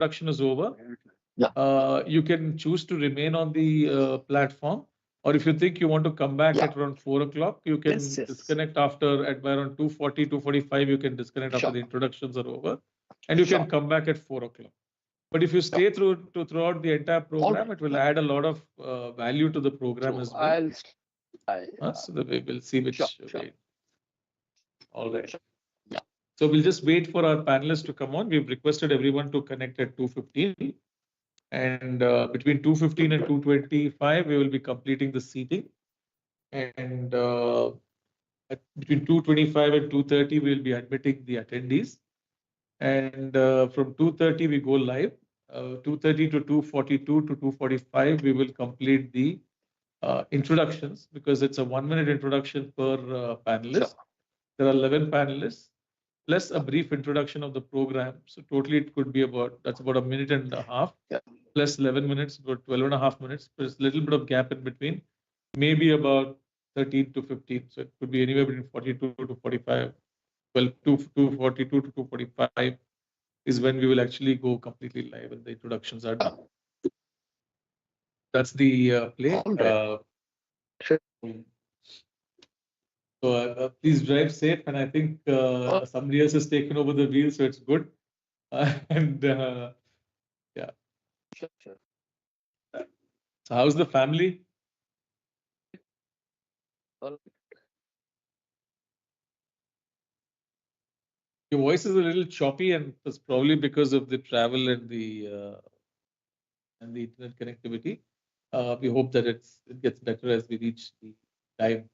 introduction is over, Yeah. you can choose to remain on the platform, or if you think you want to come back Yeah. at around 4 o'clock, you can Yes, yes. disconnect after at around 2:40, 2:45. You can disconnect after Sure. the introductions are over, and you Sure. can come back at 4 o'clock. But if you stay throughout the entire program, right. it will add a lot of value to the program So as well. I'll So we will see which sure. way. All right. Sure. Yeah. So we'll just wait for our panelists to come on. We've requested everyone to connect at 2:15. And between 2:15 and 2:25, we will be completing the seating. And between 2:25 and 2:30, we will be admitting the attendees. And from 2:30, we go live. 2:30 to 2:42 to 2:45, we will complete the introductions, because it's a 1-minute introduction per panelist. Sure. There are 11 panelists, plus a brief introduction of the program. So totally it could be that's about a minute and a half, Yeah. plus 11 minutes, about 12 and a half minutes. There's a little bit of gap in between, maybe about 13 to 15. So it could be anywhere between 42 to 45. Well, 242 to 245 is when we will actually go completely live and the introductions are done. That's the play. All right. Sure. So please drive safe, and I think somebody else has taken over the wheel, so it's good. And yeah. Sure. Sure. So how's the family? All Your voice is a little choppy, and it's probably because of the travel and the internet connectivity. We hope that it gets better as we reach the time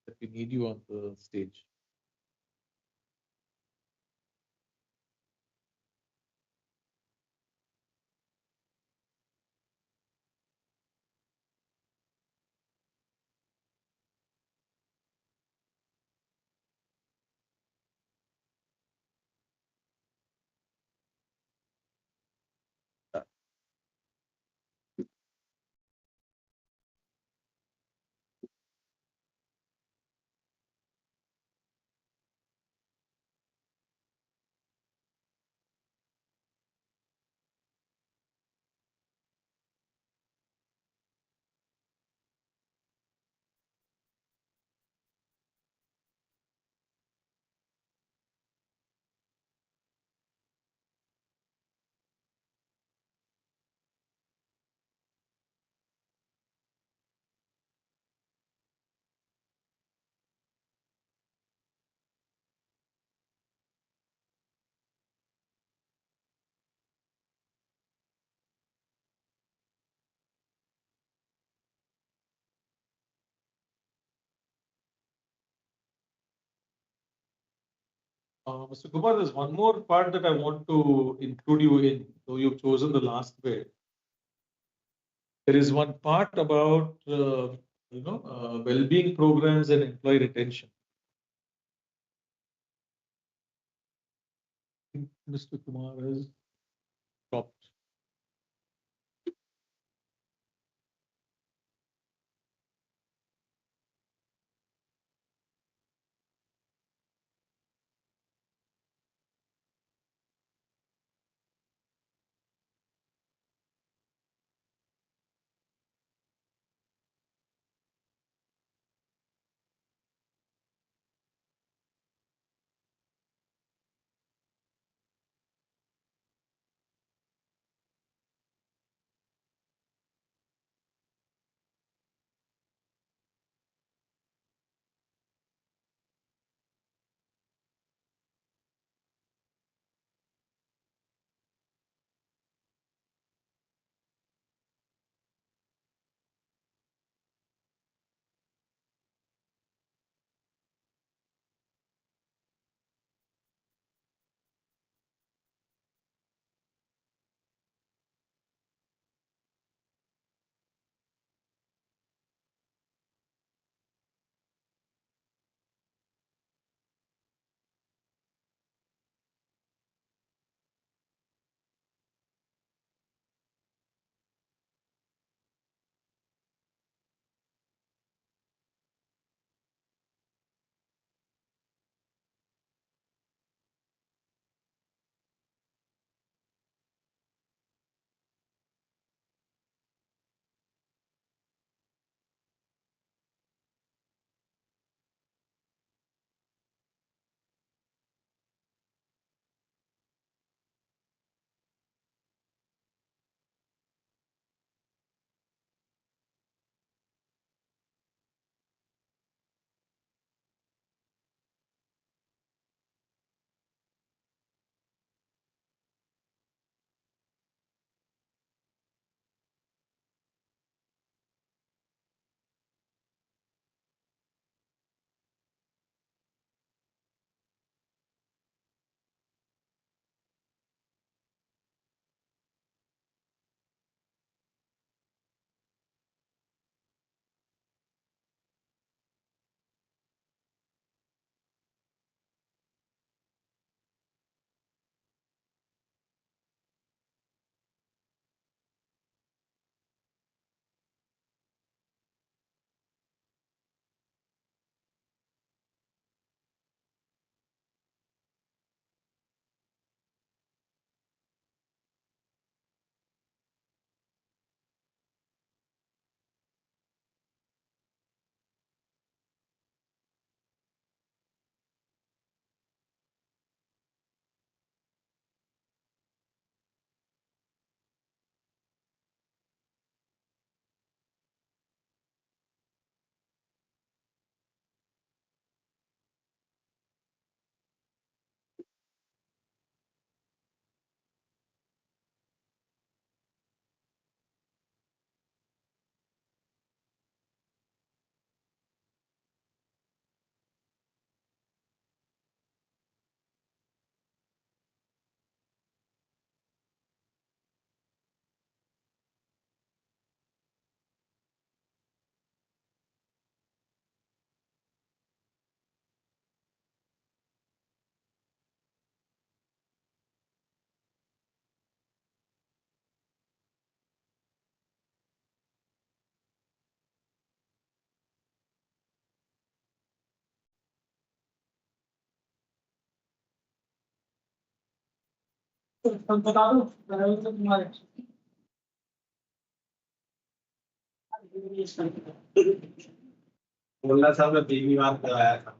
that we need you on the stage. Mr. Kumar, there's one more part that I want to include you in, though you've chosen the last bit. There is one part about well-being programs and employee retention. Mr. Kumar has dropped. बोलना साहब ने पहली बार कराया था।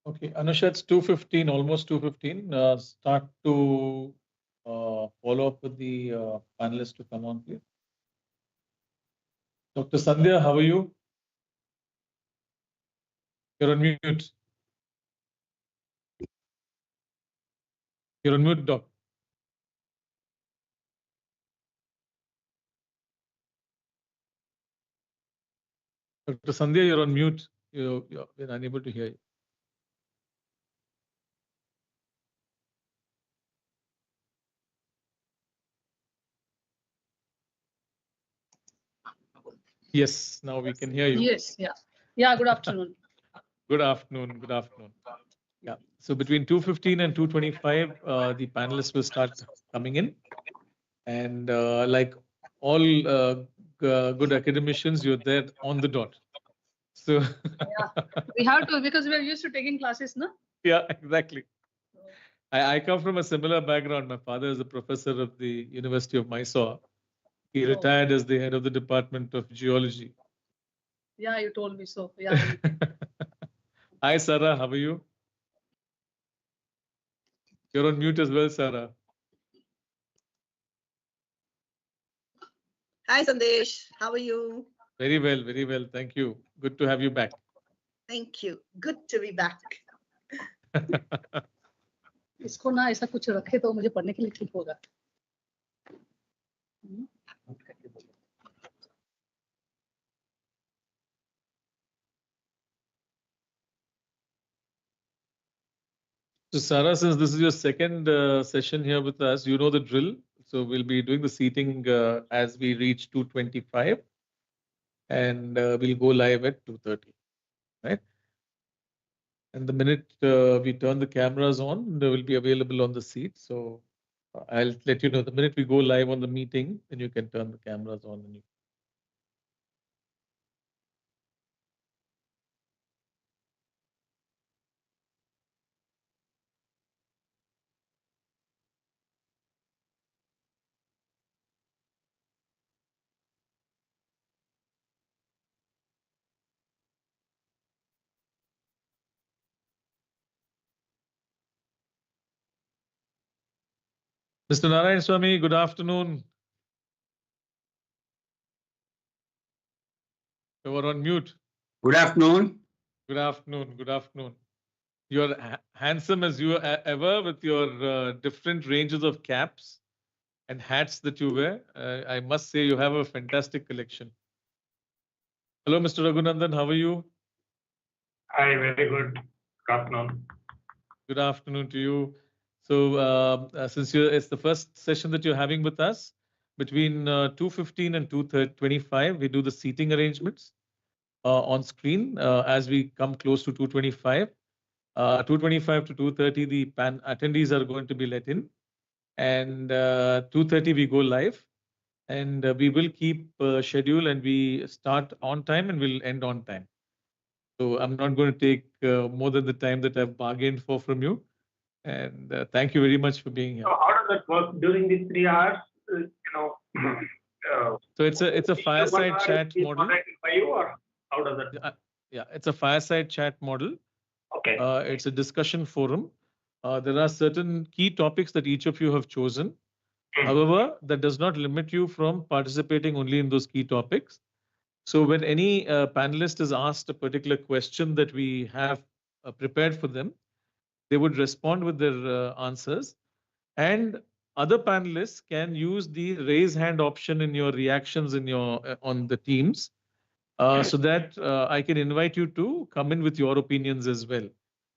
Okay, Anusha, it's 2:15, almost 2:15. Start to follow up with the panelists to come on, please. Dr. Sandhya, how are you? You're on mute. You're on mute, Doc. Dr. Sandhya, you're on mute. You're unable to hear you. Yes, now we can hear you. Yes, yeah. Yeah, good afternoon. Good afternoon. Good afternoon. Yeah. So between 2:15 and 2:25, the panelists will start coming in. And like all good academicians, you're there on the dot. So Yeah, we have to, because we're used to taking classes, no? yeah, exactly. I come from a similar background. My father is a professor of the University of Mysore. He retired as the head of the Department of Geology. Yeah, you told me so. Yeah. Hi, Sarah. How are you? You're on mute as well, Sarah. Hi, Sandesh. How are you? Very well, very well. Thank you. Good to have you back. Thank you. Good to be back. इसको ना ऐसा कुछ रखे तो मुझे पढ़ने के लिए ठीक होगा. So Sarah, since this is your second session here with us, you know the drill. So we'll be doing the seating as we reach 2:25, and we'll go live at 2:30, right? And the minute we turn the cameras on, they will be available on the seat. So I'll let you know the minute we go live on the meeting, then you can turn the cameras on. And you... Mr. Narayan Swami, good afternoon. You were on mute. Good afternoon. Good afternoon. Good afternoon. You're handsome as you are ever with your different ranges of caps and hats that you wear. I must say you have a fantastic collection. Hello, Mr. Raghunandan. How are you? Hi, very good. Good afternoon. Good afternoon to you. So since it's the first session that you're having with us, between 2:15 and 2:25, we do the seating arrangements on screen as we come close to 2:25. 2:25 to 2:30, the attendees are going to be let in. And 2:30, we go live. And we will keep schedule, and we start on time and we'll end on time. So I'm not going to take more than the time that I've bargained for from you. And thank you very much for being here. So how does that work during these 3 hours? So it's a fireside chat model. Moderated by you, or how does that? Yeah, it's a fireside chat model. Okay. It's a discussion forum. There are certain key topics that each of you have chosen. However, that does not limit you from participating only in those key topics. So when any panelist is asked a particular question that we have prepared for them, they would respond with their answers. And other panelists can use the raise hand option in your reactions in your on the Teams, so that I can invite you to come in with your opinions as well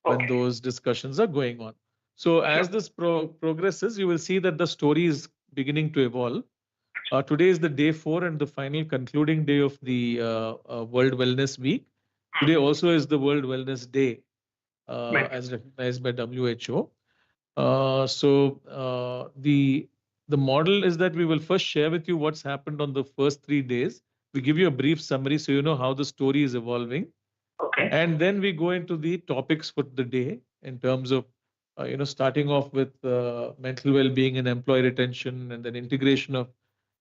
when those discussions are going on. So as this progresses, you will see that the story is beginning to evolve. Today is the day 4 and the final concluding day of the World Wellness Week. Today also is the World Wellness Day, as recognized by WHO. The model is that we will first share with you what's happened on the first 3 days. We give you a brief summary so you know how the story is evolving. Okay. And then we go into the topics for the day in terms of, starting off with mental well-being and employee retention, and then integration of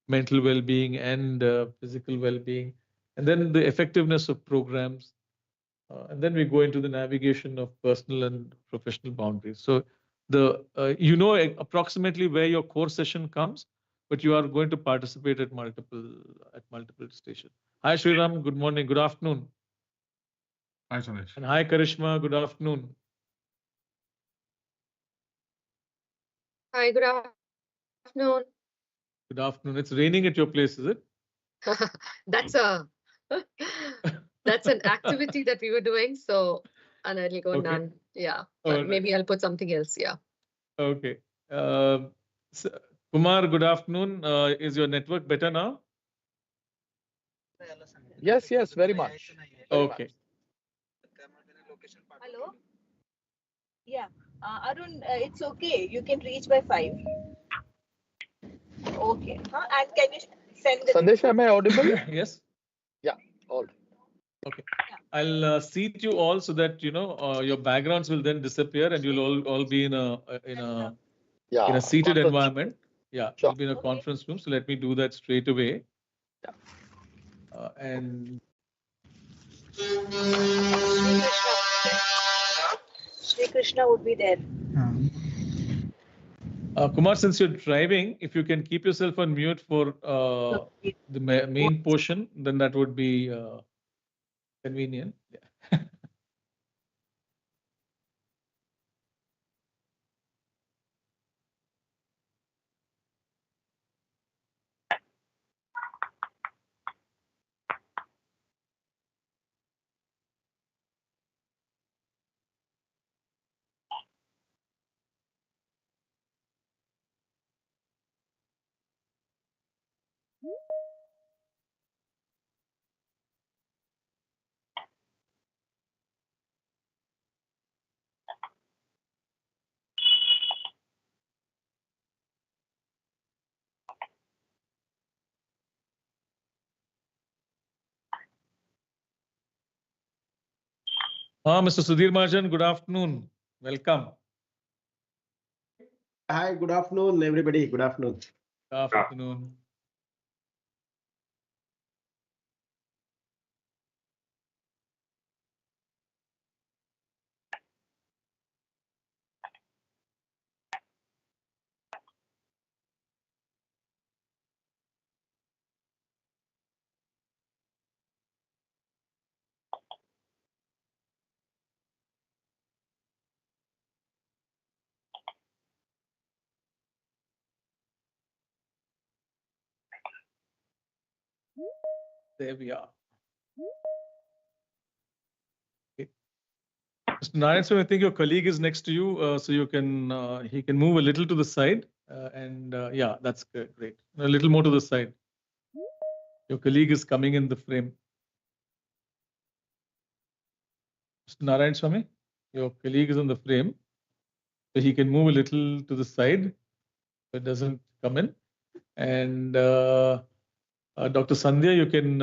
mental well-being and physical well-being, and then the effectiveness of programs. And then we go into the navigation of personal and professional boundaries. So approximately where your core session comes, but you are going to participate at multiple stations. Hi, Sriram. Good morning. Good afternoon. Hi, Sandesh. And hi, Karishma. Good afternoon. Hi, good afternoon. Good afternoon. It's raining at your place, is it? That's an activity that we were doing, so and it'll go none. Yeah, but maybe I'll put something else. Yeah. Okay. Kumar, good afternoon. Is your network better now? Yes, very much. Okay. Hello? Yeah. Arun, it's okay. You can reach by 5. Okay. And can you send the... Sandesh, am I audible? Yes. Yeah, all right. Okay. I'll seat you all so that your backgrounds will then disappear and you'll all be in a seated environment. Yeah, Sure. you'll be in a conference room. So let me do that straight away. Yeah. And Sri Krishna would be there. Kumar, since you're driving, if you can keep yourself on mute for the main portion, then that would be convenient. Yeah. Mr. Sudhir Mahajan, good afternoon. Welcome. Hi, good afternoon, everybody. Good afternoon. Good afternoon. There we are. Okay. Mr. Narayan, so I think your colleague is next to you, so you can he can move a little to the side, yeah, that's great. A little more to the side. Your colleague is coming in the frame. Mr. Narayan Swami, your colleague is in the frame, so he can move a little to the side, so it doesn't come in. And Dr. Sandhya, you can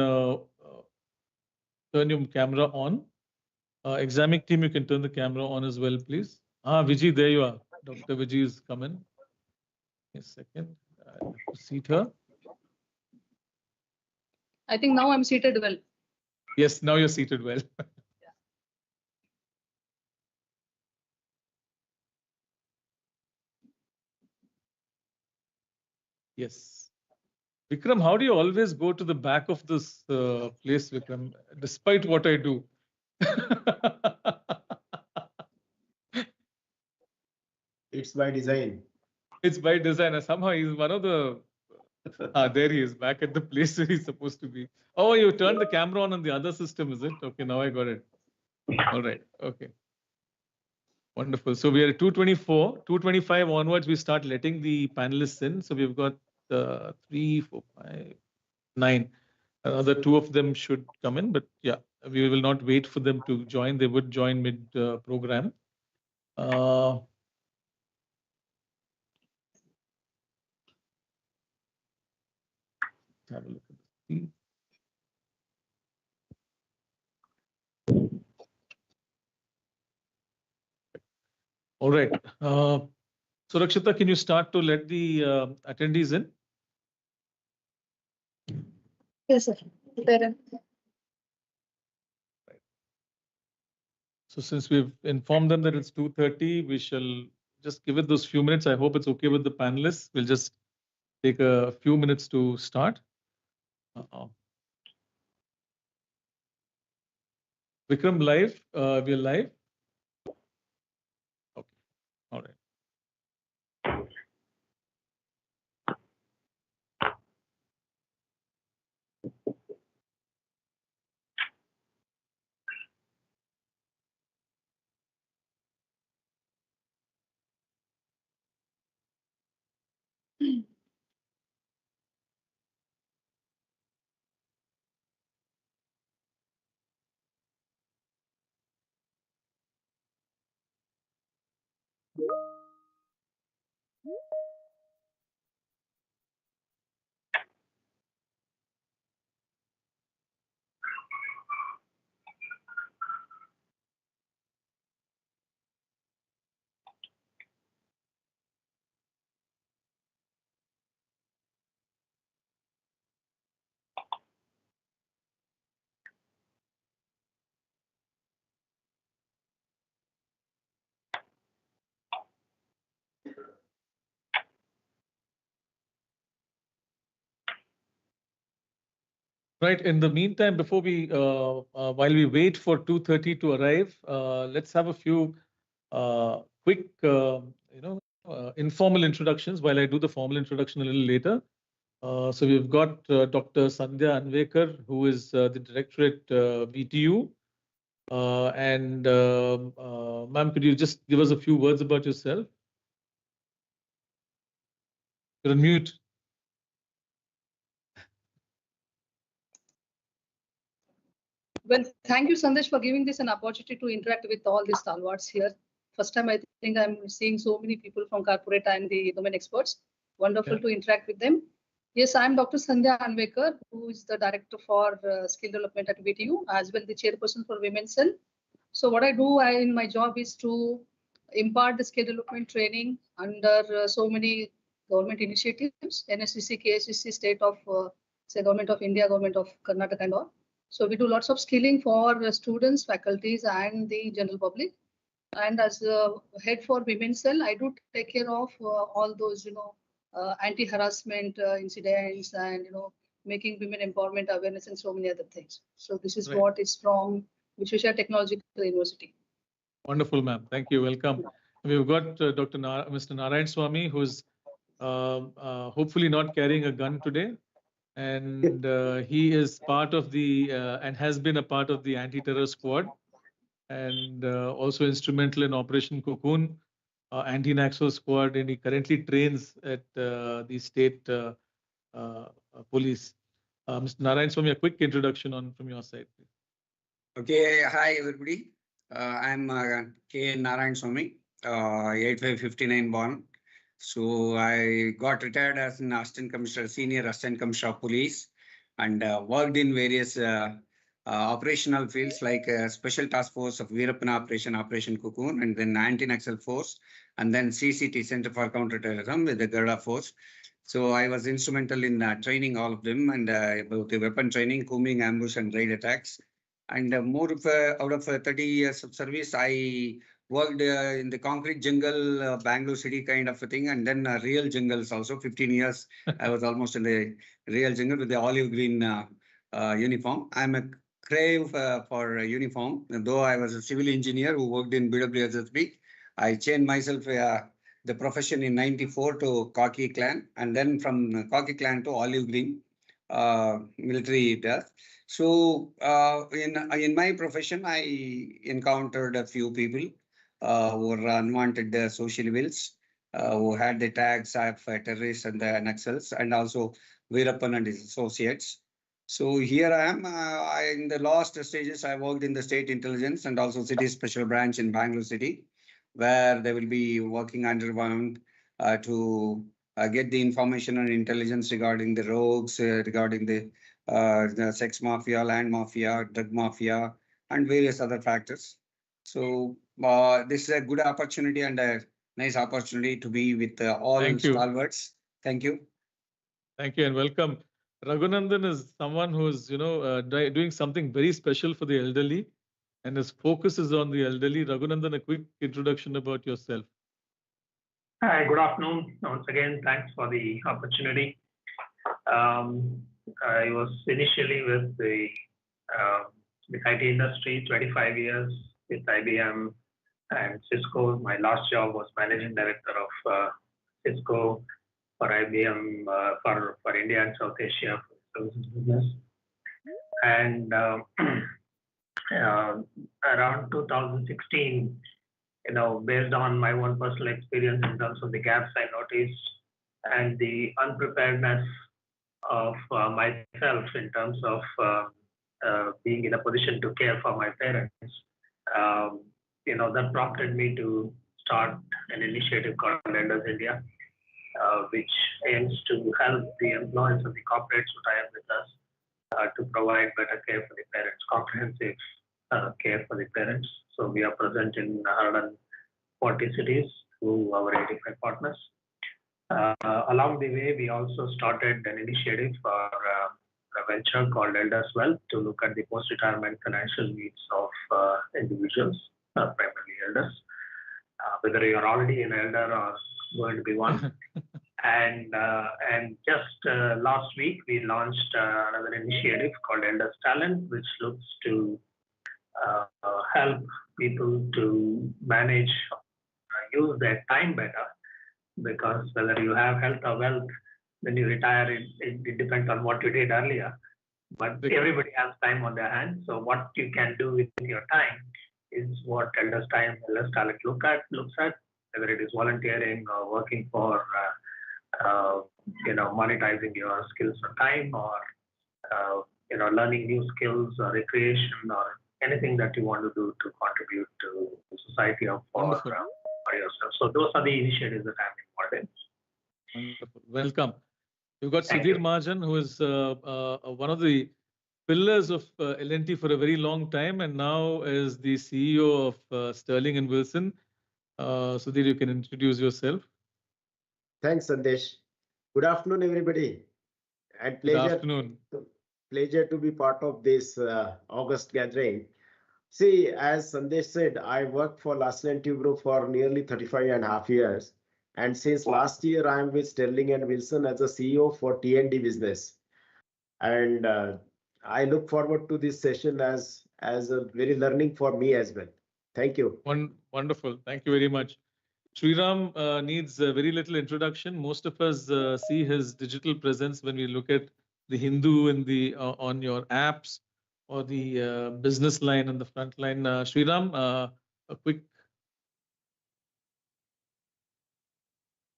turn your camera on. Examic team, you can turn the camera on as well, please. Vijay, there you are. Dr. Vijay is coming. A second. I have to seat her. I think now I'm seated well. Yes, now you're seated well. Yes. Vikram, how do you always go to the back of this place, Vikram, despite what I do? It's by design. It's by design. Somehow he's one of the. There he is, back at the place where he's supposed to be. Oh, you turned the camera on the other system, is it? Okay, now I got it. All right. Okay. Wonderful. So we are at 224, 225 onwards, we start letting the panelists in. So we've got 3, 4, 5, 9. Another 2 of them should come in, but yeah, we will not wait for them to join. They would join mid program. Have a look at the screen. All right. Surakshita, can you start to let the attendees in? Yes, sir. There. So since we've informed them that it's 2:30, we shall just give it those few minutes. I hope it's okay with the panelists. We'll just take a few minutes to start. Vikram, live? We're live? Okay. All right. Right. In the meantime, before we, while we wait for 2:30 to arrive, let's have a few quick, informal introductions while I do the formal introduction a little later. So we've got Dr. Sandhya Anvekar, who is the director at BTU. Ma'am, could you just give us a few words about yourself? You're on mute. Well, thank you, Sandesh, for giving this an opportunity to interact with all the stalwarts here. First time I think I'm seeing so many people from corporate and the domain experts. Wonderful to interact with them. Yes, I'm Dr. Sandhya Anvekar, who is the director for skill development at BTU, as well the chairperson for Women's Cell. So what I do in my job is to impart the skill development training under so many government initiatives, NSCC, KSCC, state of, say, government of India, government of Karnataka and all. So we do lots of skilling for students, faculties, and the general public. And as the head for Women's Cell, I do take care of all those, anti-harassment incidents and, making women empowerment awareness and so many other things. So this is Right. what is from Vishweshwara Technological University. Wonderful, ma'am. Thank you. Welcome. We've got Mr. Narayan Swamy, who's hopefully not carrying a gun today. And he is part of the, and has been a part of the anti-terror squad, and also instrumental in Operation Cocoon, anti-Naxo squad, and he currently trains at the state police. Mr. Narayan Swamy, a quick introduction from your side, please. Okay, hi everybody. I'm K. Narayan Swamy, 8559 born. So I got retired as an assistant commissioner, senior assistant commissioner of police, and worked in various operational fields like Special Task Force of Veerappan Operation Cocoon, and then Anti-Naxal Force, and then CCT, Center for Counter-Terrorism, with the Garuda Force. So I was instrumental in training all of them, and about the weapon training, combing, ambush, and raid attacks. And more of out of 30 years of service, I worked in the concrete jungle, Bangalore city kind of a thing, and then real jungles also. 15 years, I was almost in the real jungle with the olive green uniform. I'm a crave for uniform. Though I was a civil engineer who worked in BWSSB, I changed myself the profession in '94 to khaki clan, and then from khaki clan to olive green military dress. So in my profession, I encountered a few people who were unwanted social evils, who had the tags of terrorists and the Naxals, and also Veerappan and his associates. So here I am. In the last stages, I worked in the state intelligence and also city special branch in Bangalore city, where they will be working underground to get the information and intelligence regarding the rogues, regarding the sex mafia, land mafia, drug mafia, and various other factors. So this is a good opportunity and a nice opportunity to be with all stalwarts. Thank you. Thank you and welcome. Raghunandan is someone who's doing something very special for the elderly, and his focus is on the elderly. Raghunandan, a quick introduction about yourself. Hi, good afternoon. Once again, thanks for the opportunity. I was initially with the IT industry, 25 years with IBM and Cisco. My last job was managing director of Cisco for IBM for India and South Asia for services business. And around 2016, based on my own personal experience in terms of the gaps I noticed and the unpreparedness of myself in terms of being in a position to care for my parents, that prompted me to start an initiative called Elders India, which aims to help the employees of the corporates who tie up with us to provide better care for the parents, comprehensive care for the parents. So we are present in 140 cities through our 85 partners. Along the way, we also started an initiative for a venture called Elders Wealth to look at the post-retirement financial needs of individuals, primarily elders, whether you're already an elder or going to be one. And just last week, we launched another initiative called Elders Talent, which looks to help people to manage, use their time better, because whether you have health or wealth, when you retire, it depends on what you did earlier. But everybody has time on their hands. So what you can do with your time is what Elders Talent looks at, whether it is volunteering or working for, monetizing your skills or time, or learning new skills or recreation or anything that you want to do to contribute to society or for yourself. So those are the initiatives that I'm involved in. Wonderful. Welcome. You've got Sudhir Mahajan, who is one of the pillars of L&T for a very long time, and now as the CEO of Sterling and Wilson. Sudhir, you can introduce yourself. Thanks, Sandesh. Good afternoon, everybody. And Good afternoon. Pleasure to be part of this August gathering. See, as Sandesh said, I worked for Larsen & Toubro for nearly 35.5 years. And since last year, I am with Sterling and Wilson as a CEO for T&D business. And I look forward to this session as a very learning for me as well. Thank you. Wonderful. Thank you very much. Sriram needs very little introduction. Most of us see his digital presence when we look at the Hindu and the on your apps or the business line on the front line. Sriram, a quick.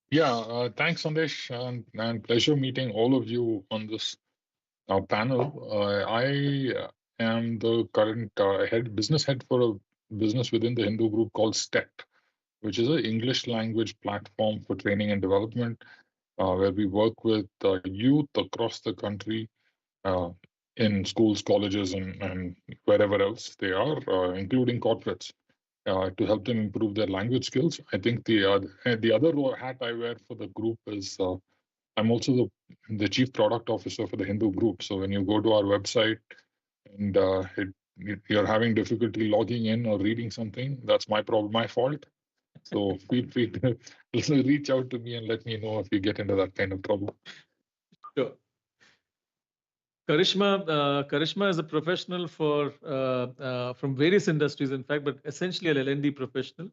Yeah, thanks, Sandesh, and pleasure meeting all of you on this panel. I am the current business head for a business within the Hindu group called STEP, which is an English language platform for training and development, where we work with youth across the country in schools, colleges, and wherever else they are, including corporates, to help them improve their language skills. I think the other hat I wear for the group is I'm also the chief product officer for the Hindu group. So when you go to our website and you're having difficulty logging in or reading something, that's my problem, my fault. So feel free to reach out to me and let me know if you get into that kind of trouble. Sure. Karishma is a professional from various industries, in fact, but essentially an L&D professional.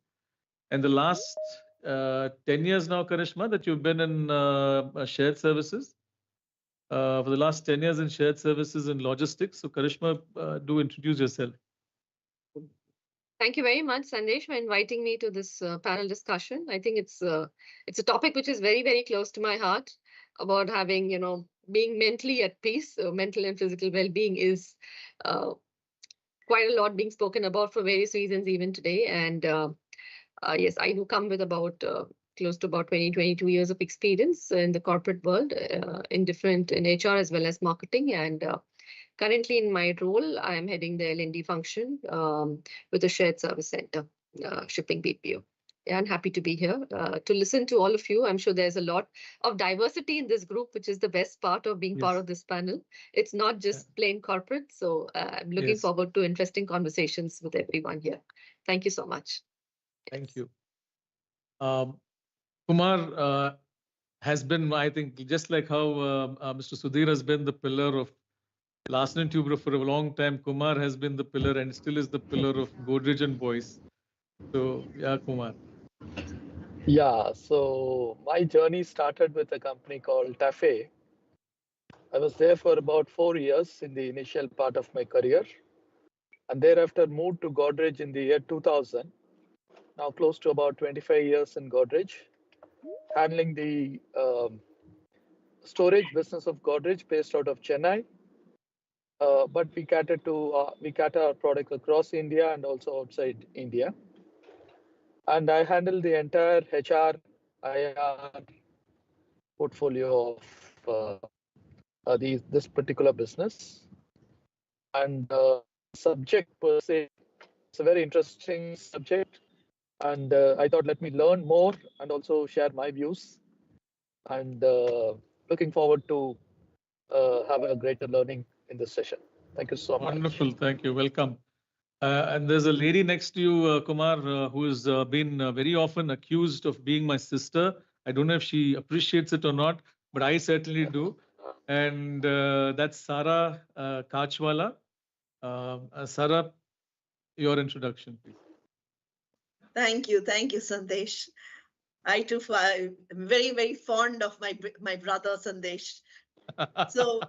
And the last 10 years now, Karishma, that you've been in shared services. For the last 10 years in shared services and logistics. So Karishma, do introduce yourself. Thank you very much, Sandesh, for inviting me to this panel discussion. I think it's a topic which is very, very close to my heart about having, being mentally at peace. So mental and physical well-being is quite a lot being spoken about for various reasons even today. And yes, I do come with about close to about 22 years of experience in the corporate world, in HR as well as marketing. And currently in my role, I am heading the L&D function with a shared service center, shipping BPO. Yeah, I'm happy to be here to listen to all of you. I'm sure there's a lot of diversity in this group, which is the best part of being part of this panel. It's not just plain corporate. So I'm looking forward to interesting conversations with everyone here. Thank you so much. Thank you. Kumar has been, I think, just like how Mr. Sudhir has been the pillar of Larsen & Toubro for a long time, Kumar has been the pillar and still is the pillar of Godrej and Boyce. So, yeah, Kumar. Yeah, so my journey started with a company called TAFE. I was there for about 4 years in the initial part of my career, and thereafter moved to Godrej in the year 2000. Now close to about 25 years in Godrej, handling the storage business of Godrej based out of Chennai. But we cater our products across India and also outside India. And I handle the entire HR, IR portfolio of this particular business. And subject per se, it's a very interesting subject. And I thought, let me learn more and also share my views. And looking forward to have a greater learning in this session. Thank you so much. Wonderful. Thank you. Welcome. And there's a lady next to you, Kumar, who has been very often accused of being my sister. I don't know if she appreciates it or not, but I certainly do. And that's Sarah Kachwala. Sarah, your introduction, please. Thank you, Sandesh. I too am very, very fond of my brother Sandesh. So,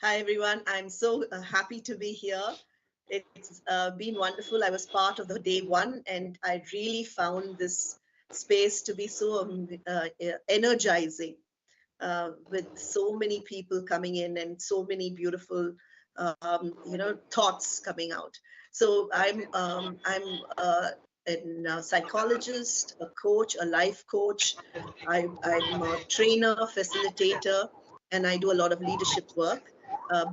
hi everyone. I'm so happy to be here. It's been wonderful. I was part of the day one, and I really found this space to be so energizing, with so many people coming in and so many beautiful, thoughts coming out. So I'm a psychologist, a coach, a life coach. I'm a trainer, facilitator, and I do a lot of leadership work.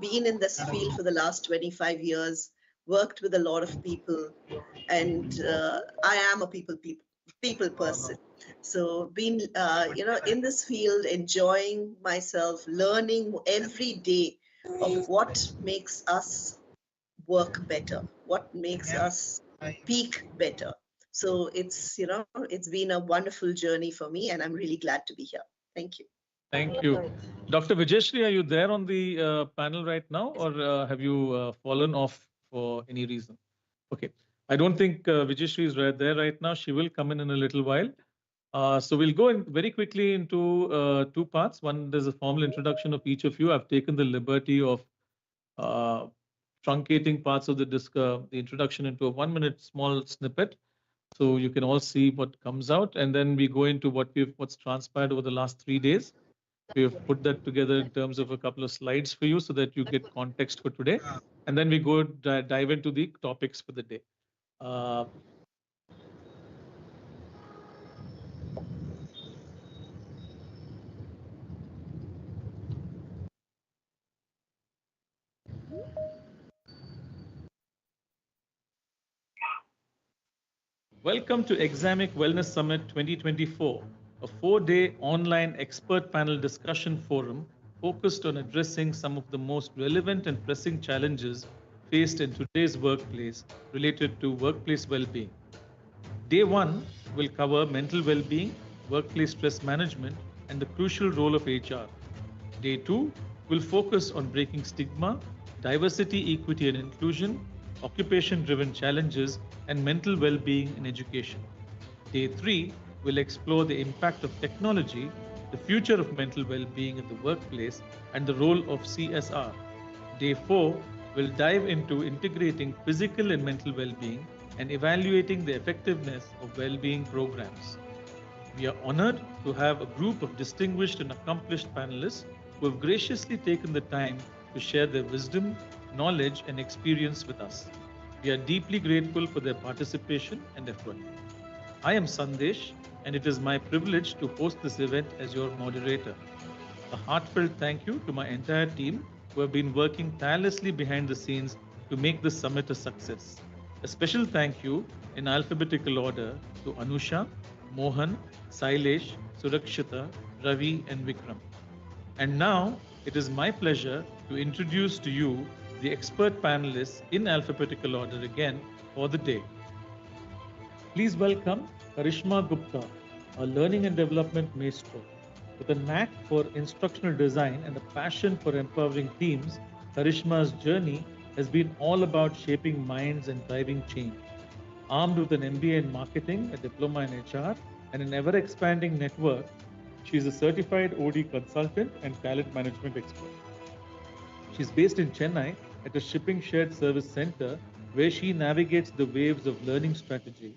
Been in this field for the last 25 years, worked with a lot of people, and I am a people person. So being, in this field, enjoying myself, learning every day of what makes us work better, what makes us peak better. So it's, it's been a wonderful journey for me, and I'm really glad to be here. Thank you. Thank you. Dr. Vijayashree, are you there on the panel right now, or have you fallen off for any reason? Okay. I don't think Vijayashree is right there right now. She will come in a little while. So we'll go in very quickly into two parts. One, there's a formal introduction of each of you. I've taken the liberty of truncating parts of the introduction into a 1-minute small snippet, so you can all see what comes out. And then we go into what's transpired over the last 3 days. We have put that together in terms of a couple of slides for you so that you get context for today. And then we go dive into the topics for the day. Welcome to Examic Wellness Summit 2024, a 4-day online expert panel discussion forum focused on addressing some of the most relevant and pressing challenges faced in today's workplace related to workplace well-being. Day 1 will cover mental well-being, workplace stress management, and the crucial role of HR. Day 2 will focus on breaking stigma, diversity, equity, and inclusion, occupation-driven challenges, and mental well-being in education. Day 3 will explore the impact of technology, the future of mental well-being in the workplace, and the role of CSR. Day 4 will dive into integrating physical and mental well-being and evaluating the effectiveness of well-being programs. We are honored to have a group of distinguished and accomplished panelists who have graciously taken the time to share their wisdom, knowledge, and experience with us. We are deeply grateful for their participation and effort. I am Sandesh, and it is my privilege to host this event as your moderator. A heartfelt thank you to my entire team who have been working tirelessly behind the scenes to make this summit a success. A special thank you in alphabetical order to Anusha, Mohan, Sailesh, Surakshita, Ravi, and Vikram. And now it is my pleasure to introduce to you the expert panelists in alphabetical order again for the day. Please welcome Karishma Gupta, a learning and development maestro. With a knack for instructional design and a passion for empowering teams, Karishma's journey has been all about shaping minds and driving change. Armed with an MBA in marketing, a diploma in HR, and an ever-expanding network, she is a certified OD consultant and talent management expert. She's based in Chennai at a shipping shared service center where she navigates the waves of learning strategy.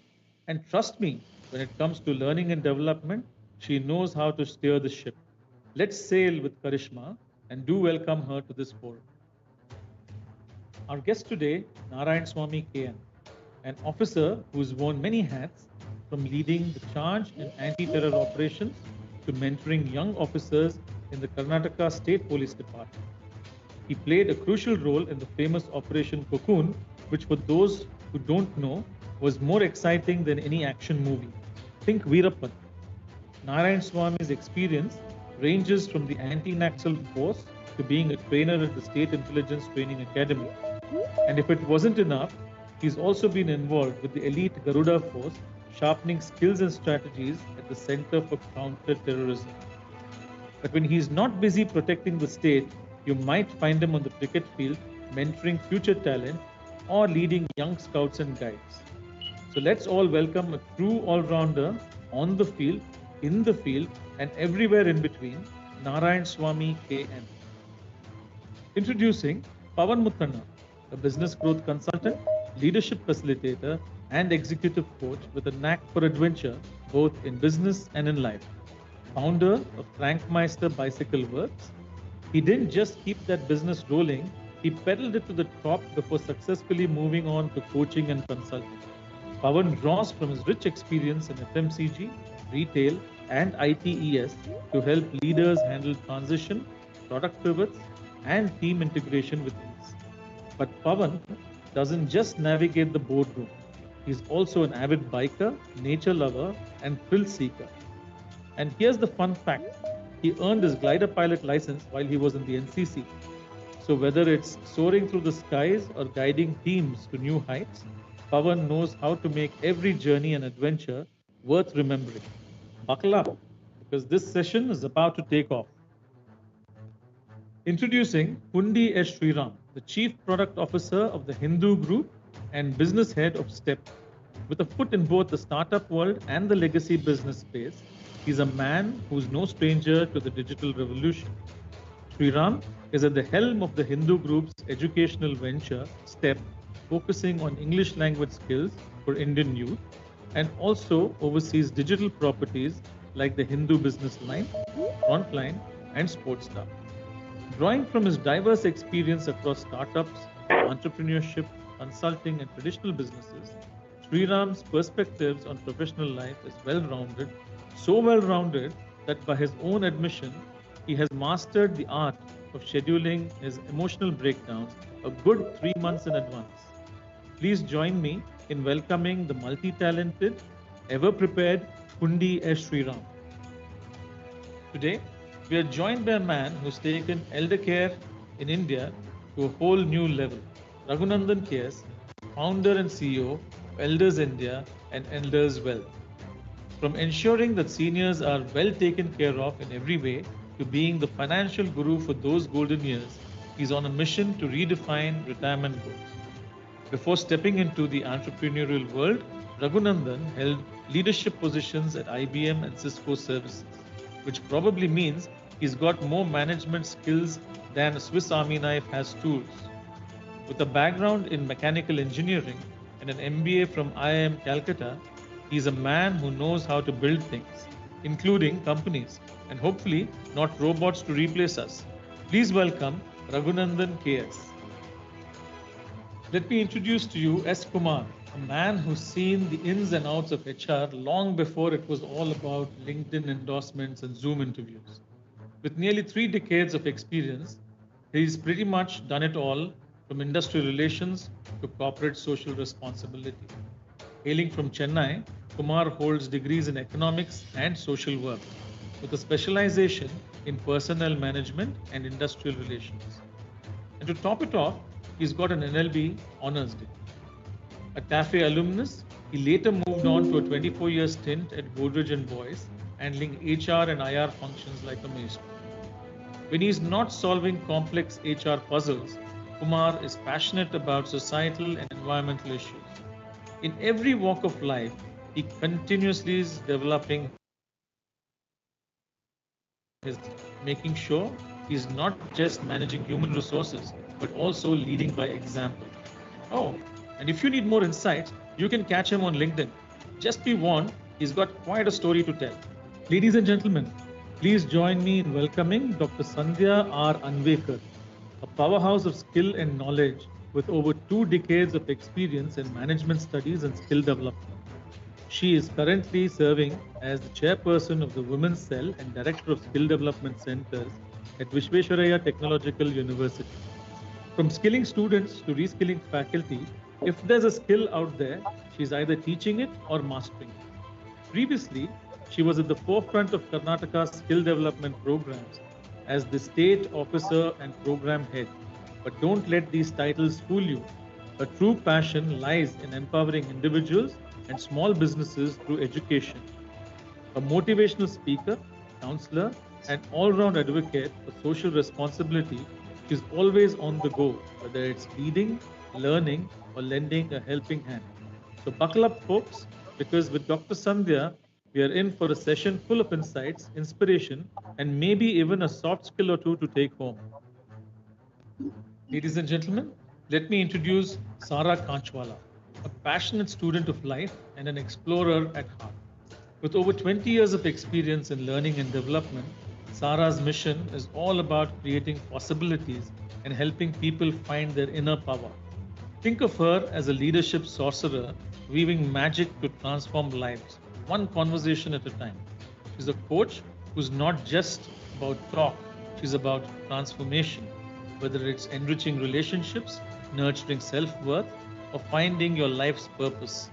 And trust me, when it comes to learning and development, she knows how to steer the ship. Let's sail with Karishma and do welcome her to this forum. Our guest today, Narayan Swamy KN, an officer who's worn many hats, from leading the charge in anti-terror operations to mentoring young officers in the Karnataka State Police Department. He played a crucial role in the famous Operation Cocoon, which for those who don't know, was more exciting than any action movie. Think Veerappan. Narayan Swamy's experience ranges from the anti-Naxal force to being a trainer at the State Intelligence Training Academy. And if it wasn't enough, he's also been involved with the elite Garuda force, sharpening skills and strategies at the Center for Counter-Terrorism. But when he's not busy protecting the state, you might find him on the cricket field, mentoring future talent or leading young scouts and guides. So let's all welcome a true all-rounder on the field, in the field, and everywhere in between, Narayan Swamy KN. Introducing Pavan Muthanna, a business growth consultant, leadership facilitator, and executive coach with a knack for adventure, both in business and in life. Founder of Crankmeister Bicycle Works, he didn't just keep that business rolling, he pedaled it to the top before successfully moving on to coaching and consulting. Pavan draws from his rich experience in FMCG, retail, and ITES to help leaders handle transition, product pivots, and team integration with ease. But Pawan doesn't just navigate the boardroom. He's also an avid biker, nature lover, and thrill seeker. And here's the fun fact. He earned his glider pilot license while he was in the NCC. So whether it's soaring through the skies or guiding teams to new heights, Pawan knows how to make every journey and adventure worth remembering. Buckle up, because this session is about to take off. Introducing Pundi S. Sriram, the Chief Product Officer of the Hindu Group and Business Head of STEP. With a foot in both the startup world and the legacy business space, he's a man who's no stranger to the digital revolution. Sriram is at the helm of the Hindu Group's educational venture, STEP, focusing on English language skills for Indian youth, and also oversees digital properties like the Hindu Business Line, Frontline, and Sportstar. Drawing from his diverse experience across startups, entrepreneurship, consulting, and traditional businesses, Sriram's perspectives on professional life is well-rounded, so well-rounded that by his own admission, he has mastered the art of scheduling his emotional breakdowns a good 3 months in advance. Please join me in welcoming the multi-talented, ever-prepared Pundi S. Sriram. Today, we are joined by a man who's taken elder care in India to a whole new level. Raghunandan KS, founder and CEO of Elders India and Elders Wealth. From ensuring that seniors are well taken care of in every way to being the financial guru for those golden years, he's on a mission to redefine retirement goals. Before stepping into the entrepreneurial world, Raghunandan held leadership positions at IBM and Cisco Services, which probably means he's got more management skills than a Swiss Army knife has tools. With a background in mechanical engineering and an MBA from IIM Calcutta, he's a man who knows how to build things, including companies, and hopefully not robots to replace us. Please welcome Raghunandan KS. Let me introduce to you S. Kumar, a man who's seen the ins and outs of HR long before it was all about LinkedIn endorsements and Zoom interviews. With nearly 3 decades of experience, he's pretty much done it all, from industrial relations to corporate social responsibility. Hailing from Chennai, Kumar holds degrees in economics and social work, with a specialization in personnel management and industrial relations. And to top it off, he's got an NLB honors degree. A TAFE alumnus, he later moved on to a 24-year stint at Godrej & Boyce, handling HR and IR functions like a maestro. When he's not solving complex HR puzzles, Kumar is passionate about societal and environmental issues. In every walk of life, he continuously is developing making sure he's not just managing human resources, but also leading by example. Oh, and if you need more insights, you can catch him on LinkedIn. Just be warned, he's got quite a story to tell. Ladies and gentlemen, please join me in welcoming Dr. Sandhya R. Anvekar, a powerhouse of skill and knowledge with over 2 decades of experience in management studies and skill development. She is currently serving as the chairperson of the Women's Cell and Director of Skill Development Centers at Visvesvaraya Technological University. From skilling students to reskilling faculty, if there's a skill out there, she's either teaching it or mastering it. Previously, she was at the forefront of Karnataka's skill development programs as the state officer and program head. But don't let these titles fool you. Her true passion lies in empowering individuals and small businesses through education. A motivational speaker, counselor, and all-round advocate for social responsibility, she's always on the go, whether it's leading, learning, or lending a helping hand. So buckle up, folks, because with Dr. Sandhya, we are in for a session full of insights, inspiration, and maybe even a soft skill or two to take home. Ladies and gentlemen, let me introduce Sara Kanchwala, a passionate student of life and an explorer at heart. With over 20 years of experience in learning and development, Sara's mission is all about creating possibilities and helping people find their inner power. Think of her as a leadership sorcerer, weaving magic to transform lives, one conversation at a time. She's a coach who's not just about talk, She's about transformation, whether it's enriching relationships, nurturing self-worth, or finding your life's purpose.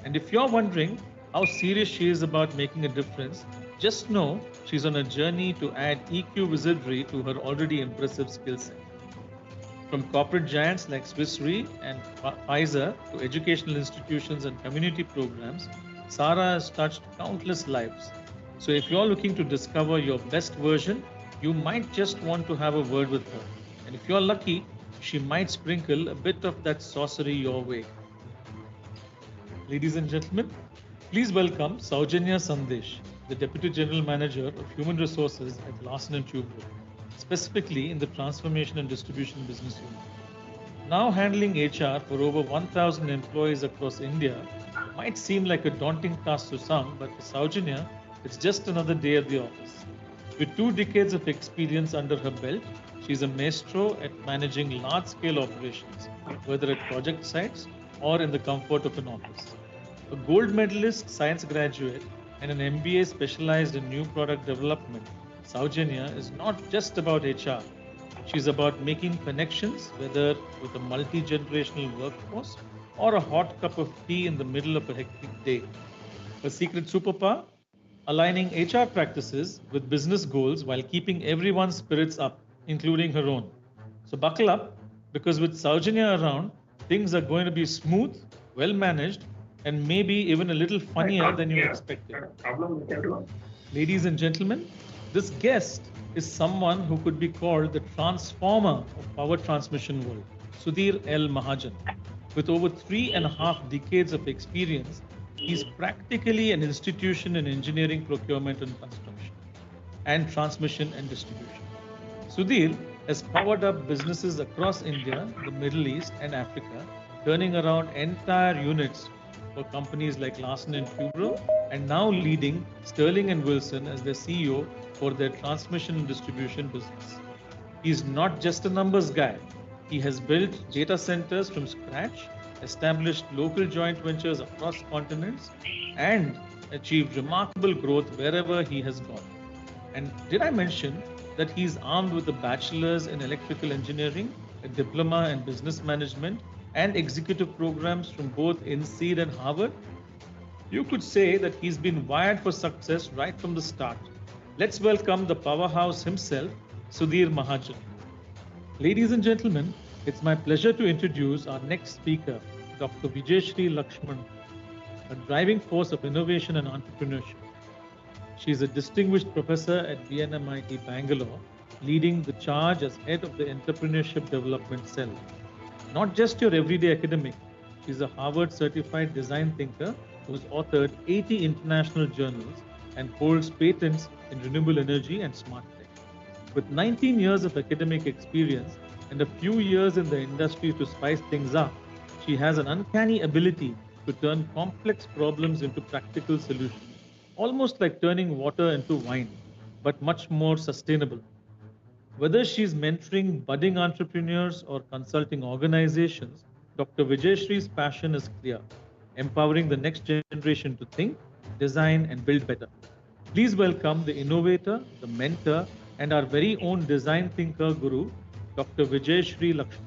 And if you're wondering how serious she is about making a difference, just know she's on a journey to add EQ wizardry to her already impressive skill set. From corporate giants like Swiss Re and Pfizer to educational institutions and community programs, Sara has touched countless lives. So if you're looking to discover your best version, you might just want to have a word with her. And if you're lucky, she might sprinkle a bit of that sorcery your way. Ladies and gentlemen, please welcome Saujanya Sandesh, the Deputy General Manager of Human Resources at Larsen & Toubro, specifically in the Transformation and Distribution Business Unit. Now handling HR for over 1,000 employees across India might seem like a daunting task to some, but for Saujanya, it's just another day at the office. With 2 decades of experience under her belt, she's a maestro at managing large-scale operations, whether at project sites or in the comfort of an office. A gold medalist science graduate and an MBA specialized in new product development, Saujanya is not just about HR. She's about making connections, whether with a multi-generational workforce or a hot cup of tea in the middle of a hectic day. Her secret superpower? Aligning HR practices with business goals while keeping everyone's spirits up, including her own. So buckle up, because with Saujanya around, things are going to be smooth, well managed, and maybe even a little funnier than you expected. Ladies and gentlemen, this guest is someone who could be called the transformer of power transmission world, Sudhir L. Mahajan. With over 3.5 decades of experience, he's practically an institution in engineering, procurement and construction, and transmission and distribution. Sudhir has powered up businesses across India, the Middle East and Africa, turning around entire units for companies like Larsen & Toubro, and now leading Sterling & Wilson as their CEO for their transmission and distribution business. He's not just a numbers guy. He has built data centers from scratch, established local joint ventures across continents, and achieved remarkable growth wherever he has gone. And did I mention that he's armed with a bachelor's in electrical engineering, a diploma in business management, and executive programs from both INSEAD and Harvard? You could say that he's been wired for success right from the start. Let's welcome the powerhouse himself, Sudhir Mahajan. Ladies and gentlemen, it's my pleasure to introduce our next speaker, Dr. Vijayashree Lakshman, a driving force of innovation and entrepreneurship. She is a distinguished professor at VNMIT Bangalore, leading the charge as head of the Entrepreneurship Development Cell. Not just your everyday academic, she's a Harvard certified design thinker who's authored 80 international journals and holds patents in renewable energy and smart tech. With 19 years of academic experience and a few years in the industry to spice things up, she has an uncanny ability to turn complex problems into practical solutions, almost like turning water into wine, but much more sustainable. Whether she's mentoring budding entrepreneurs or consulting organizations, Dr. Vijayashree's passion is clear: empowering the next generation to think, design, and build better. Please welcome the innovator, the mentor, and our very own design thinker guru, Dr. Vijayashree Lakshman.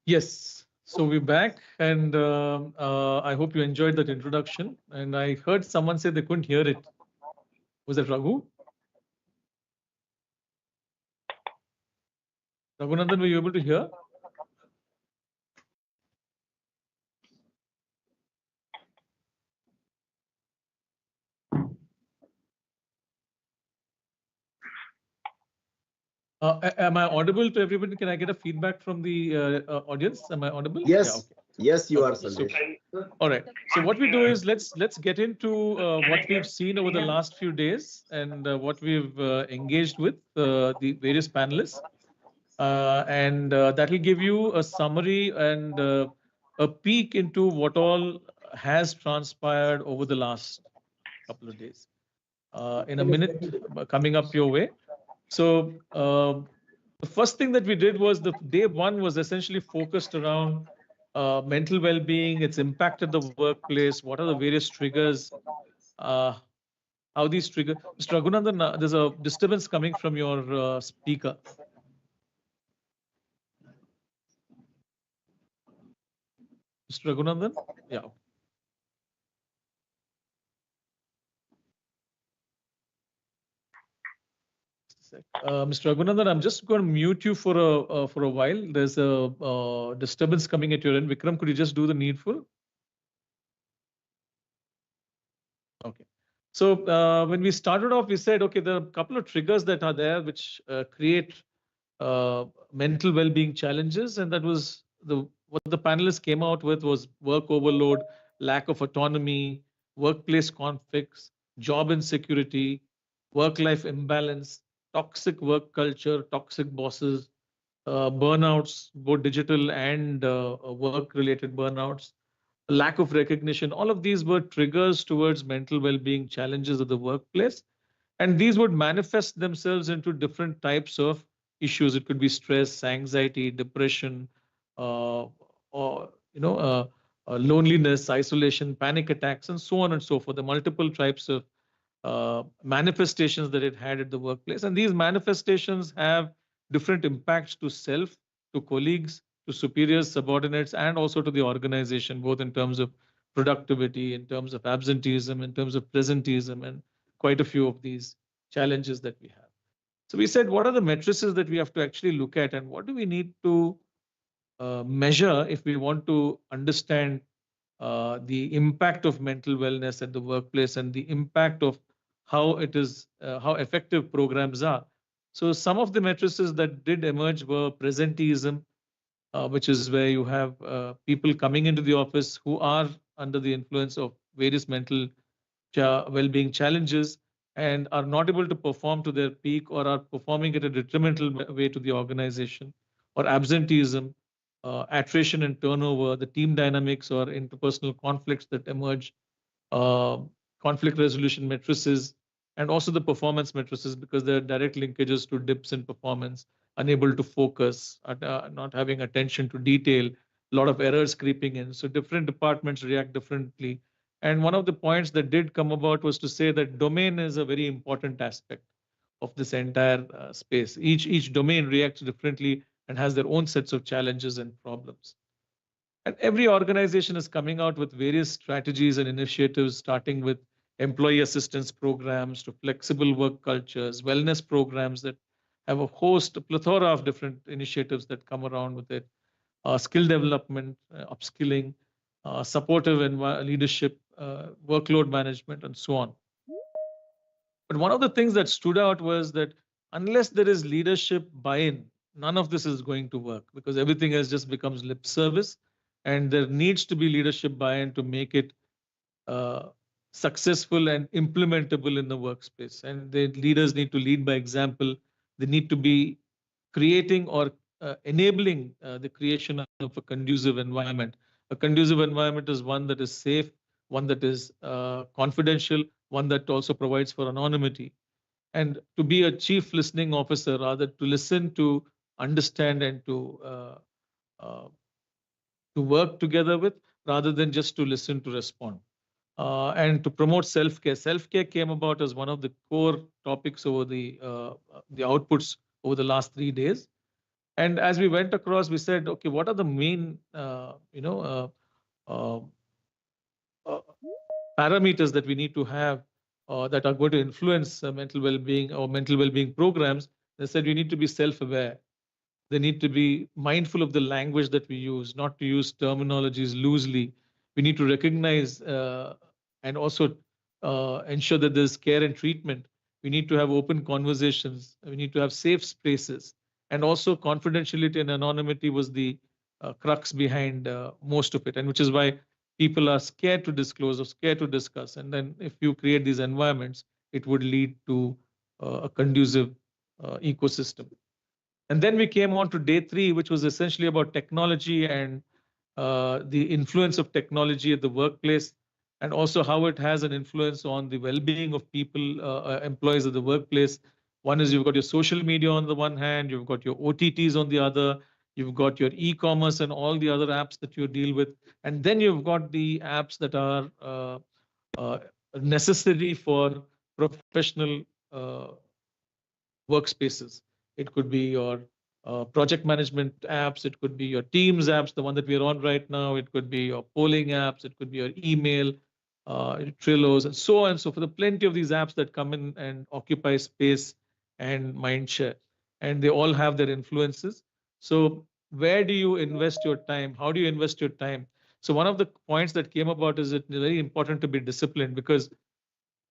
Yes, so we're back, and I hope you enjoyed that introduction. And I heard someone say they couldn't hear it. Was it Raghu? Raghunandan, were you able to hear? Am I audible to everybody? Can I get a feedback from the audience? Am I audible? Yes. Yeah, okay. Yes, you are, Okay, Sandesh. all right. So what we do is let's get into what we've seen over the last few days and what we've engaged with the various panelists, and that will give you a summary and a peek into what all has transpired over the last couple of days. In a minute, coming up your way. So The first thing that we did was the day one was essentially focused around mental well-being, its impact at the workplace, what are the various triggers, how these trigger. Mr. Raghunandan, there's a disturbance coming from your speaker. Mr. Raghunandan? Yeah. Mr. Raghunandan, I'm just going to mute you for a while. There's a disturbance coming at your end. Vikram, could you just do the needful? Okay. So when we started off, we said, okay, there are a couple of triggers that are there which create mental well-being challenges, and that was what the panelists came out with was work overload, lack of autonomy, workplace conflicts, job insecurity, work-life imbalance, toxic work culture, toxic bosses, burnouts, both digital and work-related burnouts, lack of recognition. All of these were triggers towards mental well-being challenges of the workplace. And these would manifest themselves into different types of issues. It could be stress, anxiety, depression, or loneliness, isolation, panic attacks, and so on and so forth. The multiple types of manifestations that it had at the workplace. And these manifestations have different impacts to self, to colleagues, to superiors, subordinates, and also to the organization, both in terms of productivity, in terms of absenteeism, in terms of presenteeism, and quite a few of these challenges that we have. So we said, what are the matrices that we have to actually look at, and what do we need to measure if we want to understand the impact of mental wellness at the workplace and the impact of how it is, how effective programs are. So some of the matrices that did emerge were presenteeism, which is where you have people coming into the office who are under the influence of various mental well-being challenges and are not able to perform to their peak or are performing at a detrimental way to the organization, or absenteeism, attrition and turnover, the team dynamics or interpersonal conflicts that emerge, conflict resolution matrices, and also the performance matrices, because there are direct linkages to dips in performance, unable to focus, not having attention to detail, a lot of errors creeping in. So different departments react differently. And one of the points that did come about was to say that domain is a very important aspect of this entire space. Each domain reacts differently and has their own sets of challenges and problems. And every organization is coming out with various strategies and initiatives, starting with employee assistance programs to flexible work cultures, wellness programs that have a plethora of different initiatives that come around with it, skill development, upskilling, supportive leadership, workload management, and so on. But one of the things that stood out was that unless there is leadership buy-in, none of this is going to work, because everything else just becomes lip service, and there needs to be leadership buy-in to make it successful and implementable in the workspace. And the leaders need to lead by example. They need to be creating or enabling the creation of a conducive environment. A conducive environment is one that is safe, one that is confidential, one that also provides for anonymity. And to be a chief listening officer, rather to listen, to understand, and to work together with, rather than just to listen to respond. And to promote self-care. Self-care came about as one of the core topics over the outputs over the last 3 days. And as we went across, we said, okay, what are the main, parameters that we need to have that are going to influence mental well-being or mental well-being programs? They said we need to be self-aware. They need to be mindful of the language that we use, not to use terminologies loosely. We need to recognize and also ensure that there's care and treatment. We need to have open conversations. We need to have safe spaces. And also confidentiality and anonymity was the crux behind most of it, and which is why people are scared to disclose or scared to discuss. And then if you create these environments, it would lead to a conducive ecosystem. And then we came on to day 3, which was essentially about technology and the influence of technology at the workplace, and also how it has an influence on the well-being of people, employees of the workplace, One is you've got your social media on the one hand, you've got your OTTs on the other, you've got your e-commerce and all the other apps that you deal with, and then you've got the apps that are necessary for professional workspaces. It could be your project management apps, it could be your Teams apps, the one that we're on right now, it could be your polling apps, it could be your email, Trellos, and so on and so forth. There are plenty of these apps that come in and occupy space and mind share, and they all have their influences. So where do you invest your time? How do you invest your time? So one of the points that came about is it's very important to be disciplined, because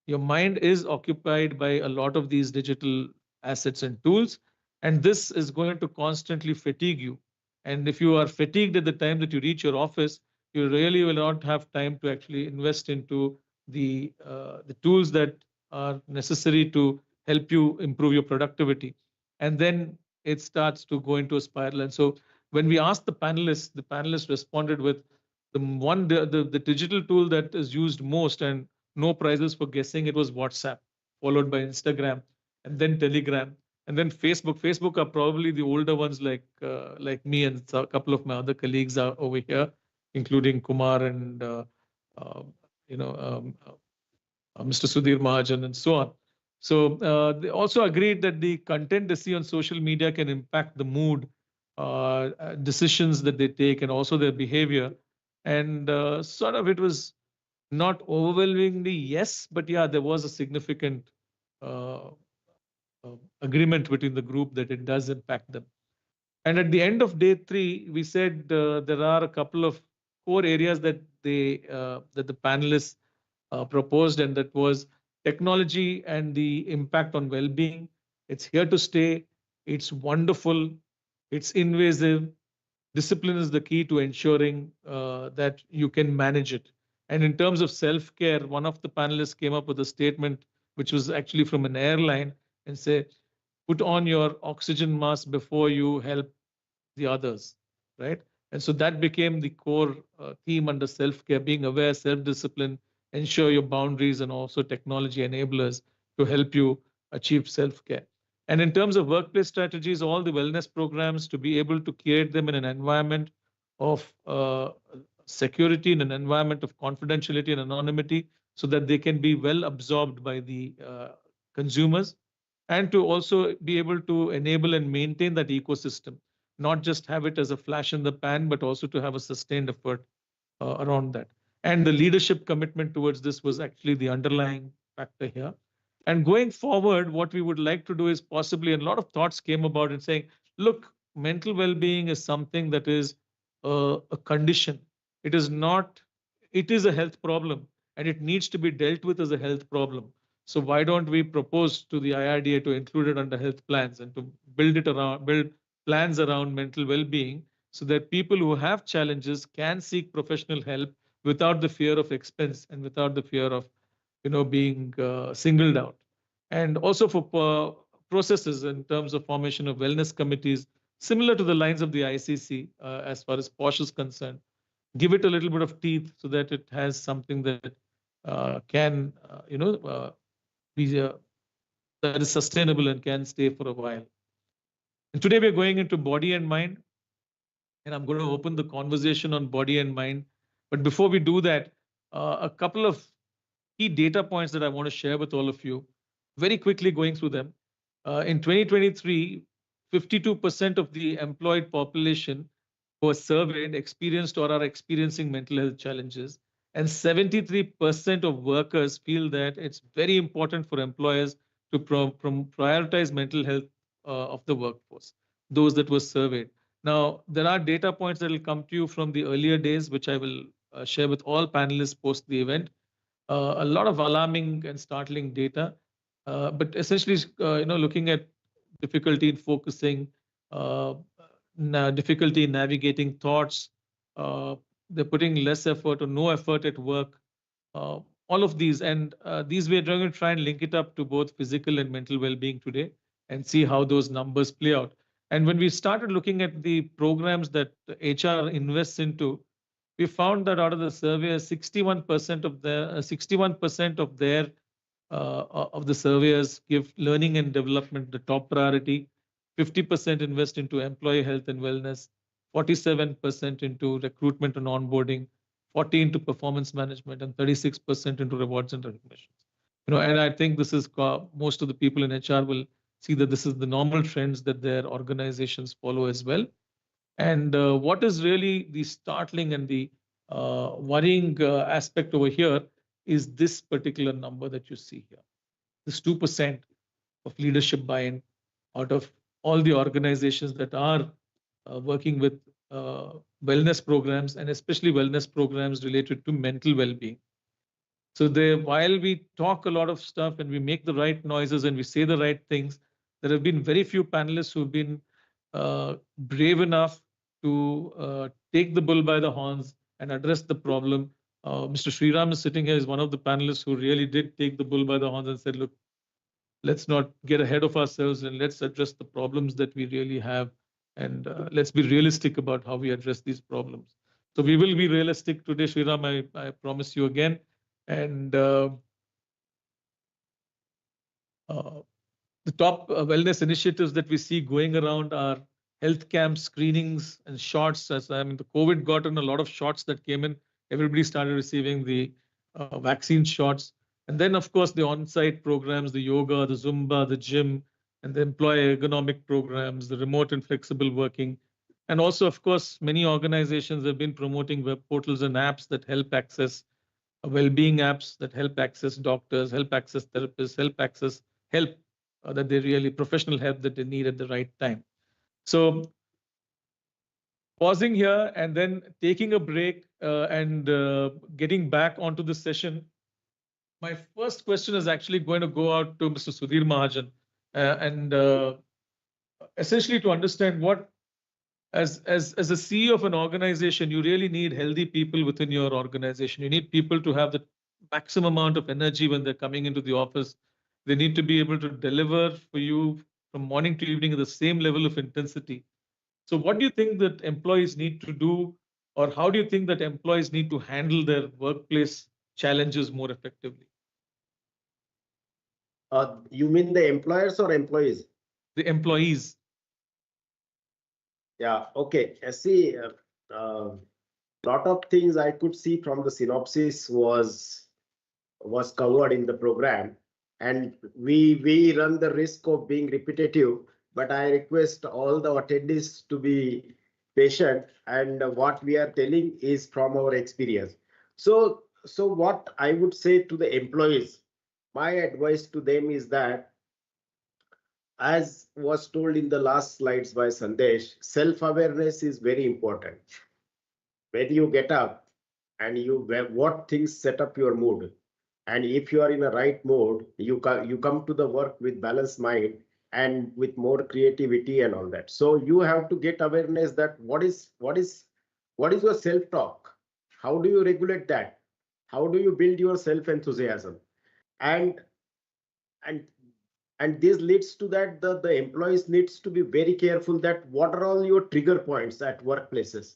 your mind is occupied by a lot of these digital assets and tools, and this is going to constantly fatigue you. And if you are fatigued at the time that you reach your office, you really will not have time to actually invest into the tools that are necessary to help you improve your productivity. And then it starts to go into a spiral. And so when we asked the panelists responded with the digital tool that is used most and no prizes for guessing, it was WhatsApp, followed by Instagram, and then Telegram, and then Facebook. Facebook are probably the older ones, like me and a couple of my other colleagues are over here, including Kumar and Mr. Sudhir Mahajan and so on. So they also agreed that the content they see on social media can impact the mood, decisions that they take, and also their behavior. And sort of it was not overwhelmingly yes, but yeah, there was a significant agreement between the group that it does impact them. And at the end of day 3, we said there are a couple of core areas that that the panelists proposed, and that was technology and the impact on well-being. It's here to stay. It's wonderful. It's invasive. Discipline is the key to ensuring that you can manage it. And in terms of self-care, one of the panelists came up with a statement, which was actually from an airline, and say, put on your oxygen mask before you help the others, right? And so that became the core theme under self-care: being aware, self-discipline, ensure your boundaries, and also technology enablers to help you achieve self-care. And in terms of workplace strategies, all the wellness programs, to be able to create them in an environment of security, in an environment of confidentiality and anonymity, so that they can be well absorbed by the consumers, and to also be able to enable and maintain that ecosystem, not just have it as a flash in the pan, but also to have a sustained effort around that. And the leadership commitment towards this was actually the underlying factor here. And going forward, what we would like to do is possibly, and a lot of thoughts came about in saying, look, mental well-being is something that is a condition. It is not, it is a health problem, and it needs to be dealt with as a health problem. So why don't we propose to the IRDA to include it under health plans and to build plans around mental well-being, so that people who have challenges can seek professional help without the fear of expense and without the fear of being singled out. And also for processes in terms of formation of wellness committees, similar to the lines of the ICC as far as POSH is concerned, give it a little bit of teeth so that it has something that can be that is sustainable and can stay for a while. And today we're going into body and mind, and I'm going to open the conversation on body and mind. But before we do that, a couple of key data points that I want to share with all of you, very quickly going through them. In 2023, 52% of the employed population who were surveyed experienced or are experiencing mental health challenges. And 73% of workers feel that it's very important for employers to prioritize mental health of the workforce, those that were surveyed. Now, there are data points that will come to you from the earlier days, which I will share with all panelists post the event. A lot of alarming and startling data, but essentially, looking at difficulty in focusing, difficulty in navigating thoughts, they're putting less effort or no effort at work, all of these. And these we're going to try and link it up to both physical and mental well-being today and see how those numbers play out. And when we started looking at the programs that HR invests into, we found that out of the survey, 61% of their of the surveyors give learning and development the top priority. 50% invest into employee health and wellness, 47% into recruitment and onboarding, 40% into performance management, and 36% into rewards and recognitions. And I think this is most of the people in HR will see that this is the normal trends that their organizations follow as well. And what is really the startling and the worrying aspect over here is this particular number that you see here. This 2% of leadership buy-in out of all the organizations that are working with wellness programs, and especially wellness programs related to mental well-being. So while we talk a lot of stuff and we make the right noises and we say the right things, there have been very few panelists who've been brave enough to take the bull by the horns and address the problem. Mr. Sriram is sitting here, is one of the panelists who really did take the bull by the horns and said, look, let's not get ahead of ourselves and let's address the problems that we really have. And let's be realistic about how we address these problems. So we will be realistic today, Sriram, I promise you again. And the top wellness initiatives that we see going around are health camp screenings and shots. As I mean, the COVID got in a lot of shots that came in. Everybody started receiving the vaccine shots. And then, of course, the on-site programs, the yoga, the Zumba, the gym, and the employee ergonomic programs, the remote and flexible working. And also, of course, many organizations have been promoting web portals and apps that help access well-being apps that help access doctors, help access therapists, help access help that they really professional help that they need at the right time. So pausing here and then taking a break and getting back onto the session. My first question is actually going to go out to Mr. Sudhir Mahajan and essentially to understand what, as a CEO of an organization, you really need healthy people within your organization. You need people to have the maximum amount of energy when they're coming into the office. They need to be able to deliver for you from morning to evening at the same level of intensity. So what do you think that employees need to do, or how do you think that employees need to handle their workplace challenges more effectively? You mean the employers or employees? The employees. Yeah, okay. See, lot of things I could see from the synopsis was covered in the program, and we run the risk of being repetitive, but I request all the attendees to be patient, and what we are telling is from our experience. So what I would say to the employees, my advice to them is that, as was told in the last slides by Sandesh, self-awareness is very important. When you get up and what things set up your mood, and if you are in a right mode, you come to the work with balanced mind and with more creativity and all that. So you have to get awareness that what is your self-talk? How do you regulate that? How do you build your self-enthusiasm? And this leads to that the employees needs to be very careful that what are all your trigger points at workplaces,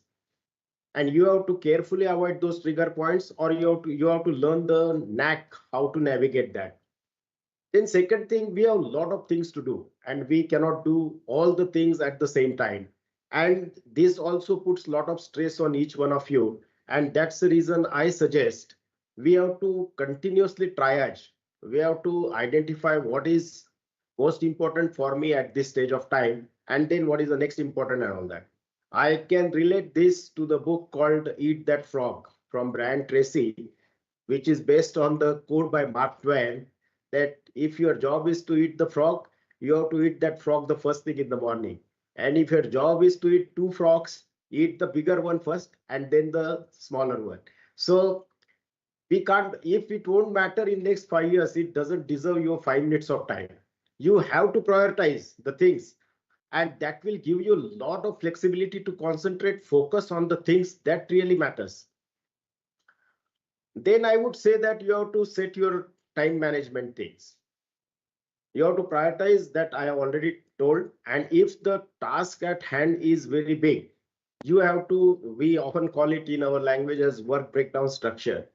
and you have to carefully avoid those trigger points, or you have to learn the knack how to navigate that. Then second thing, we have a lot of things to do and we cannot do all the things at the same time, and this also puts a lot of stress on each one of you, and that's the reason I suggest we have to continuously triage. We have to identify what is most important for me at this stage of time, and then what is the next important and all that. I can relate this to the book called Eat That Frog from Brian Tracy, which is based on the quote by Mark Twain that if your job is to eat the frog, you have to eat that frog the first thing in the morning. And if your job is to eat two frogs, eat the bigger one first and then the smaller one. So we can't, if it won't matter in next 5 years, it doesn't deserve your 5 minutes of time. You have to prioritize the things, and that will give you a lot of flexibility to concentrate, focus on the things that really matters. Then I would say that you have to set your time management things. You have to prioritize that I have already told, and if the task at hand is very big, you have to, we often call it in our language as work breakdown structure.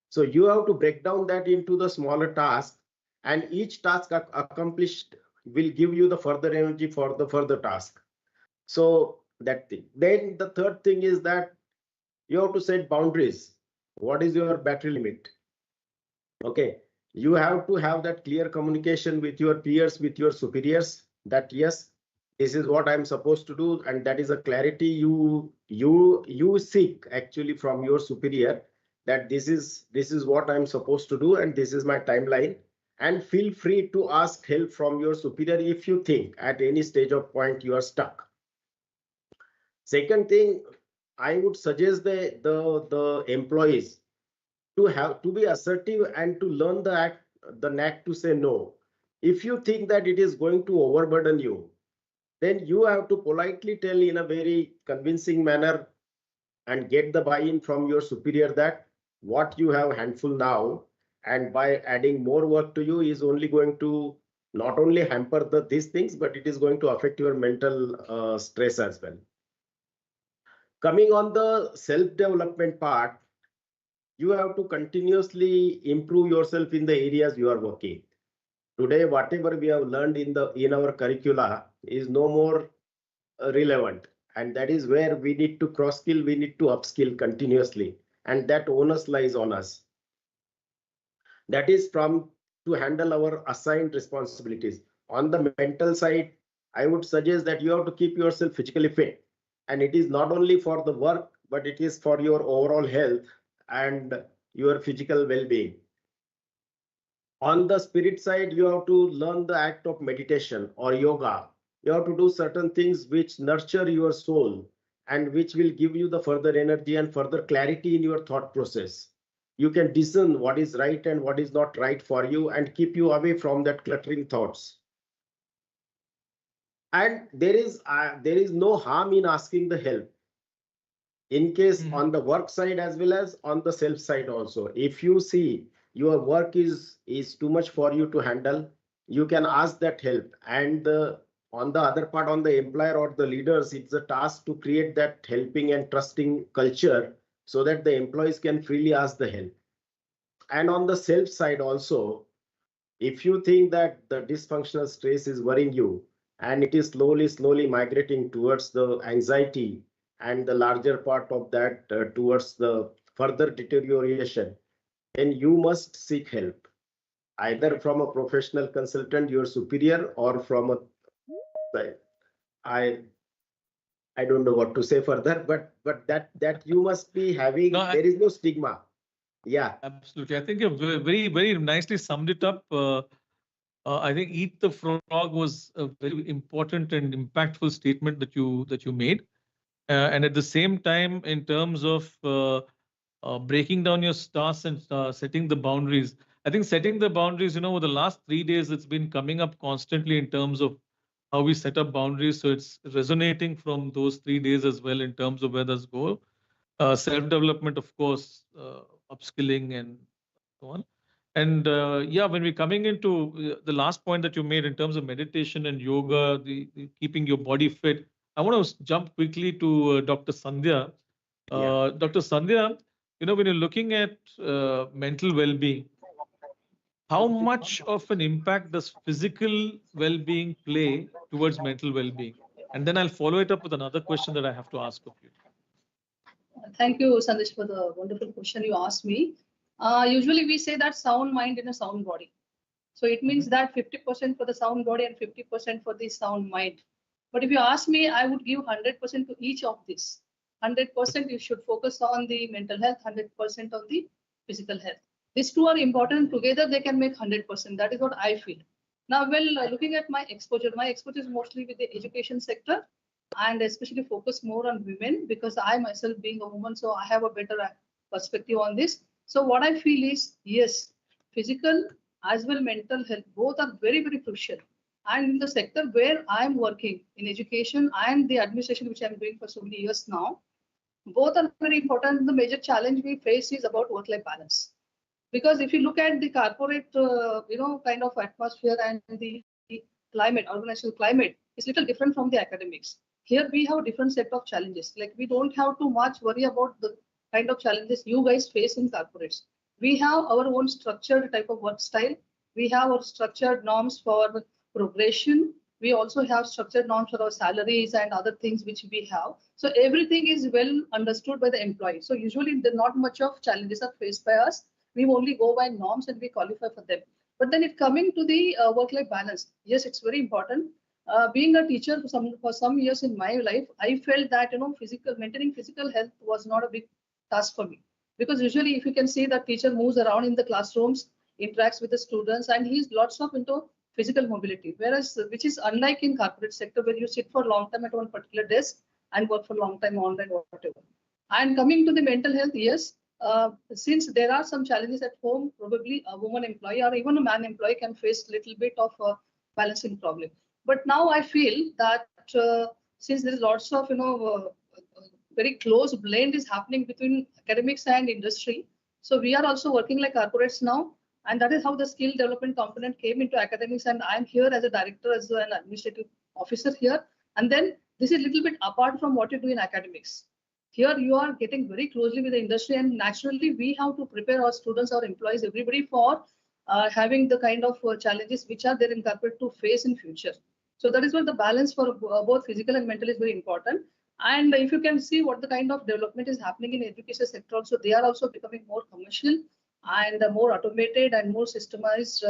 So you have to break down that into the smaller tasks and each task accomplished will give you the further energy for the further task. So that thing. Then the third thing is that you have to set boundaries. What is your battery limit? Okay, you have to have that clear communication with your peers, with your superiors, that yes, this is what I'm supposed to do, and that is a clarity you seek actually from your superior, that this is what I'm supposed to do and this is my timeline. And feel free to ask help from your superior if you think at any stage of point you are stuck. Second thing, I would suggest the employees to be assertive and to learn the knack to say no. If you think that it is going to overburden you, then you have to politely tell in a very convincing manner and get the buy-in from your superior that what you have handful now, and by adding more work to you is only going to not only hamper these things, but it is going to affect your mental stress as well. Coming on the self-development part, you have to continuously improve yourself in the areas you are working. Today, whatever we have learned in our curricula is no more relevant, and that is where we need to cross skill, we need to upskill continuously, and that onus lies on us. That is to handle our assigned responsibilities. On the mental side, I would suggest that you have to keep yourself physically fit, and it is not only for the work, but it is for your overall health and your physical well-being. On the spirit side, you have to learn the act of meditation or yoga. You have to do certain things which nurture your soul and which will give you the further energy and further clarity in your thought process. You can discern what is right and what is not right for you and keep you away from that cluttering thoughts. And there is no harm in asking the help, in case on the work side as well as on the self side also. If you see your work is too much for you to handle, you can ask that help. And on the other part, on the employer or the leaders, it's a task to create that helping and trusting culture so that the employees can freely ask the help. And on the self side also, if you think that the dysfunctional stress is worrying you and it is slowly migrating towards the anxiety and the larger part of that towards the further deterioration, then you must seek help, either from a professional consultant, your superior, or from a, I don't know what to say further, but that you must be having. No, there is no stigma. Yeah, absolutely. I think you very nicely summed it up. I think "eat the frog" was a very important and impactful statement that you made. And at the same time, in terms of breaking down your tasks and setting the boundaries, I think setting the boundaries, over the last 3 days, it's been coming up constantly in terms of how we set up boundaries. So it's resonating from those 3 days as well in terms of where that's go. Self-development, of course, upskilling and so on. And yeah, when we're coming into the last point that you made in terms of meditation and yoga, the keeping your body fit, I want to jump quickly to Dr. Sandhya. Dr. Sandhya, when you're looking at mental well-being, how much of an impact does physical well-being play towards mental well-being? And then I'll follow it up with another question that I have to ask of you. Thank you, Sandesh, for the wonderful question you asked me. Usually we say that sound mind in a sound body. So it means that 50% for the sound body and 50% for the sound mind. But if you ask me, I would give 100% to each of these. 100% you should focus on the mental health, 100% on the physical health. These two are important. Together they can make 100%. That is what I feel. Now, looking at my exposure is mostly with the education sector, and especially focus more on women, because I myself being a woman, so I have a better perspective on this. So what I feel is, yes, physical as well mental health, both are very, very crucial. And in the sector where I'm working in education and the administration, which I'm doing for so many years now, both are very important. The major challenge we face is about work-life balance. Because if you look at the corporate, kind of atmosphere and the climate, organizational climate, is little different from the academics. Here we have a different set of challenges. Like, we don't have too much worry about the kind of challenges you guys face in corporates. We have our own structured type of work style. We have our structured norms for progression. We also have structured norms for our salaries and other things which we have. So everything is well understood by the employee. So usually there not much of challenges are faced by us. We only go by norms and we qualify for them. But then it coming to the work-life balance, yes, it's very important. Being a teacher for some years in my life, I felt that maintaining physical health was not a big task for me, because usually if you can see that teacher moves around in the classrooms, interacts with the students, and he's lots of into physical mobility, whereas which is unlike in corporate sector where you sit for a long time at one particular desk and work for a long time online or whatever. And coming to the mental health, yes, since there are some challenges at home, probably a woman employee or even a man employee can face a little bit of a balancing problem. But now I feel that since there is lots of very close blend is happening between academics and industry, so we are also working like corporates now, and that is how the skill development component came into academics. And I'm here as a director, as an administrative officer here. And then this is a little bit apart from what you do in academics. Here you are getting very closely with the industry, and naturally we have to prepare our students, our employees, everybody for having the kind of challenges which are there in corporate to face in future. So that is what the balance for both physical and mental is very important. And if you can see what the kind of development is happening in education sector also, they are also becoming more commercial and more automated and more systemized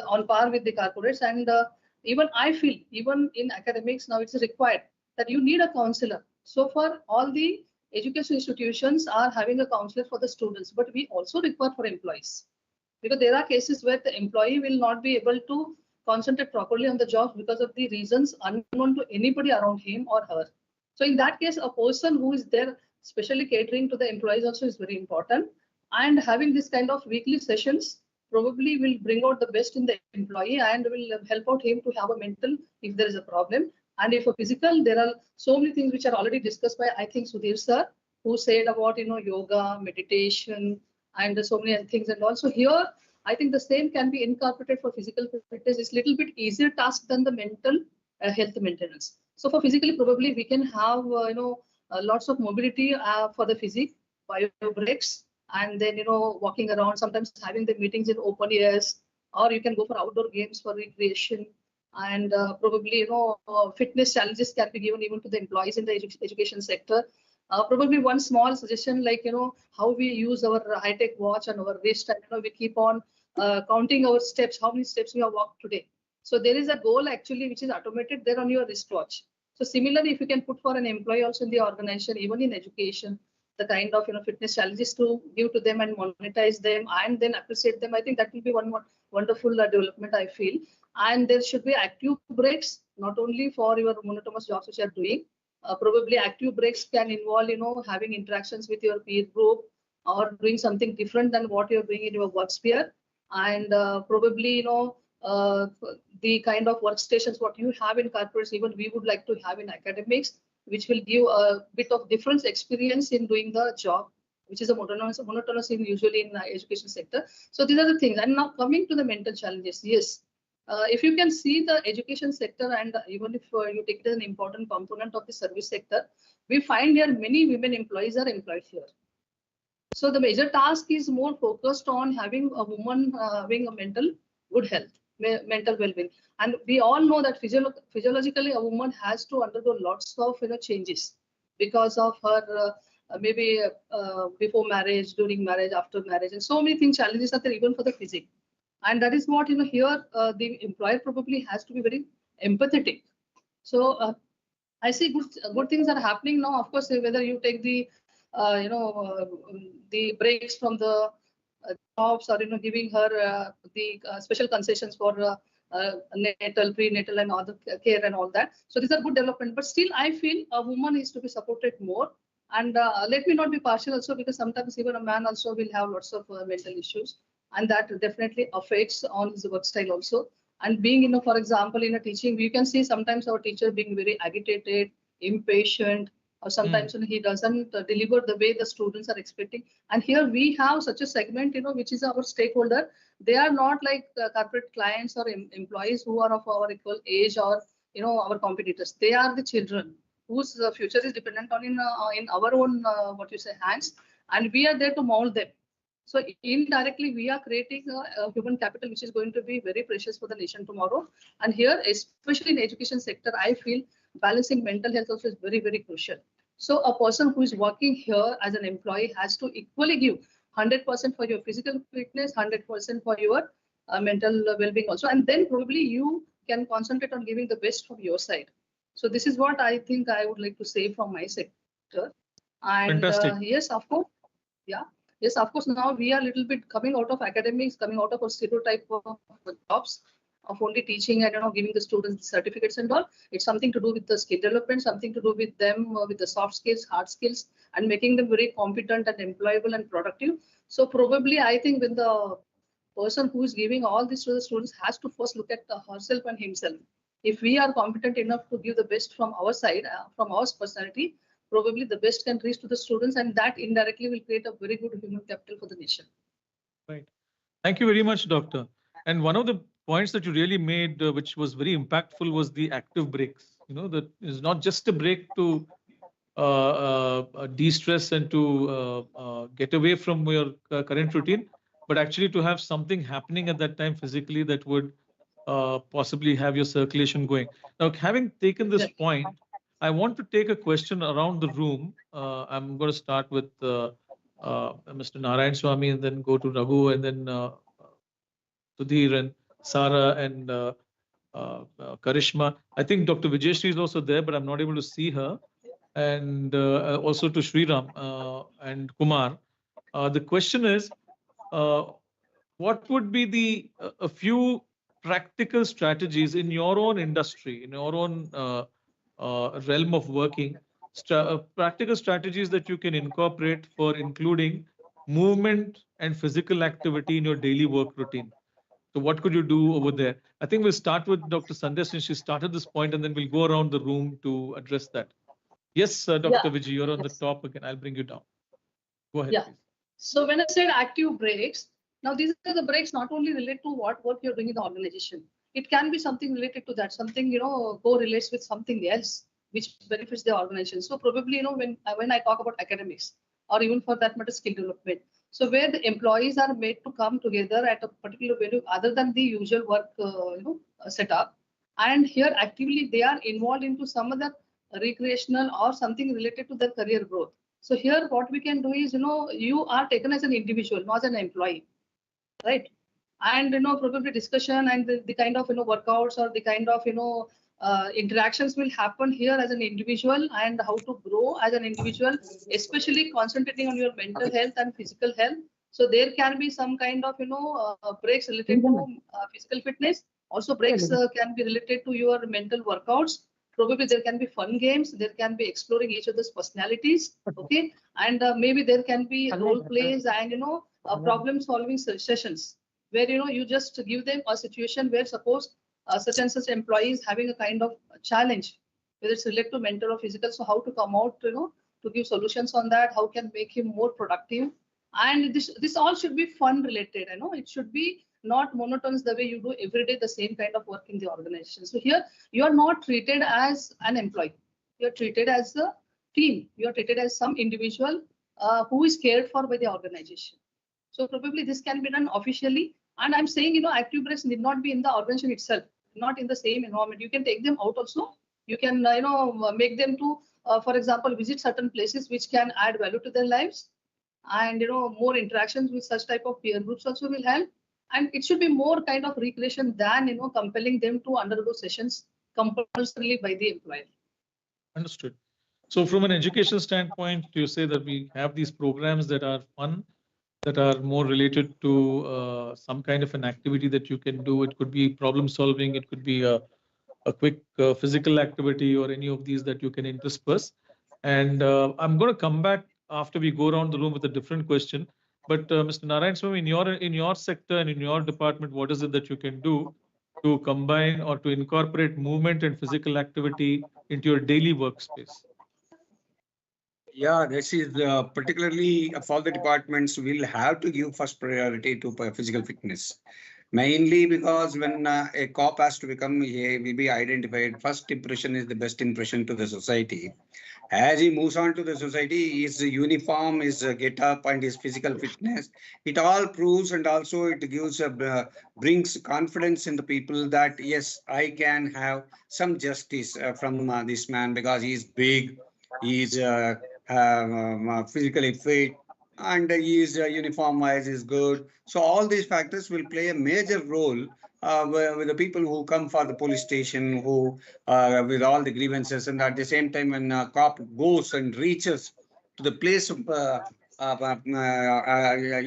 on par with the corporates. And even I feel, even in academics now, it's required that you need a counselor. So far, all the education institutions are having a counselor for the students, but we also require for employees, because there are cases where the employee will not be able to concentrate properly on the job because of the reasons unknown to anybody around him or her. So in that case, a person who is there specially catering to the employees also is very important. And having this kind of weekly sessions probably will bring out the best in the employee and will help out him to have a mental if there is a problem. And if a physical, there are so many things which are already discussed by, I think, Sudhir sir, who said about yoga, meditation, and so many things. And also here, I think the same can be incorporated for physical fitness. It's a little bit easier task than the mental health maintenance. So for physically, probably we can have lots of mobility for the physique, bio breaks, and then walking around, sometimes having the meetings in open airs, or you can go for outdoor games for recreation. And probably fitness challenges can be given even to the employees in the education sector. Probably one small suggestion, like how we use our high-tech watch and our wrist, and we keep on counting our steps, how many steps we have walked today. So there is a goal actually which is automated there on your wristwatch. So similarly, if you can put for an employee also in the organization, even in education, the kind of fitness challenges to give to them and monetize them and then appreciate them, I think that will be one more wonderful development, I feel. And there should be active breaks, not only for your monotonous jobs which you are doing. Probably active breaks can involve having interactions with your peer group or doing something different than what you're doing in your work sphere. And probably the kind of workstations what you have in corporates, even we would like to have in academics, which will give a bit of different experience in doing the job, which is a monotonous in usually in the education sector. So these are the things. And now coming to the mental challenges, yes. If you can see the education sector, and even if you take it as an important component of the service sector, we find there many women employees are employed here. So the major task is more focused on having a woman having a mental good health, mental well-being. And we all know that physiologically a woman has to undergo lots of changes because of her maybe before marriage, during marriage, after marriage, and so many things, challenges are there even for the physique. And that is what here the employer probably has to be very empathetic. So I see good things are happening now. Of course, whether you take the the breaks from the jobs, or giving her the special concessions for natal, prenatal, and other care and all that. So these are good development. But still, I feel a woman is to be supported more. And let me not be partial also, because sometimes even a man also will have lots of mental issues. And that definitely affects on his work style also. And being, for example, in a teaching, we can see sometimes our teacher being very agitated, impatient, or sometimes he doesn't deliver the way the students are expecting. And here we have such a segment, which is our stakeholder. They are not like corporate clients or employees who are of our equal age or, our competitors. They are the children whose future is dependent on in our own, hands. And we are there to mold them. So indirectly, we are creating a human capital which is going to be very precious for the nation tomorrow. And here, especially in the education sector, I feel balancing mental health also is very, very crucial. So a person who is working here as an employee has to equally give 100% for your physical fitness, 100% for your mental well-being also. And then probably you can concentrate on giving the best from your side. So this is what I think I would like to say from my sector. And yes, of course, yeah. Yes, of course, now we are a little bit coming out of academics, coming out of a stereotype of jobs of only teaching and giving the students certificates and all. It's something to do with the skill development, something to do with them, with the soft skills, hard skills, and making them very competent and employable and productive. So probably I think when the person who is giving all this to the students has to first look at herself and himself. If we are competent enough to give the best from our side, from our personality, probably the best can reach to the students, and that indirectly will create a very good human capital for the nation. Right. Thank you very much, Doctor. And one of the points that you really made, which was very impactful, was the active breaks. That is not just a break to de-stress and to get away from your current routine, but actually to have something happening at that time physically that would possibly have your circulation going. Now, having taken this point, I want to take a question around the room. I'm going to start with Mr. Narayan Swami and then go to Raghu and then Sudhir and Sara and Karishma. I think Dr. Vijayashree is also there, but I'm not able to see her. And also to Sriram and Kumar. The question is, what would be a few practical strategies in your own industry, in your own realm of working, practical strategies that you can incorporate for including movement and physical activity in your daily work routine? So what could you do over there? I think we'll start with Dr. Sandhya since she started this point, and then we'll go around the room to address that. Yes, Dr. Vijay, you're on the top again. I'll bring you down. Go ahead, please. So when I said active breaks, now these are the breaks not only relate to what work you're doing in the organization. It can be something related to that, something, correlates with something else which benefits the organization. So probably, when I talk about academics or even for that matter, skill development. So where the employees are made to come together at a particular venue other than the usual work, setup. And here actively they are involved into some other recreational or something related to their career growth. So here what we can do is, you are taken as an individual, not as an employee, right? And, probably discussion and the kind of, workouts or the kind of, interactions will happen here as an individual and how to grow as an individual, especially concentrating on your mental health and physical health. So there can be some kind of, breaks related to physical fitness. Also breaks can be related to your mental workouts. Probably there can be fun games, there can be exploring each other's personalities, okay? And maybe there can be role plays and, problem solving sessions where, you just give them a situation where suppose such and such employee is having a kind of challenge, whether it's related to mental or physical. So how to come out, to give solutions on that, how can make him more productive. And this all should be fun related, it should be not monotonous the way you do every day the same kind of work in the organization. So here you are not treated as an employee. You are treated as a team. You are treated as some individual who is cared for by the organization. So probably this can be done officially. And I'm saying, active breaks need not be in the organization itself, not in the same environment. You can take them out also. You can, make them to, for example, visit certain places which can add value to their lives. And, more interactions with such type of peer groups also will help. And it should be more kind of recreation than, compelling them to undergo sessions compulsorily by the employer. Understood. So from an education standpoint, you say that we have these programs that are fun, that are more related to some kind of an activity that you can do. It could be problem solving. It could be a quick physical activity or any of these that you can intersperse. And I'm going to come back after we go around the room with a different question. But Mr. Narayan Swami, in your sector and in your department, what is it that you can do to combine or to incorporate movement and physical activity into your daily workspace? Yeah, this is particularly for the departments will have to give first priority to physical fitness. Mainly because when a cop has to become, he will be identified. First impression is the best impression to the society. As he moves on to the society, his uniform, his get up, and his physical fitness, it all proves, and also it gives brings confidence in the people that yes, I can have some justice from this man because he is big, he is physically fit, and his uniform wise is good. So all these factors will play a major role with the people who come for the police station, who with all the grievances, and at the same time when a cop goes and reaches to the place of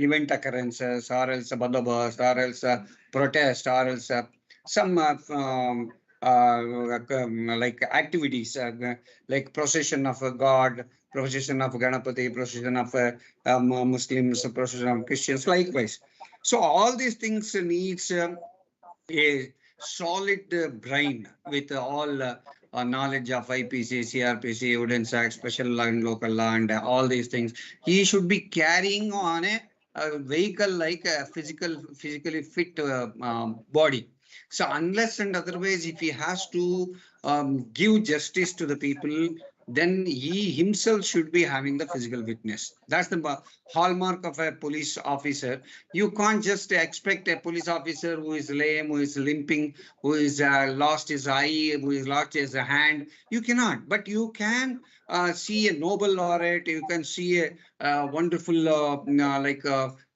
event occurrences, or else a bandobast, or else a protest, or else some like activities like procession of God, procession of Ganapati, procession of Muslims, procession of Christians, likewise. So all these things needs a solid brain with all knowledge of IPC, CRPC, Evidence Act, Special Law and Local Law, and all these things. He should be carrying on a vehicle like a physically fit body. So unless and otherwise, if he has to give justice to the people, then he himself should be having the physical fitness. That's the hallmark of a police officer. You can't just expect a police officer who is lame, who is limping, who is lost his eye, who is lost his hand. You cannot, but you can see a noble laureate. You can see a wonderful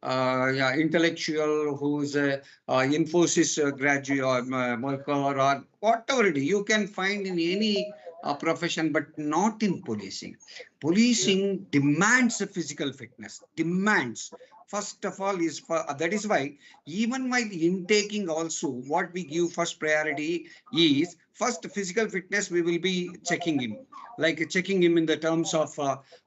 yeah, intellectual who is a Infosys graduate or worker or whatever it is. You can find in any profession, but not in policing. Policing demands a physical fitness, demands. First of all, is for that is why even while intaking also, what we give first priority is first physical fitness. We will be checking him, like checking him in the terms of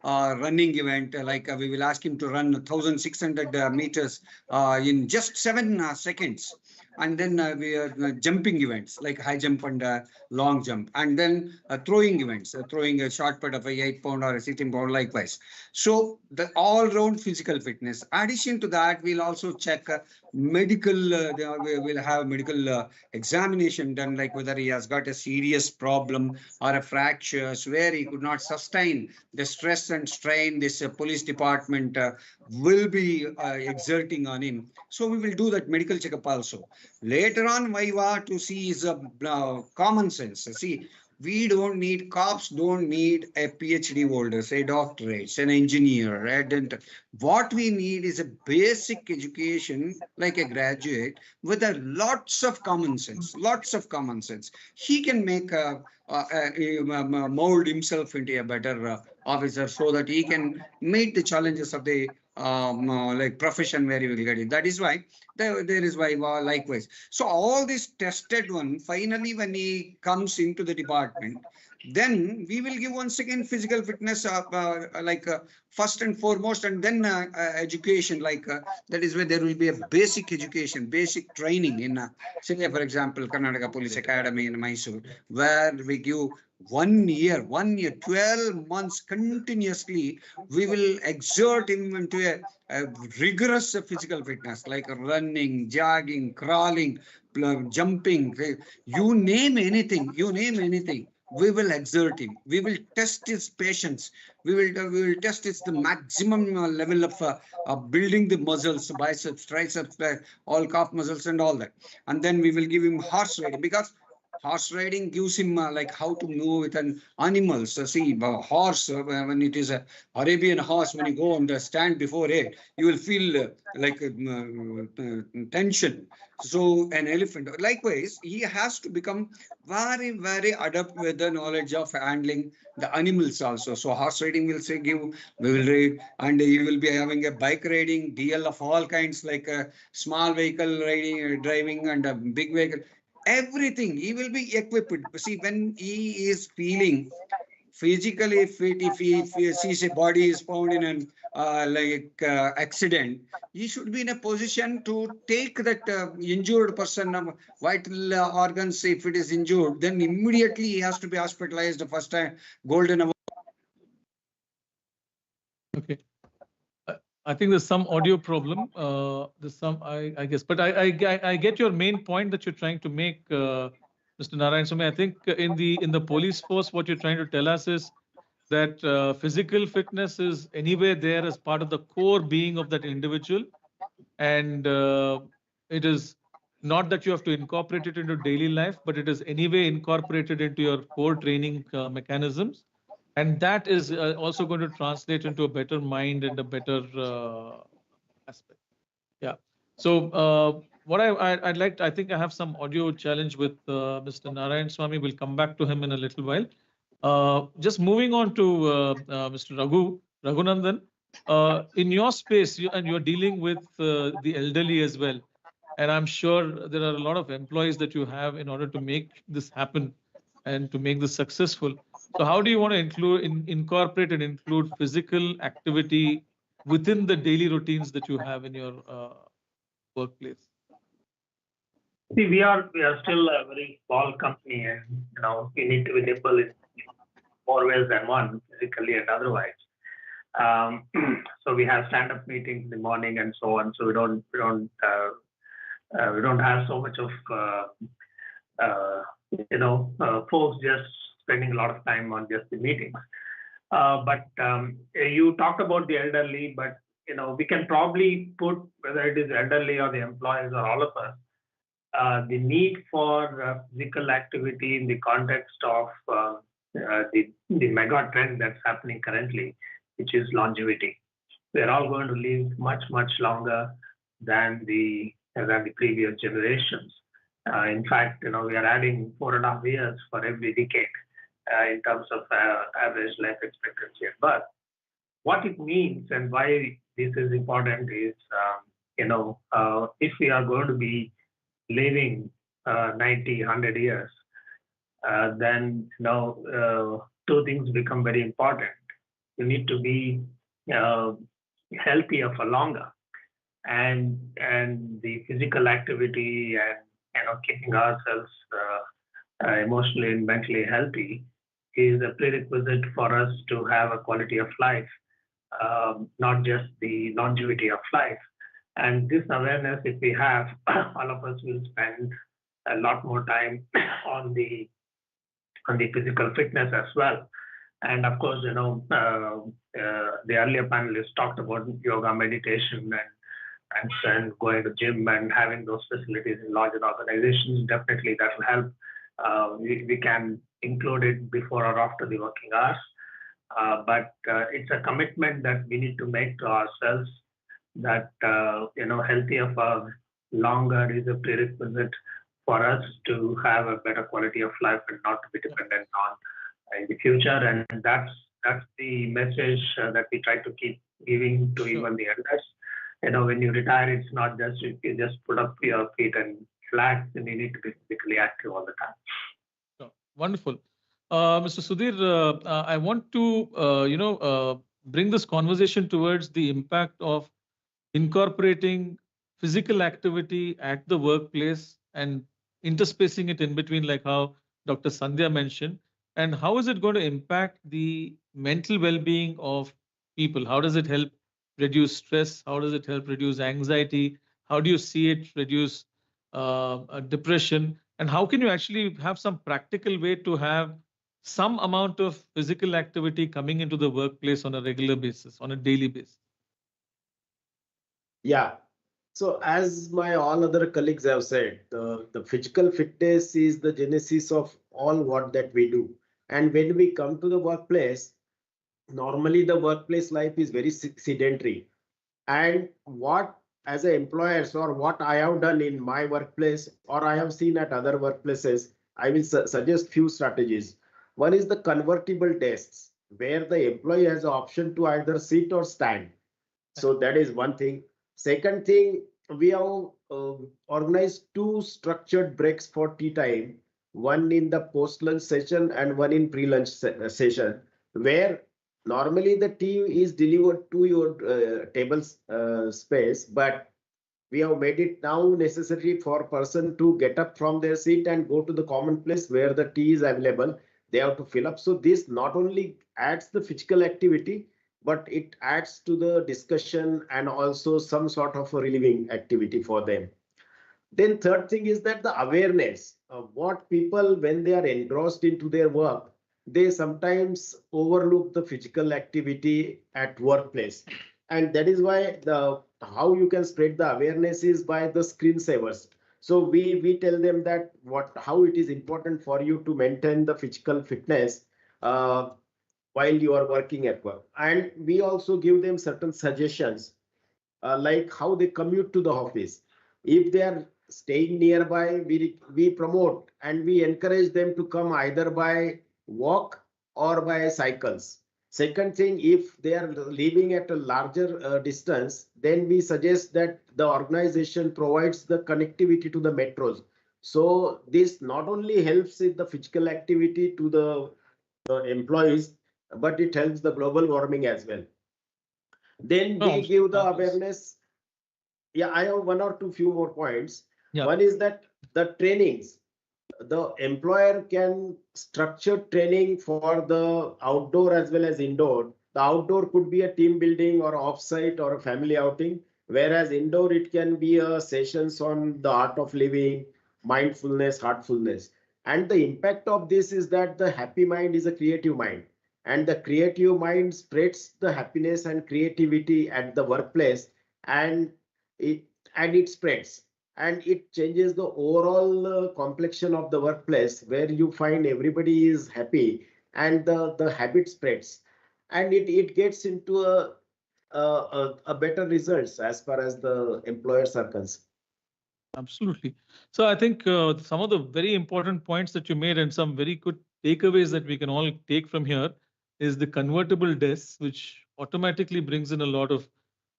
running event. Like we will ask him to run 1,600 meters in just 7 seconds. And then we are jumping events like high jump and long jump, and then throwing events, throwing a short put of a 8-pound or a 16-pound, likewise. So the all-round physical fitness. Addition to that, we'll also check medical. We will have medical examination done, like whether he has got a serious problem or a fractures where he could not sustain the stress and strain this police department will be exerting on him. So we will do that medical checkup also. Later on, Viva to see is a common sense. See, we don't need, cops don't need a PhD holder, say doctorate, an engineer, a dental. What we need is a basic education, like a graduate, with a lots of common sense, lots of common sense. He can make mold himself into a better officer so that he can meet the challenges of the like profession where he will get it. That is why there is why likewise. So all this tested one, finally when he comes into the department, then we will give once again physical fitness first and foremost, and then education, that is where there will be a basic education, basic training in say for example Karnataka Police Academy in Mysore, where we give 1 year, 12 months continuously. We will exert him into a rigorous physical fitness, like running, jogging, crawling, jumping, you name anything, we will exert him. We will test his patience. We will test his the maximum level of building the muscles, biceps, triceps, all calf muscles and all that. And then we will give him horse riding, because horse riding gives him like how to move with an animal. So see, horse, when it is a Arabian horse, when you go and stand before it, you will feel like tension. So an elephant, likewise, he has to become very, very adept with the knowledge of handling the animals also. So horse riding will say we will ride, and you will be having a bike riding, DL of all kinds, like a small vehicle riding, driving, and a big vehicle. Everything, he will be equipped. See, when he is feeling physically fit, if he sees a body is found in an accident, he should be in a position to take that injured person vital organs. If it is injured, then immediately he has to be hospitalized. The first time, golden hour. Okay. I think there's some audio problem. There's some, I guess, but I get your main point that you're trying to make, Mr. Narayan Swamy. I think in the police force, what you're trying to tell us is that physical fitness is anyway there as part of the core being of that individual. And it is not that you have to incorporate it into daily life, but it is anyway incorporated into your core training mechanisms. And that is also going to translate into a better mind and a better aspect. Yeah. So what I'd like to, I think I have some audio challenge with Mr. Narayan Swami. We'll come back to him in a little while. Just moving on to Mr. Raghunandan, in your space, and you're dealing with the elderly as well. And I'm sure there are a lot of employees that you have in order to make this happen and to make this successful. So how do you want to incorporate and include physical activity within the daily routines that you have in your workplace? See, we are still a very small company, and we need to be nimble in more ways than one, physically and otherwise. So we have stand-up meetings in the morning and so on. So we don't have so much of folks just spending a lot of time on just the meetings. But you talked about the elderly, but we can probably put, whether it is elderly or the employees or all of us, the need for physical activity in the context of the mega trend that's happening currently, which is longevity. We're all going to live much, much longer than the previous generations. In fact, we are adding 4.5 years for every decade in terms of average life expectancy at birth. What it means and why this is important is, if we are going to be living 90, 100 years, then two things become very important. You need to be healthier for longer, and the physical activity and keeping ourselves emotionally and mentally healthy is a prerequisite for us to have a quality of life, not just the longevity of life. And this awareness, if we have, all of us will spend a lot more time on the physical fitness as well. And of course, the earlier panelists talked about yoga, meditation, and going to gym and having those facilities in larger organizations. Definitely, that will help. We can include it before or after the working hours, but it's a commitment that we need to make to ourselves that healthier for longer is a prerequisite for us to have a better quality of life and not to be dependent on in the future. And that's the message that we try to keep giving to even the elders. When you retire, it's not just you just put up your feet and relax, and you need to be physically active all the time. Wonderful. Mr. Sudhir, I want to bring this conversation towards the impact of incorporating physical activity at the workplace and interspacing it in between, like how Dr. Sandhya mentioned, and how is it going to impact the mental well-being of people? How does it help reduce stress? How does it help reduce anxiety? How do you see it reduce depression? And how can you actually have some practical way to have some amount of physical activity coming into the workplace on a regular basis, on a daily basis? Yeah. So as my all other colleagues have said, the physical fitness is the genesis of all what that we do. And when we come to the workplace, normally the workplace life is very sedentary. And what as an employer, or what I have done in my workplace or I have seen at other workplaces, I will suggest few strategies. One is the convertible desks, where the employee has the option to either sit or stand. So that is one thing. Second thing, we have organized 2 structured breaks for tea time, one in the post-lunch session and one in pre-lunch session, where normally the tea is delivered to your table space, but we have made it now necessary for a person to get up from their seat and go to the common place where the tea is available. They have to fill up. So this not only adds the physical activity, but it adds to the discussion and also some sort of a relieving activity for them. Then third thing is that the awareness of what people, when they are engrossed into their work, they sometimes overlook the physical activity at workplace. And that is why how you can spread the awareness is by the screensavers. So we tell them that how it is important for you to maintain the physical fitness while you are working at work. And we also give them certain suggestions, like how they commute to the office. If they are staying nearby, we promote and we encourage them to come either by walk or by cycles. Second thing, if they are living at a larger distance, then we suggest that the organization provides the connectivity to the metros. So this not only helps in the physical activity to the employees, but it helps the global warming as well. Then we give the awareness. Yeah, I have one or two few more points. Yeah. One is that the trainings, the employer can structure training for the outdoor as well as indoor. The outdoor could be a team building or offsite or a family outing, whereas indoor it can be a sessions on the art of living, mindfulness, heartfulness. And the impact of this is that the happy mind is a creative mind, and the creative mind spreads the happiness and creativity at the workplace, and it spreads and it changes the overall complexion of the workplace, where you find everybody is happy and the habit spreads, and it gets into a better results as far as the employers are concerned. Absolutely. So I think some of the very important points that you made and some very good takeaways that we can all take from here is the convertible desk, which automatically brings in a lot of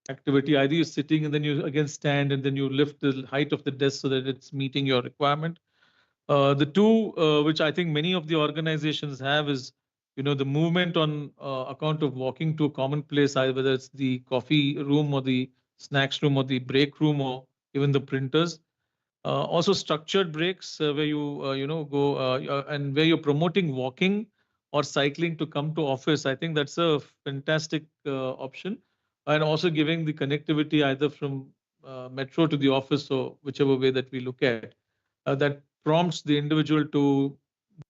activity. Either you're sitting and then you again stand and then you lift the height of the desk so that it's meeting your requirement. The two, which I think many of the organizations have, is the movement on account of walking to a common place, either whether it's the coffee room or the snacks room or the break room or even the printers. Also structured breaks where you go and where you're promoting walking or cycling to come to office. I think that's a fantastic option, and also giving the connectivity either from metro to the office or whichever way that we look at. That prompts the individual to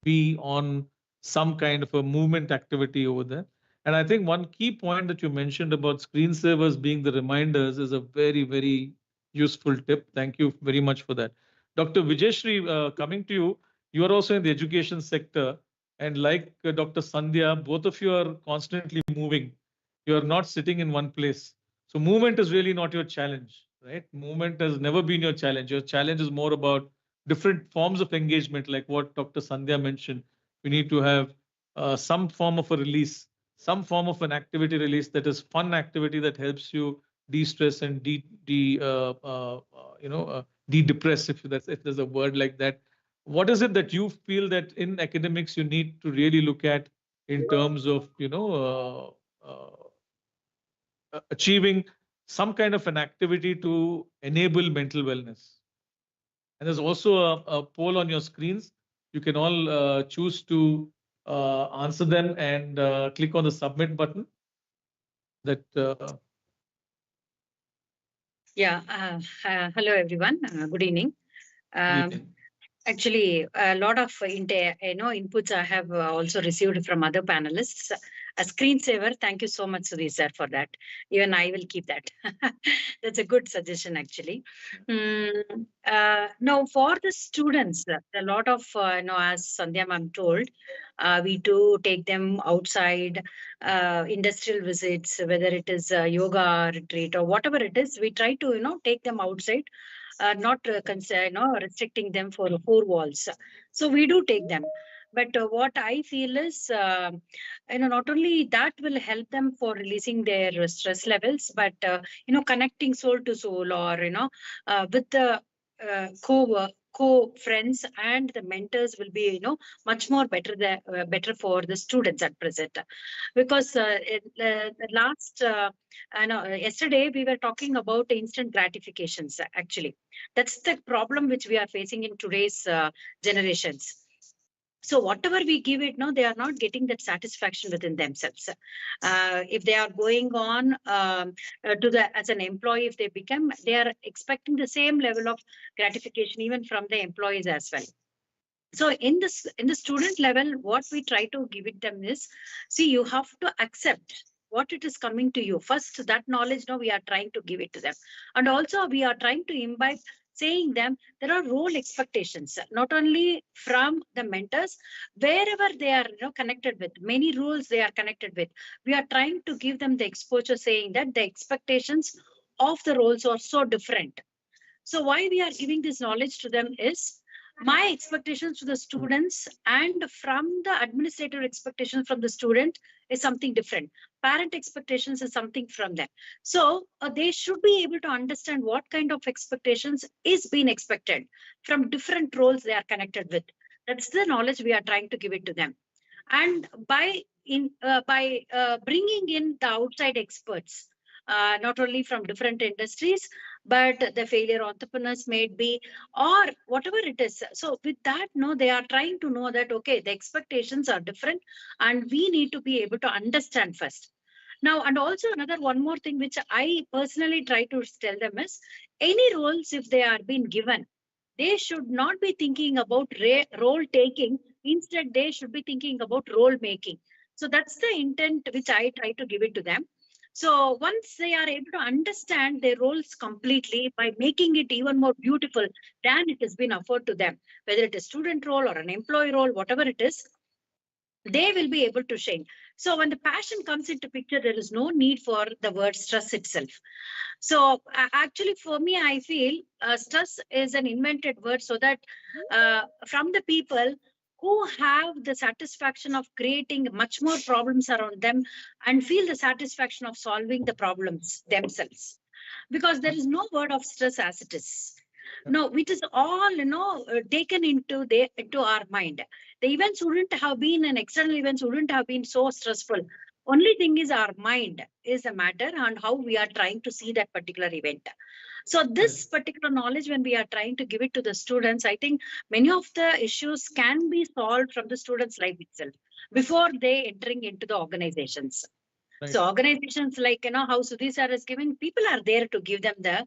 be on some kind of a movement activity over there. And I think one key point that you mentioned about screensavers being the reminders is a very, very useful tip. Thank you very much for that. Dr. Vijayshri, coming to you, you are also in the education sector. And like Dr. Sandhya, both of you are constantly moving. You are not sitting in one place. So movement is really not your challenge, right? Movement has never been your challenge. Your challenge is more about different forms of engagement, like what Dr. Sandhya mentioned. We need to have some form of a release, some form of an activity release that is fun activity that helps you de-stress and de-depress, if there's a word like that. What is it that you feel that in academics you need to really look at in terms of achieving some kind of an activity to enable mental wellness? And there's also a poll on your screens. You can all choose to answer them and click on the submit button. Hello everyone. Good evening. Actually, a lot of inputs I have also received from other panelists. A screensaver, thank you so much, Sudhir sir, for that. Even I will keep that. That's a good suggestion, actually. Now, for the students, a lot of, as Sandhya ma'am told, we do take them outside, industrial visits, whether it is yoga retreat or whatever it is, we try to, take them outside. Not restricting them for 4 walls. So we do take them. But what I feel is, not only that will help them for releasing their stress levels, but, connecting soul to soul or, with the co-friends and the mentors will be, much more better for the students at present. Because yesterday we were talking about instant gratifications, actually. That's the problem which we are facing in today's generations. So whatever we give it, they are not getting that satisfaction within themselves. If they are going on as an employee, if they become, they are expecting the same level of gratification even from the employees as well. So in the student level, what we try to give it them is, see, you have to accept what it is coming to you. First, that knowledge now we are trying to give it to them. And also we are trying to imbibe, saying them there are role expectations, not only from the mentors, wherever they are connected with, many rules they are connected with. We are trying to give them the exposure, saying that the expectations of the roles are so different. So why we are giving this knowledge to them is, my expectations to the students and from the administrative expectations from the student is something different. Parent expectations is something from them. So they should be able to understand what kind of expectations is being expected from different roles they are connected with. That's the knowledge we are trying to give it to them. And by bringing in the outside experts, not only from different industries, but the failure entrepreneurs may be, or whatever it is. So with that, no, they are trying to know that, okay, the expectations are different and we need to be able to understand first. Now, and also another one more thing which I personally try to tell them is, any roles, if they are being given, they should not be thinking about role taking. Instead, they should be thinking about role making. So that's the intent which I try to give it to them. So once they are able to understand their roles completely, by making it even more beautiful than it has been offered to them, whether it is student role or an employee role, whatever it is, they will be able to shine. So when the passion comes into picture, there is no need for the word stress itself. So actually, for me, I feel stress is an invented word, so that from the people who have the satisfaction of creating much more problems around them and feel the satisfaction of solving the problems themselves, because there is no word of stress as it is. No, it is all taken into our mind. The events wouldn't have been, an external events wouldn't have been so stressful. Only thing is our mind is a matter, and how we are trying to see that particular event. So this particular knowledge, when we are trying to give it to the students, I think many of the issues can be solved from the students' life itself before they entering into the organizations. Right. So organizations like, how Sudhi sir is giving, people are there to give them the,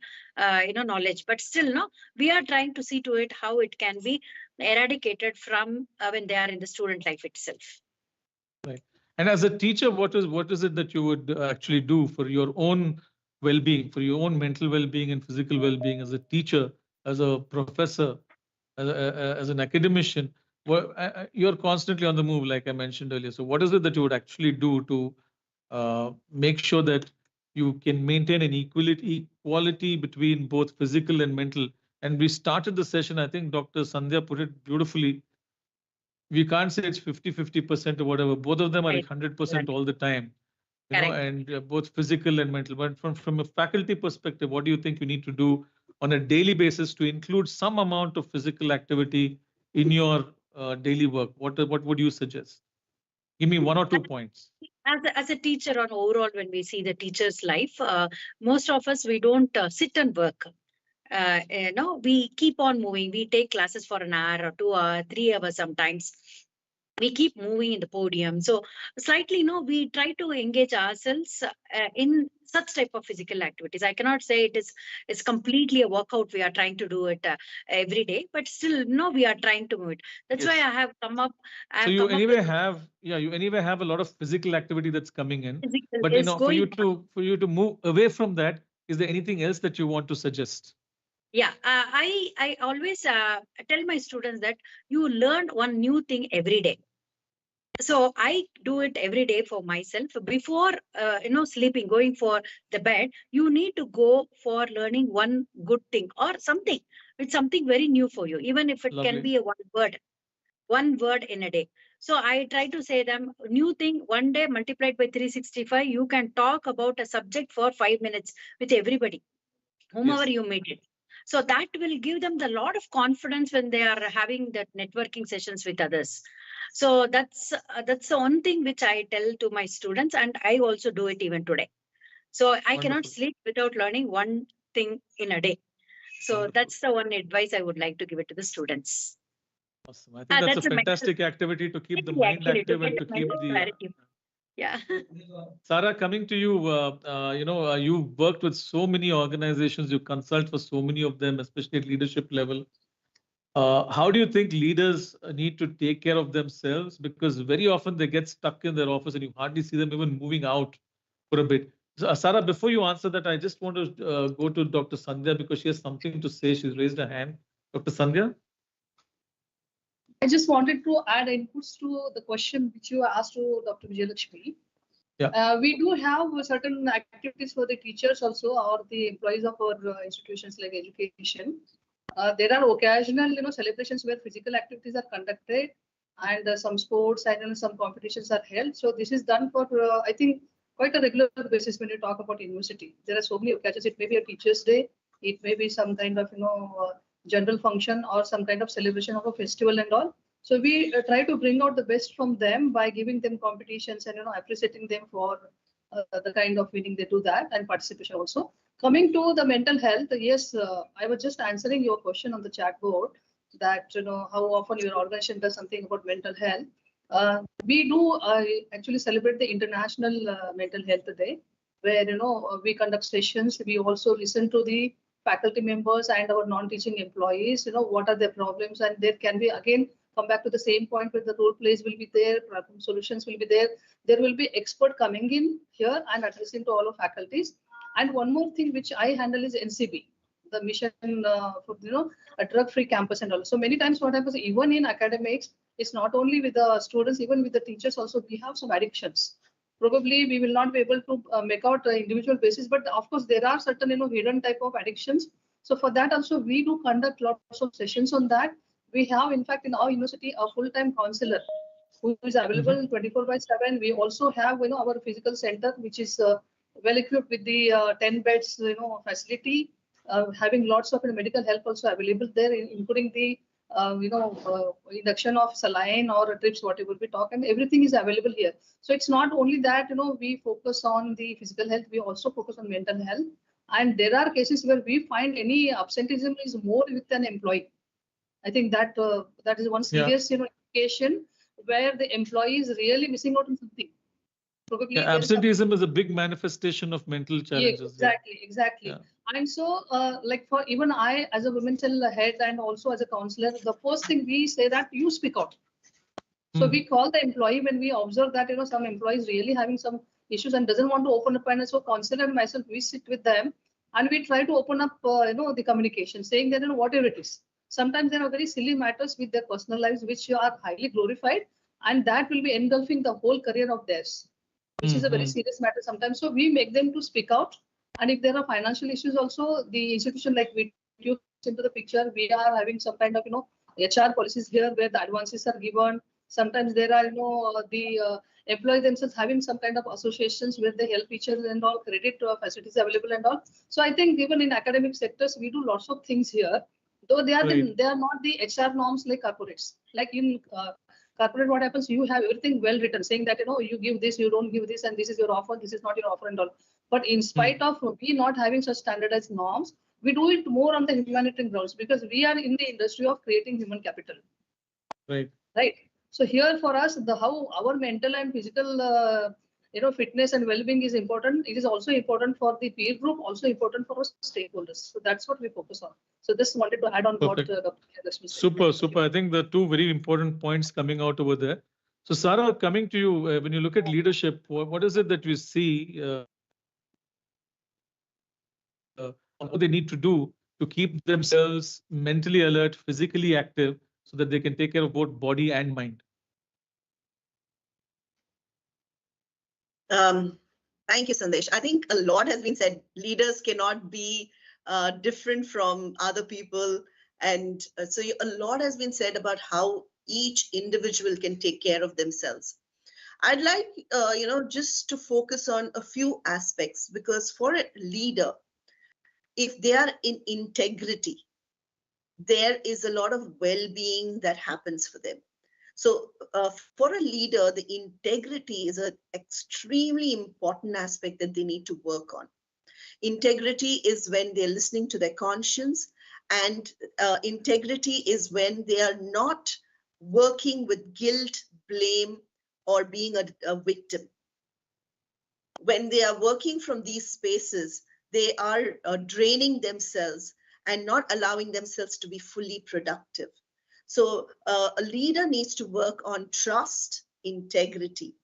knowledge, but still, we are trying to see to it how it can be eradicated from when they are in the student life itself. Right. And as a teacher, what is it that you would actually do for your own well-being, for your own mental well-being and physical well-being as a teacher, as a professor, as an academician? You're constantly on the move, like I mentioned earlier. So what is it that you would actually do to make sure that you can maintain an equality between both physical and mental? And we started the session, I think Dr. Sandhya put it beautifully. We can't say it's 50-50% or whatever. Both of them are like 100% all the time, and both physical and mental. But from a faculty perspective, what do you think you need to do on a daily basis to include some amount of physical activity in your daily work? What would you suggest? Give me 1 or 2 points. As a teacher, on overall, when we see the teacher's life, most of us, we don't sit and work. We keep on moving. We take classes for an hour or 2 hours, 3 hours sometimes. We keep moving in the podium. So slightly, we try to engage ourselves in such type of physical activities. I cannot say it's completely a workout. We are trying to do it every day, but still, we are trying to move it. That's why I have come up. So you anyway have a lot of physical activity that's coming in. But for you to move away from that, is there anything else that you want to suggest? Yeah, I always tell my students that you learn one new thing every day. So I do it every day for myself. Before sleeping, going for the bed, you need to go for learning one good thing or something. It's something very new for you, even if it can be one word in a day. So I try to say them, new thing, one day multiplied by 365, you can talk about a subject for 5 minutes with everybody, whomever you meet it. So that will give them a lot of confidence when they are having that networking sessions with others. So that's the one thing which I tell to my students, and I also do it even today. So I cannot sleep without learning one thing in a day. So that's the one advice I would like to give it to the students. Awesome. I think that's a fantastic activity to keep the mind active and to keep the... Yeah. Sarah, coming to you, you've worked with so many organizations, you consult for so many of them, especially at leadership level. How do you think leaders need to take care of themselves? Because very often they get stuck in their office and you hardly see them even moving out for a bit. So, Sarah, before you answer that, I just want to go to Dr. Sandhya because she has something to say. She's raised her hand. Dr. Sandhya? I just wanted to add inputs to the question which you asked to Dr. Vijayalakshmi. Yeah. We do have certain activities for the teachers also or the employees of our institutions like education. There are occasional, celebrations where physical activities are conducted and some sports and some competitions are held. So this is done for, I think, quite a regular basis when you talk about university. There are so many occasions. It may be a teacher's day. It may be some kind of, general function or some kind of celebration of a festival and all. So we try to bring out the best from them by giving them competitions and, appreciating them for the kind of winning they do that and participation also. Coming to the mental health, yes, I was just answering your question on the chat board that, how often your organization does something about mental health. We do actually celebrate the International Mental Health Day, where, we conduct sessions. We also listen to the faculty members and our non-teaching employees, what are their problems, and there can be, again, come back to the same point where the role plays will be there, problem solutions will be there. There will be expert coming in here and addressing to all of faculties. And one more thing which I handle is NCB, the mission for, a drug-free campus and all. So many times what happens, even in academics, it's not only with the students, even with the teachers also, we have some addictions. Probably we will not be able to make out individual basis, but of course there are certain, hidden type of addictions. So for that also, we do conduct lots of sessions on that. We have, in fact, in our university, a full-time counselor who is available 24/7. We also have, our physical center, which is well equipped with the 10 beds, facility, having lots of medical help also available there, including the, induction of saline or trips, whatever we talk, and everything is available here. So it's not only that, we focus on the physical health, we also focus on mental health. And there are cases where we find any absenteeism is more with an employee. I think that that is one serious, indication where the employee is really missing out on something. Probably absenteeism is a big manifestation of mental challenges. Exactly. Yeah. And so, like for even I, as a women's head and also as a counselor, the first thing we say that you speak out. So we call the employee when we observe that, some employees really having some issues and doesn't want to open up. And so counselor and myself, we sit with them and we try to open up, the communication, saying that, whatever it is. Sometimes there are very silly matters with their personal lives, which are highly glorified, and that will be engulfing the whole career of theirs, which is a very serious matter sometimes. So we make them to speak out. And if there are financial issues also, the institution like we took into the picture, we are having some kind of, HR policies here where the advances are given. Sometimes there are, the employees themselves having some kind of associations where they help each other and all, credit facilities available and all. So I think even in academic sectors, we do lots of things here. Though they are they are not the HR norms like corporates. Like in corporate, what happens? You have everything well written, saying that you give this, you don't give this, and this is your offer, this is not your offer, and all. But in spite of we not having such standardized norms, we do it more on the humanitarian grounds because we are in the industry of creating human capital. Right. So here for us, how our mental and physical fitness and well-being is important. It is also important for the peer group, also important for our stakeholders. So that's what we focus on. So just wanted to add on what Dr. Lakshmi said. Super. I think the two very important points coming out over there. So Sarah, coming to you, when you look at leadership, what is it that we see what they need to do to keep themselves mentally alert, physically active, so that they can take care of both body and mind? Thank you, Sandesh. I think a lot has been said. Leaders cannot be different from other people. And so a lot has been said about how each individual can take care of themselves. I'd like, just to focus on a few aspects, because for a leader, if they are in integrity, there is a lot of well-being that happens for them. So for a leader, the integrity is an extremely important aspect that they need to work on. Integrity is when they're listening to their conscience, and integrity is when they are not working with guilt, blame, or being a victim. When they are working from these spaces, they are draining themselves and not allowing themselves to be fully productive. So a leader needs to work on trust, integrity,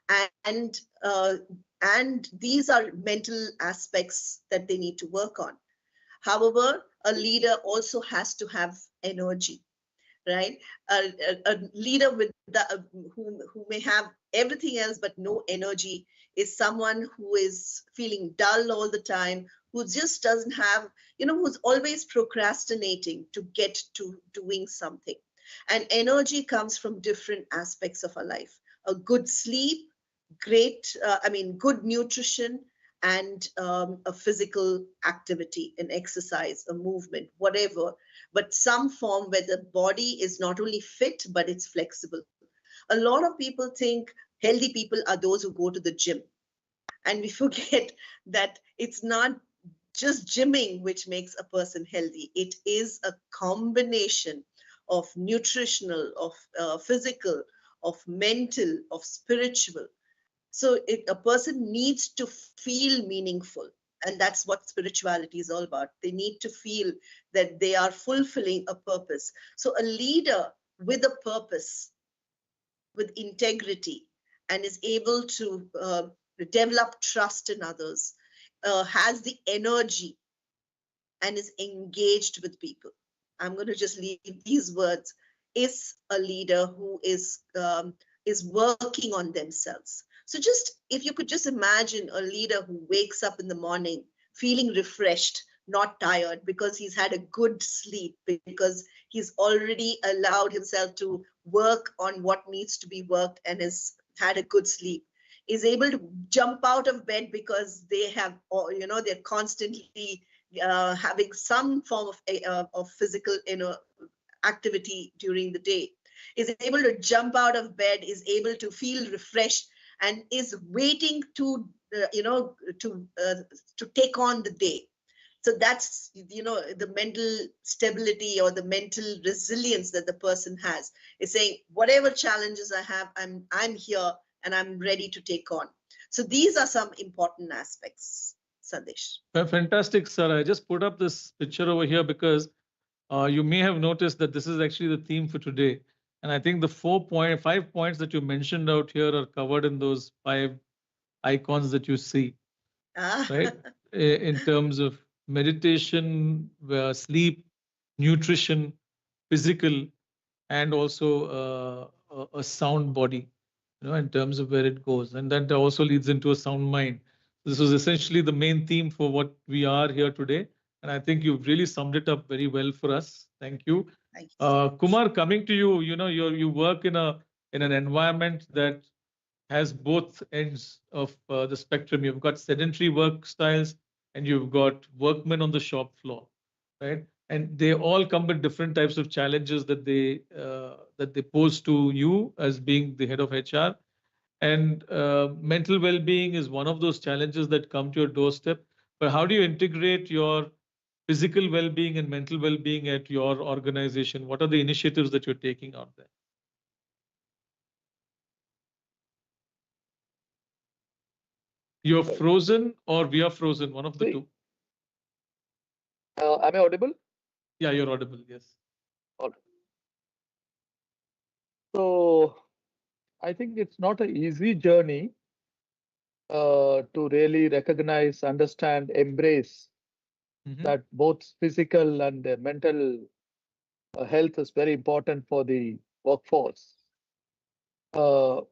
and these are mental aspects that they need to work on. However, a leader also has to have energy, right? A leader with who may have everything else but no energy is someone who is feeling dull all the time, who just doesn't have, who's always procrastinating to get to doing something. And energy comes from different aspects of our life. A good sleep, good nutrition, and a physical activity, an exercise, a movement, whatever, but some form where the body is not only fit, but it's flexible. A lot of people think healthy people are those who go to the gym. And we forget that it's not just gymming which makes a person healthy. It is a combination of nutritional, of physical, of mental, of spiritual. So a person needs to feel meaningful. And that's what spirituality is all about. They need to feel that they are fulfilling a purpose. So a leader with a purpose, with integrity, and is able to develop trust in others, has the energy, and is engaged with people. I'm going to just leave these words. Is a leader who is working on themselves. So just, if you could just imagine a leader who wakes up in the morning feeling refreshed, not tired, because he's had a good sleep, because he's already allowed himself to work on what needs to be worked and has had a good sleep, is able to jump out of bed because they have, they're constantly having some form of physical activity during the day, is able to jump out of bed, is able to feel refreshed, and is waiting to take on the day. So that's the mental stability or the mental resilience that the person has, is saying whatever challenges I have, I'm here and I'm ready to take on. So these are some important aspects, Sandesh. Fantastic, sir. I just put up this picture over here because you may have noticed that this is actually the theme for today. And I think the 5 points that you mentioned out here are covered in those 5 icons that you see, right? In terms of meditation, sleep, nutrition, physical, and also a sound body, in terms of where it goes. And that also leads into a sound mind. This was essentially the main theme for what we are here today. And I think you've really summed it up very well for us. Thank you. Thank you. Kumar, coming to you, you work in an environment that has both ends of the spectrum. You've got sedentary work styles and you've got workmen on the shop floor, right? And they all come with different types of challenges that they pose to you as being the head of HR. And mental well-being is one of those challenges that come to your doorstep. But how do you integrate your physical well-being and mental well-being at your organization? What are the initiatives that you're taking out there? You're frozen or we are frozen, one of the two. Am I audible? Yeah, you're audible, yes. All right. So I think it's not an easy journey to really recognize, understand, embrace that both physical and mental health is very important for the workforce. But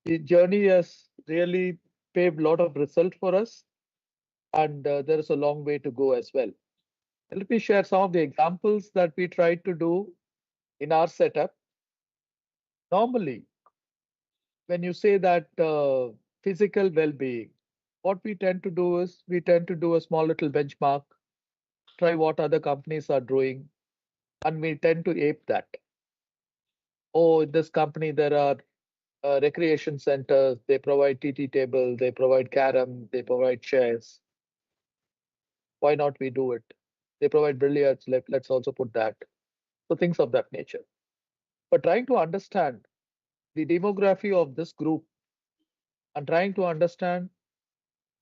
the journey has really paved a lot of result for us, and there is a long way to go as well. Let me share some of the examples that we tried to do in our setup. Normally, when you say that physical well-being, what we tend to do is we tend to do a small little benchmark, try what other companies are doing, and we tend to ape that. Oh, in this company, there are recreation centers, they provide TT table, they provide carom, they provide chairs. Why not we do it? They provide billiards, let's also put that. So things of that nature. But trying to understand the demography of this group and trying to understand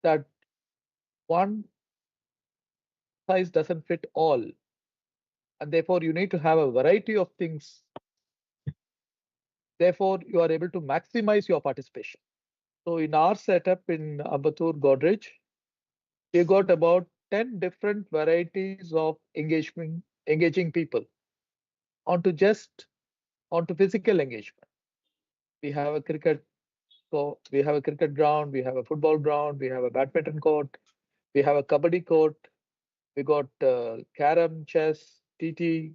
that one size doesn't fit all. and therefore you need to have a variety of things. Therefore, you are able to maximize your participation. So in our setup in Ambattur Godrej, we got about 10 different varieties of engaging people onto physical engagement. We have a cricket ground, we have a football ground, we have a badminton court, we have a kabaddi court, we got carom, chess, TT.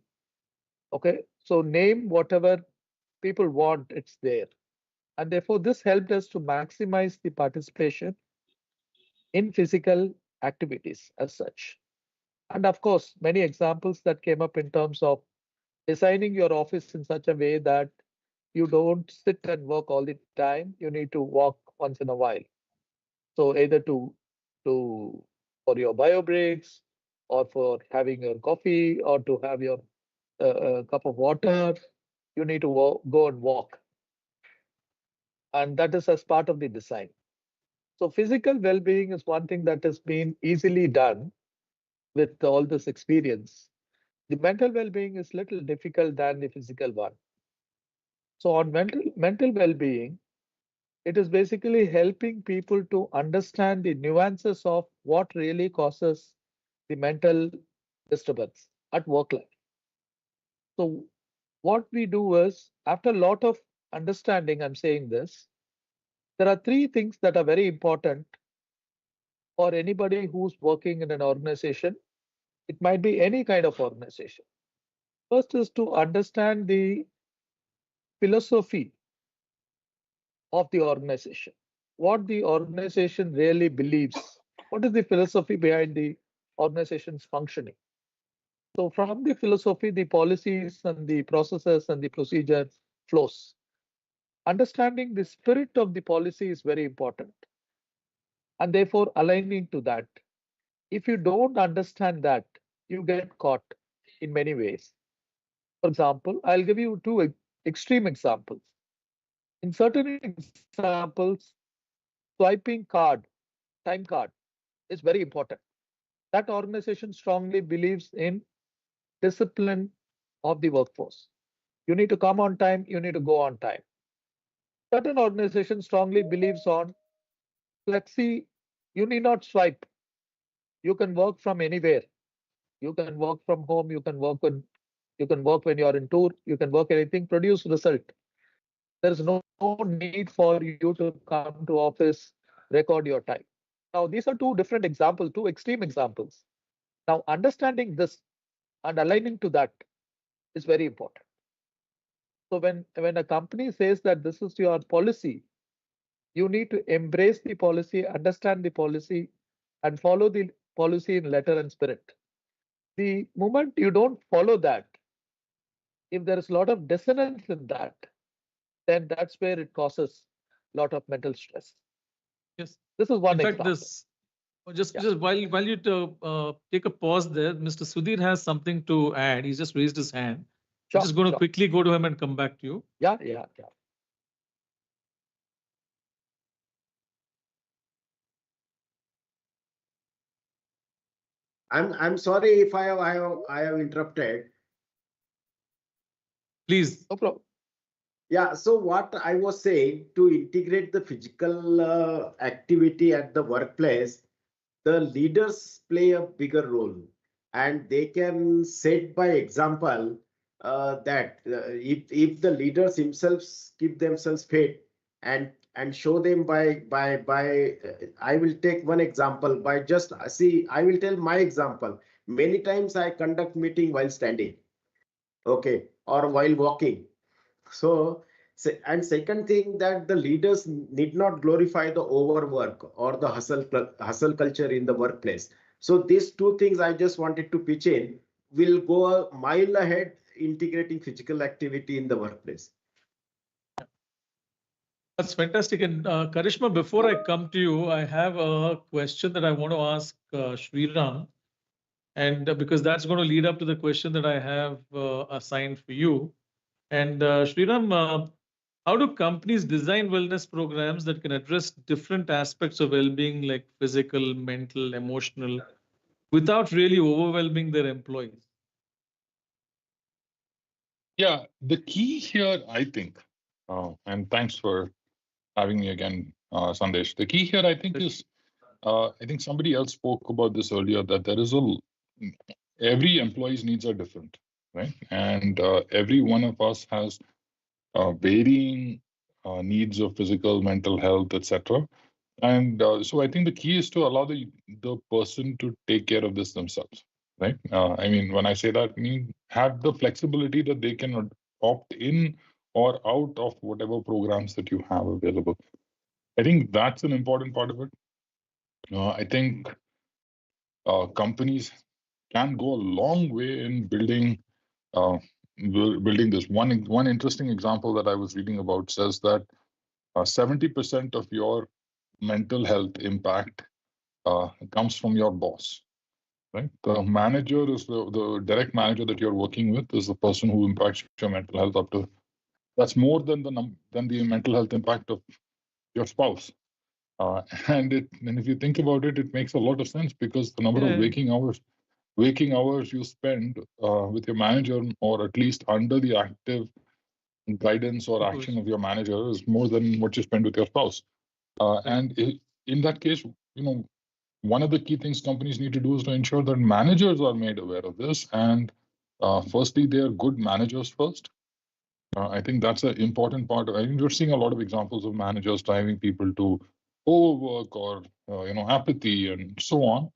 Okay, so name whatever people want, it's there. And therefore, this helped us to maximize the participation in physical activities as such. And of course, many examples that came up in terms of designing your office in such a way that you don't sit and work all the time. You need to walk once in a while. So either for your bio breaks, or for having your coffee, or to have your cup of water, you need to go and walk. And that is as part of the design. So physical well-being is one thing that has been easily done with all this experience. The mental well-being is little difficult than the physical one. So on mental well-being, it is basically helping people to understand the nuances of what really causes the mental disturbance at work life. So what we do is, after a lot of understanding, I'm saying this, there are three things that are very important for anybody who's working in an organization. It might be any kind of organization. First is to understand the philosophy of the organization, what the organization really believes, what is the philosophy behind the organization's functioning. So from the philosophy, the policies and the processes and the procedure flows. Understanding the spirit of the policy is very important, and therefore aligning to that. If you don't understand that, you get caught in many ways. For example, I'll give you two extreme examples. In certain examples, swiping time card is very important. That organization strongly believes in discipline of the workforce. You need to come on time, you need to go on time. Certain organization strongly believes on flexi, you need not swipe. You can work from anywhere. You can work from home, you can work when you're in tour, you can work anything, produce result. There is no need for you to come to office, record your time. Now, these are two different examples, two extreme examples. Now, understanding this and aligning to that is very important. So when a company says that this is your policy, you need to embrace the policy, understand the policy, and follow the policy in letter and spirit. The moment you don't follow that, if there is a lot of dissonance in that, then that's where it causes a lot of mental stress. Yes. This is one In fact, example. just while you take a pause there, Mr. Sudhir has something to add. He's just raised his hand. Sure, I'm just going to sure. quickly go to him and come back to you. Yeah. I'm sorry if I have interrupted. Please. No problem. Yeah, so what I was saying, to integrate the physical activity at the workplace, the leaders play a bigger role, and they can set by example that if the leaders themselves keep themselves fit and show them by I will take one example by just see, I will tell my example. Many times I conduct meeting while standing, okay, or while walking. So, and second thing, that the leaders need not glorify the overwork or the hustle culture in the workplace. So these two things I just wanted to pitch in will go a mile ahead integrating physical activity in the workplace. That's fantastic. And Karishma, before I come to you, I have a question that I want to ask Sriram. And because that's going to lead up to the question that I have assigned for you. And Sriram, how do companies design wellness programs that can address different aspects of well-being, like physical, mental, emotional, without really overwhelming their employees? Yeah, the key here, I think, and thanks for having me again, Sandesh. The key here, I think, is I think somebody else spoke about this earlier, that there is every employee's needs are different, right? And every one of us has varying needs of physical, mental health, etc. And so I think the key is to allow the person to take care of this themselves, right? I mean, when I say that, I mean have the flexibility that they can opt in or out of whatever programs that you have available. I think that's an important part of it. I think companies can go a long way in building this. One interesting example that I was reading about says that 70% of your mental health impact comes from your boss, right? The manager is the direct manager that you're working with is the person who impacts your mental health up to. That's more than the mental health impact of your spouse. And if you think about it, it makes a lot of sense because the number of waking hours you spend with your manager, or at least under the active guidance or action of your manager, is more than what you spend with your spouse. And in that case, one of the key things companies need to do is to ensure that managers are made aware of this. And firstly, they are good managers first. I think that's an important part. I mean, we're seeing a lot of examples of managers driving people to overwork or apathy and so on.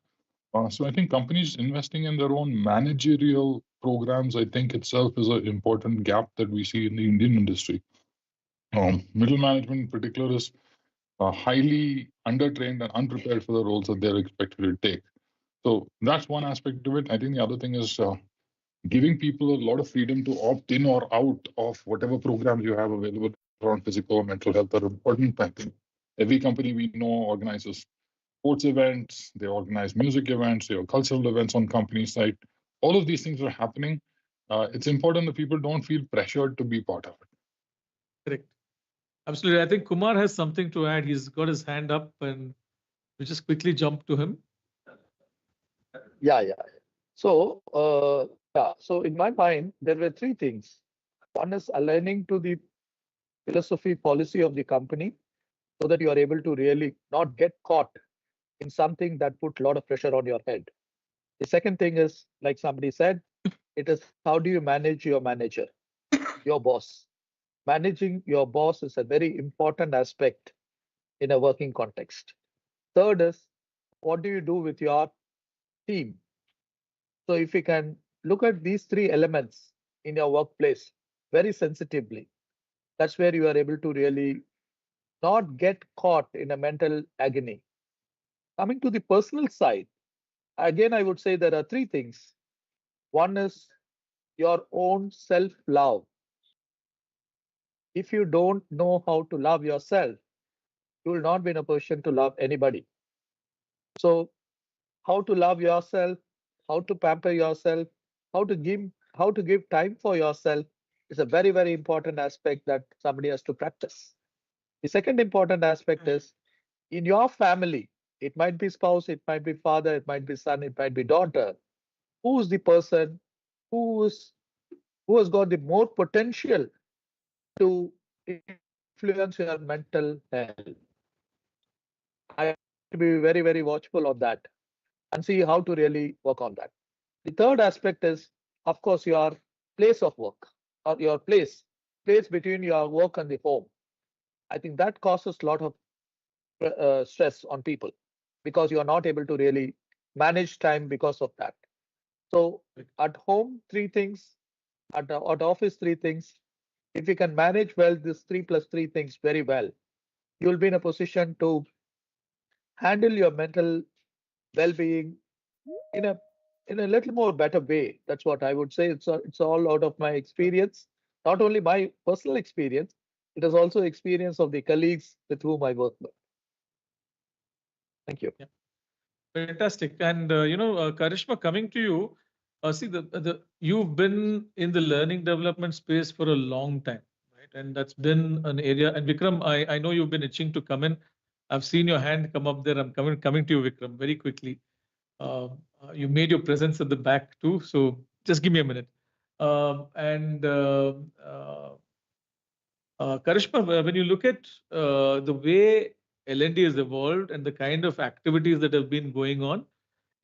So I think companies investing in their own managerial programs, I think itself is an important gap that we see in the Indian industry. Middle management in particular is highly undertrained and unprepared for the roles that they're expected to take. So that's one aspect of it. I think the other thing is giving people a lot of freedom to opt in or out of whatever programs you have available around physical or mental health are important. I think every company we know organizes sports events, they organize music events, they have cultural events on company site. All of these things are happening. It's important that people don't feel pressured to be part of it. Correct. Absolutely. I think Kumar has something to add. He's got his hand up and we just quickly jump to him. Yeah. So, so in my mind, there were three things. One is aligning to the philosophy policy of the company so that you are able to really not get caught in something that put a lot of pressure on your head. The second thing is, like somebody said, it is how do you manage your manager, your boss. Managing your boss is a very important aspect in a working context. Third is, what do you do with your team? So if you can look at these three elements in your workplace very sensitively, that's where you are able to really not get caught in a mental agony. Coming to the personal side, again, I would say there are three things. One is your own self-love. If you don't know how to love yourself, you will not be in a position to love anybody. So how to love yourself, how to pamper yourself, how to give time for yourself is a very, very important aspect that somebody has to practice. The second important aspect is in your family, it might be spouse, it might be father, it might be son, it might be daughter. Who is the person who has got the more potential to influence your mental health? I have to be very, very watchful on that and see how to really work on that. The third aspect is, of course, your place of work or your place between your work and the home. I think that causes a lot of stress on people because you are not able to really manage time because of that. So at home, three things, at office, three things. If you can manage well this 3+3 things very well, you will be in a position to handle your mental well-being in a little more better way. That's what I would say. It's all out of my experience, not only my personal experience, it is also experience of the colleagues with whom I work with. Thank you. Yeah. Fantastic. And Karishma, coming to you, see you've been in the learning development space for a long time, right? And that's been an area. And Vikram, I know you've been itching to come in. I've seen your hand come up there. I'm coming to you, Vikram, very quickly. You made your presence at the back too, so just give me a minute. Karishma, when you look at the way L&D has evolved and the kind of activities that have been going on,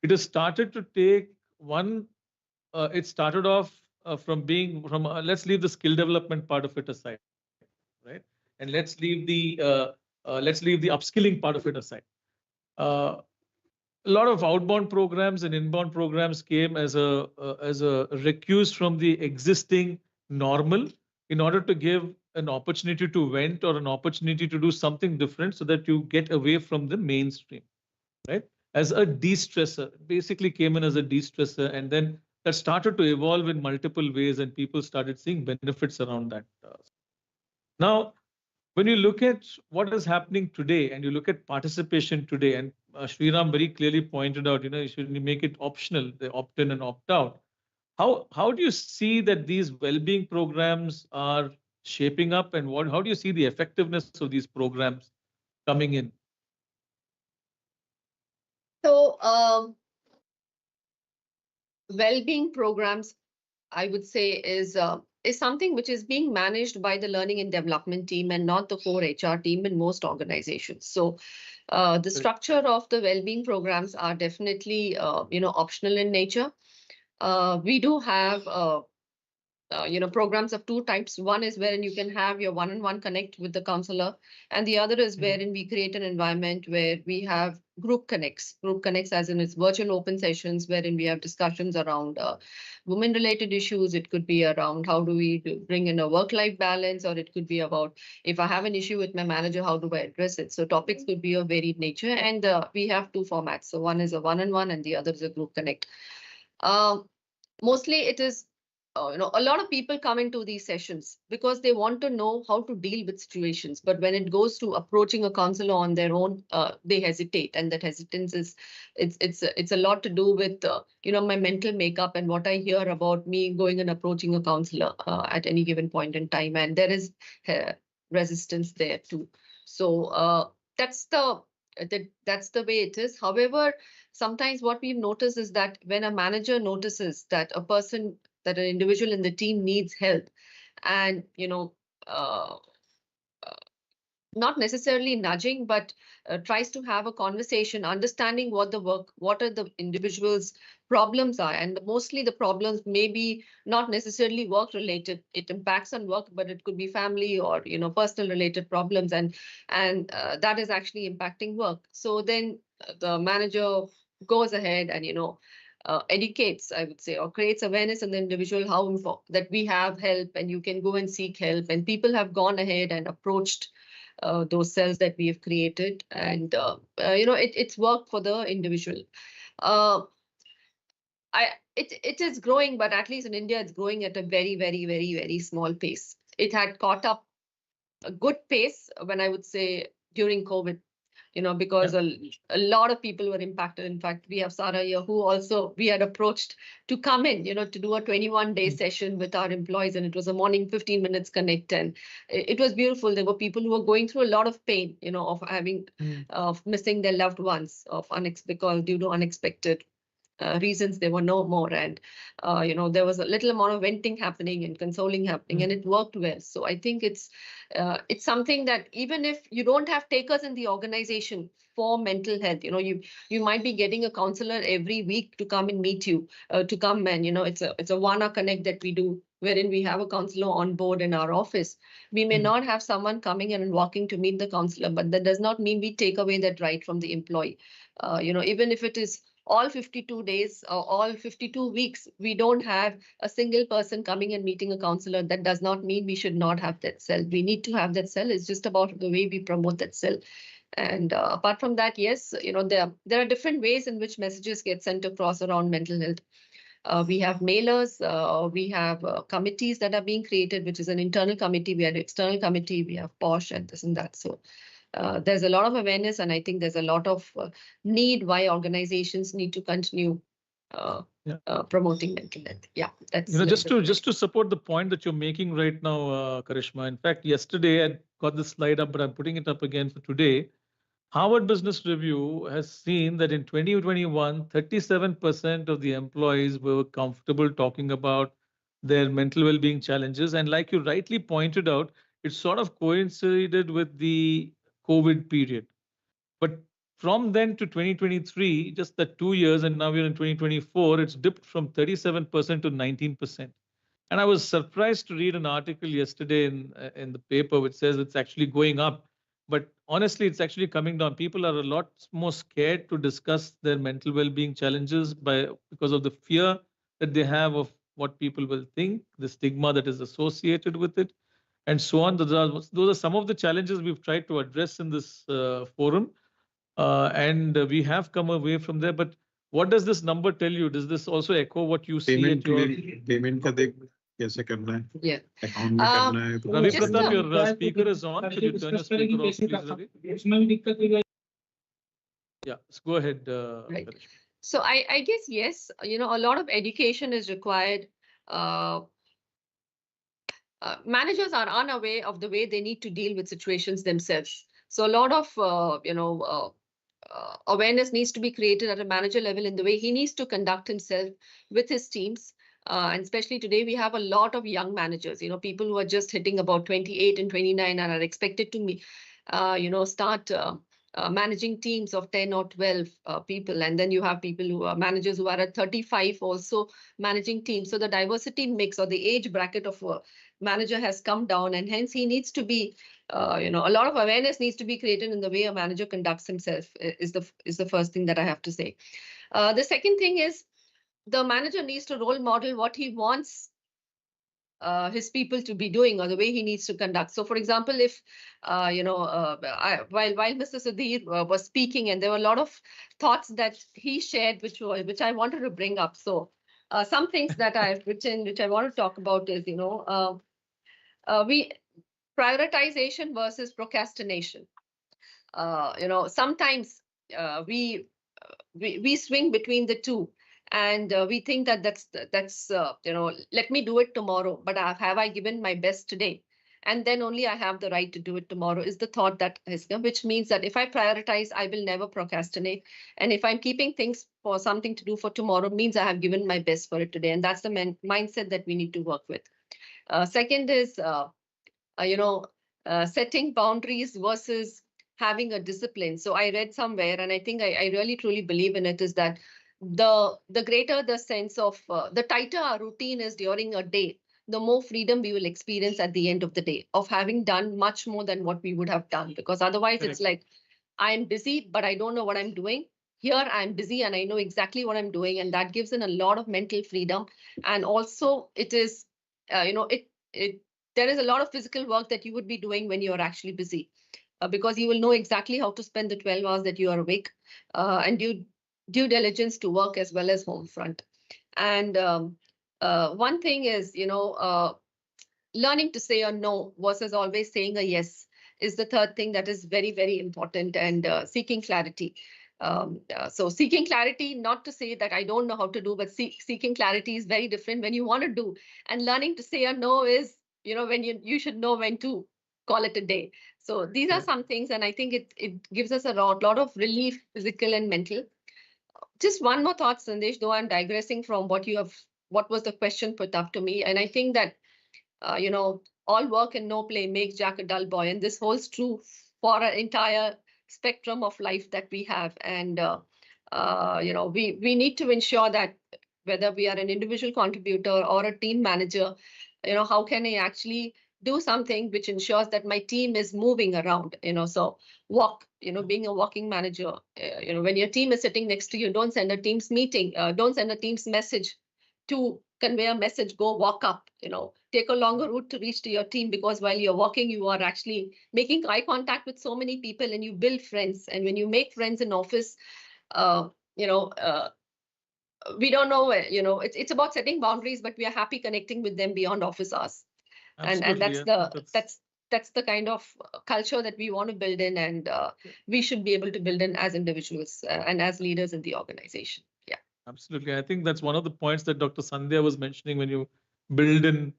it has started to take one. It started off from being from. Let's leave the skill development part of it aside, right? And let's leave the upskilling part of it aside. A lot of outbound programs and inbound programs came as a recuse from the existing normal in order to give an opportunity to vent or an opportunity to do something different so that you get away from the mainstream, right? As a de-stressor, basically came in as a de-stressor, and then that started to evolve in multiple ways, and people started seeing benefits around that. Now, when you look at what is happening today and you look at participation today, and Sriram very clearly pointed out, you should make it optional, the opt-in and opt-out. How do you see that these well-being programs are shaping up, and how do you see the effectiveness of these programs coming in? So, well-being programs, I would say, is something which is being managed by the learning and development team and not the core HR team in most organizations. So the structure of the well-being programs are definitely, optional in nature. We do have, programs of two types. One is wherein you can have your one-on-one connect with the counselor, and the other is wherein we create an environment where we have group connects as in it's virtual open sessions wherein we have discussions around women-related issues. It could be around how do we bring in a work-life balance, or it could be about if I have an issue with my manager, how do I address it? So topics could be of varied nature, and we have two formats. So one is a one-on-one and the other is a group connect. Mostly it is a lot of people come into these sessions because they want to know how to deal with situations. But when it goes to approaching a counselor on their own, they hesitate, and that hesitance is it's a lot to do with my mental makeup and what I hear about me going and approaching a counselor at any given point in time, and there is resistance there too. So that's the way it is. However, sometimes what we've noticed is that when a manager notices that that an individual in the team needs help, and not necessarily nudging, but tries to have a conversation, understanding what are the individual's problems are, and mostly the problems may be not necessarily work related. It impacts on work, but it could be family or personal related problems, and that is actually impacting work. So then the manager goes ahead and educates, I would say, or creates awareness in the individual that we have help and you can go and seek help. And people have gone ahead and approached those cells that we have created, and it's worked for the individual. It is growing, but at least in India, it's growing at a very, very, very, very small pace. It had caught up a good pace when I would say during COVID. Because a lot of people were impacted. In fact, we have Sarah here who also we had approached to come in, to do a 21-day session with our employees. And it was a morning 15 minutes connect. And it was beautiful. There were people who were going through a lot of pain, of having, of missing their loved ones, because due to unexpected reasons they were no more, and there was a little amount of venting happening and consoling happening, and it worked well. So I think it's something that even if you don't have takers in the organization for mental health, you might be getting a counselor every week to come and meet you, to come and it's a one-hour connect that we do, wherein we have a counselor on board in our office. We may not have someone coming in and walking to meet the counselor, but that does not mean we take away that right from the employee. Even if it is all 52 days or all 52 weeks, we don't have a single person coming and meeting a counselor. That does not mean we should not have that cell. We need to have that cell. It's just about the way we promote that cell. And apart from that, yes, there are different ways in which messages get sent across around mental health. We have mailers, we have committees that are being created, which is an internal committee. We have an external committee, we have POSH and this and that. So there's a lot of awareness, and I think there's a lot of need why organizations need to continue promoting mental health. Yeah, that's just to support the point that you're making right now, Karishma. In fact, yesterday I got this slide up, but I'm putting it up again for today. Harvard Business Review has seen that in 2021, 37% of the employees were comfortable talking about their mental well-being challenges. And like you rightly pointed out, it sort of coincided with the COVID period. But from then to 2023, just the 2 years, and now we're in 2024, it's dipped from 37% to 19%. And I was surprised to read an article yesterday in the paper which says it's actually going up. But honestly, it's actually coming down. People are a lot more scared to discuss their mental well-being challenges because of the fear that they have of what people will think, the stigma that is associated with it, and so on. Those are some of the challenges we've tried to address in this forum. And we have come away from there. But what does this number tell you? Does this also echo what you see at your... Payment का देख कैसे करना है? Yeah. Account में करना है तो Ravi Just Pratap, a- your speaker is on. Could you turn your speaker off, please, Ravi? Yeah, let's go ahead. Right. Karish. So I guess, yes, a lot of education is required. Managers are unaware of the way they need to deal with situations themselves. So a lot of, awareness needs to be created at a manager level in the way he needs to conduct himself with his teams. And especially today, we have a lot of young managers, people who are just hitting about 28 and 29 and are expected to, start managing teams of 10 or 12 people. And then you have people who are managers who are at 35 also managing teams. So the diversity mix or the age bracket of a manager has come down, and hence he needs to be, a lot of awareness needs to be created in the way a manager conducts himself is the first thing that I have to say. The second thing is the manager needs to role model what he wants his people to be doing or the way he needs to conduct. So, for example, if, while Mr. Sudhir was speaking, and there were a lot of thoughts that he shared, which I wanted to bring up. So, some things that I've written, which I want to talk about is, prioritization versus procrastination. Sometimes we swing between the two. And we think that that's let me do it tomorrow, but have I given my best today? And then only I have the right to do it tomorrow is the thought that has come, which means that if I prioritize, I will never procrastinate. And if I'm keeping things for something to do for tomorrow, means I have given my best for it today. And that's the mindset that we need to work with. Second is, setting boundaries versus having a discipline. So I read somewhere, and I think I really truly believe in it, is that the greater the sense of, the tighter our routine is during a day, the more freedom we will experience at the end of the day of having done much more than what we would have done. Because otherwise It's like, I'm busy, but I don't know what I'm doing. Here I'm busy and I know exactly what I'm doing. And that gives in a lot of mental freedom. And also it is, there is a lot of physical work that you would be doing when you're actually busy. Because you will know exactly how to spend the 12 hours that you are awake. And you due diligence to work as well as home front. And one thing is, learning to say a no versus always saying a yes is the third thing that is very, very important, and seeking clarity. So seeking clarity, not to say that I don't know how to do, but seeking clarity is very different when you want to do. And learning to say a no is, when you should know when to call it a day. So these are some things, and I think it gives us a lot of relief, physical and mental. Just one more thought, Sandesh, though I'm digressing from what was the question put up to me. And I think that, all work and no play makes Jack a dull boy. And this holds true for our entire spectrum of life that we have. And, we need to ensure that whether we are an individual contributor or a team manager, how can I actually do something which ensures that my team is moving around, so walk, being a walking manager, when your team is sitting next to you, don't send a Teams meeting, don't send a Teams message to convey a message, go walk up, take a longer route to reach to your team, because while you're walking, you are actually making eye contact with so many people and you build friends. And when you make friends in office, we don't know, it's about setting boundaries, but we are happy connecting with them beyond office hours. And that's the kind of culture that we want to build in, and we should be able to build in as individuals and as leaders in the organization. Yeah, absolutely. I think that's one of the points that Dr. Sandhya was mentioning, when you build in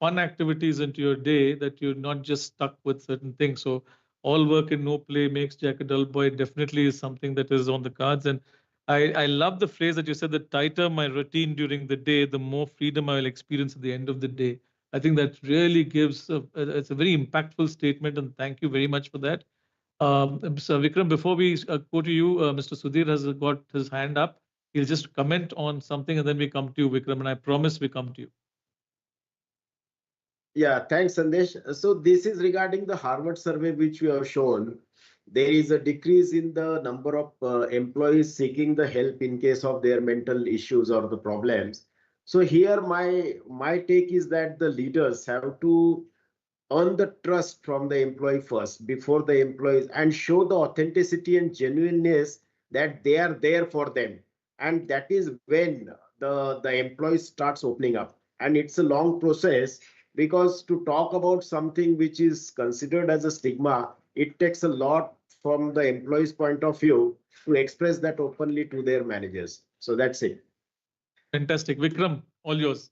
fun activities into your day, that you're not just stuck with certain things. So all work and no play makes Jack a dull boy definitely is something that is on the cards. And I love the phrase that you said, the tighter my routine during the day, the more freedom I will experience at the end of the day. I think that really gives, it's a very impactful statement, and thank you very much for that. So Vikram, before we go to you, Mr. Sudhir has got his hand up. He'll just comment on something and then we come to you, Vikram, and I promise we come to you. Yeah, thanks, Sandesh. So this is regarding the Harvard survey, which we have shown. There is a decrease in the number of employees seeking the help in case of their mental issues or the problems. So here my take is that the leaders have to earn the trust from the employee first before the employees, and show the authenticity and genuineness that they are there for them. And that is when the employee starts opening up. And it's a long process, because to talk about something which is considered as a stigma, it takes a lot from the employee's point of view to express that openly to their managers. So that's it. Fantastic. Vikram, all yours.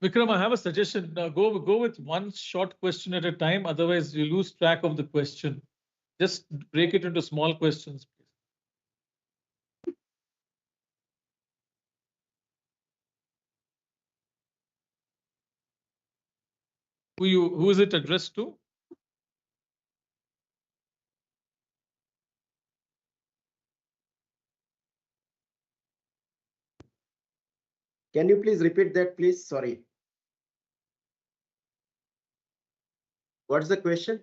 Vikram, I have a suggestion. Go with one short question at a time. Otherwise, you lose track of the question. Just break it into small questions, please. Who is it addressed to? Can you please repeat that, please? Sorry. What's the question?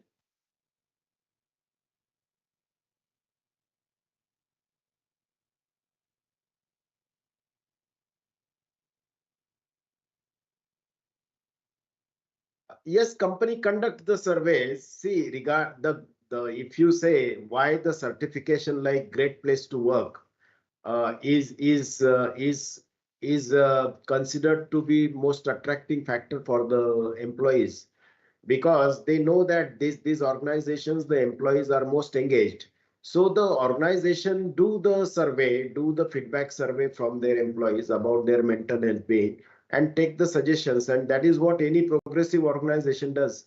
Yes, company conduct the surveys. See, regard the if you say why the certification like Great Place to Work is considered to be most attracting factor for the employees, because they know that these organizations, the employees are most engaged. So the organization do the feedback survey from their employees about their mental health being, and take the suggestions, and that is what any progressive organization does.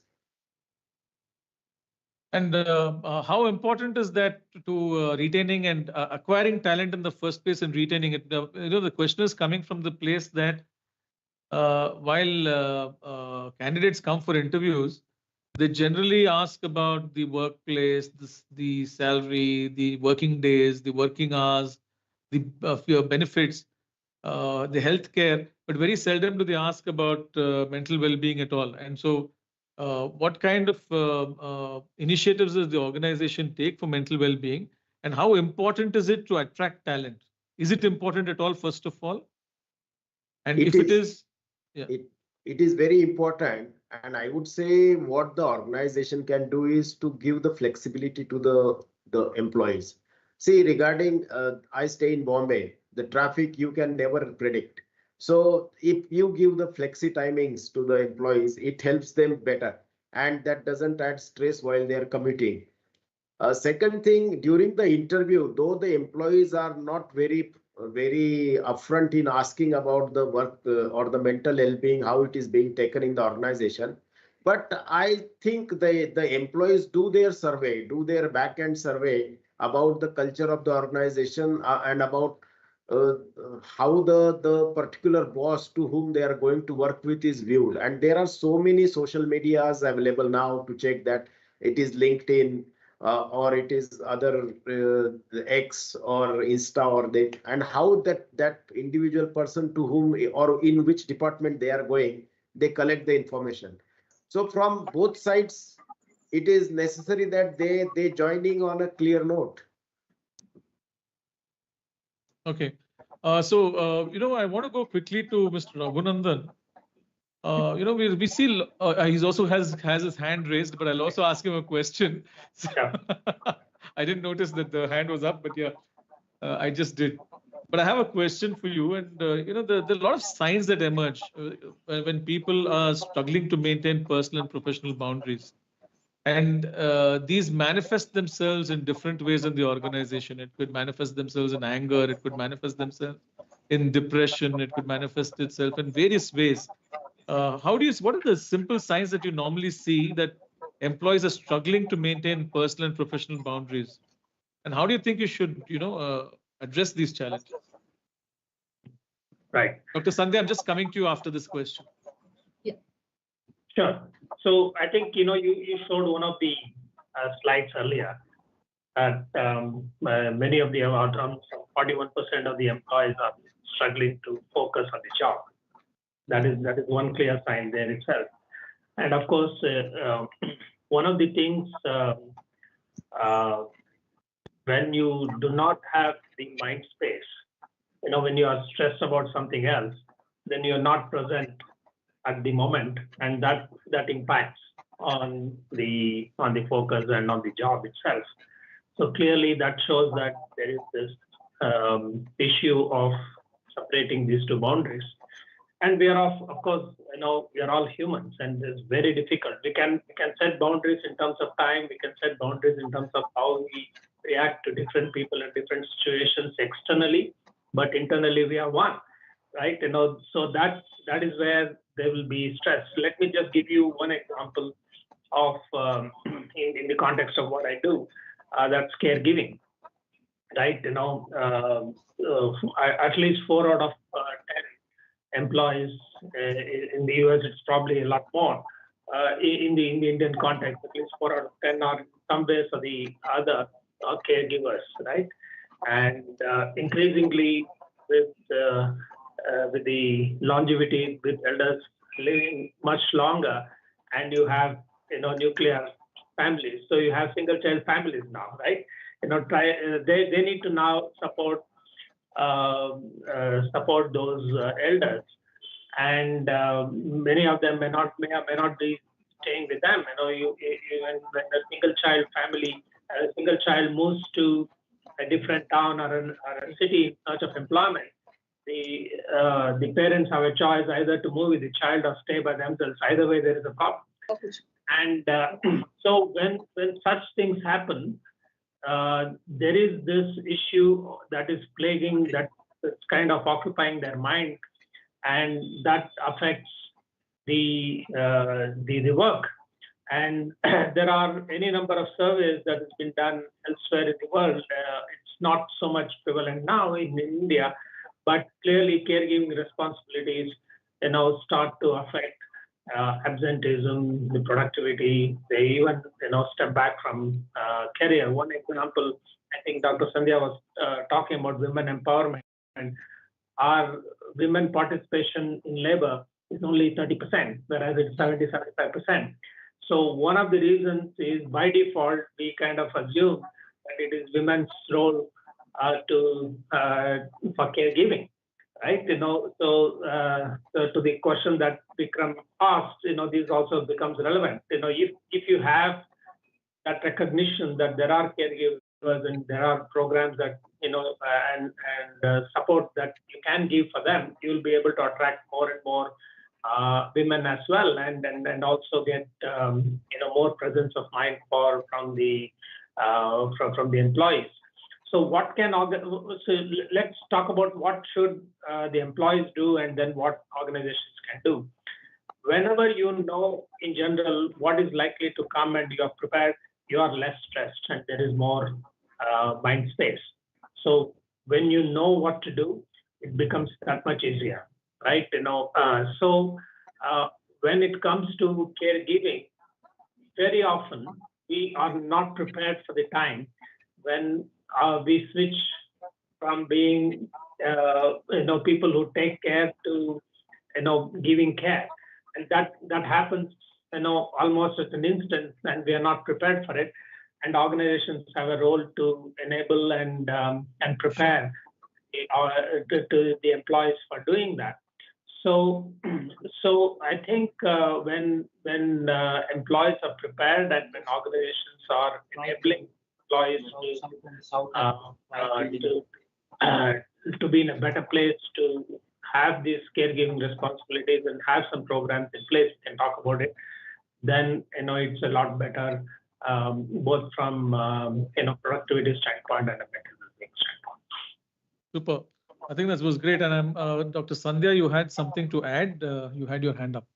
And how important is that to retaining and acquiring talent in the first place and retaining it? The question is coming from the place that while candidates come for interviews, they generally ask about the workplace, the salary, the working days, the working hours, the benefits, the healthcare, but very seldom do they ask about mental well-being at all. And so, what kind of initiatives does the organization take for mental well-being, and how important is it to attract talent? Is it important at all, first of all? And if it is, yeah. It is very important, and I would say what the organization can do is to give the flexibility to the employees. See, regarding I stay in Bombay, the traffic you can never predict. So if you give the flexi timings to the employees, it helps them better, and that doesn't add stress while they are commuting. Second thing, during the interview, though the employees are not very upfront in asking about the work or the mental well-being, how it is being taken in the organization, but I think the employees do their survey, do their back-end survey about the culture of the organization and about how the particular boss to whom they are going to work with is viewed. And there are so many social medias available now to check that it is LinkedIn or it is other X or Insta or that, and how that individual person to whom or in which department they are going, they collect the information. So from both sides, it is necessary that they joining on a clear note. Okay. I want to go quickly to Mr. Raghunandan. We see he's also has his hand raised, but I'll also ask him a question. I didn't notice that the hand was up, but yeah, I just did. But I have a question for you, and there are a lot of signs that emerge when people are struggling to maintain personal and professional boundaries. And these manifest themselves in different ways in the organization. It could manifest themselves in anger. It could manifest themselves in depression. It could manifest itself in various ways. What are the simple signs that you normally see that employees are struggling to maintain personal and professional boundaries? And how do you think you should, address these challenges? Right. Dr. Sandhya, I'm just coming to you after this question. Yeah. Sure. So I think, you showed one of the slides earlier that many of the, 41% of the employees are struggling to focus on the job. That is one clear sign there itself. And of course, one of the things when you do not have the mind space, when you are stressed about something else, then you're not present at the moment, and that impacts on the focus and on the job itself. So clearly that shows that there is this issue of separating these two boundaries. And we are of course, we are all humans, and it's very difficult. We can set boundaries in terms of time. We can set boundaries in terms of how we react to different people in different situations externally, but internally we are one, right? So that is where there will be stress. Let me just give you one example of in the context of what I do. That's caregiving, right? At least 4 out of 10 employees in the US, it's probably a lot more. In the Indian context, at least 4 out of 10 are in some ways or the other caregivers, right? And increasingly with the longevity, with elders living much longer, and you have nuclear families, so you have single child families now, right? They need to now support those elders, and many of them may not be staying with them. Even when a single child moves to a different town or a city in search of employment, the parents have a choice either to move with the child or stay by themselves. Either way, there is a problem. And so when such things happen, there is this issue that is plaguing, that's kind of occupying their mind, and that affects the work. And there are any number of surveys that has been done elsewhere in the world. It's not so much prevalent now in India, but clearly caregiving responsibilities, start to affect absenteeism, the productivity. They even, step back from career. One example, I think Dr. Sandhya was talking about women empowerment, and our women participation in labor is only 30%, whereas it's 70-75%. So one of the reasons is by default, we kind of assume that it is women's role for caregiving, right? So to the question that Vikram asked, this also becomes relevant. If you have that recognition that there are caregivers and there are programs that and support that you can give for them, you will be able to attract more and more women as well, and also get more presence of mind from the employees. So let's talk about what should the employees do, and then what organizations can do. Whenever in general what is likely to come and you are prepared, you are less stressed and there is more mind space. So when you know what to do, it becomes that much easier, right? So when it comes to caregiving, very often we are not prepared for the time when we switch from being people who take care to giving care, and that happens almost at an instant, and we are not prepared for it. And organizations have a role to enable and prepare to the employees for doing that. So I think when employees are prepared and when organizations are enabling employees to be in a better place to have these caregiving responsibilities and have some programs in place, we can talk about it, then it's a lot better, both from productivity standpoint and a better well-being standpoint. Super. I think that was great. And Dr. Sandhya, you had something to add. You had your hand up.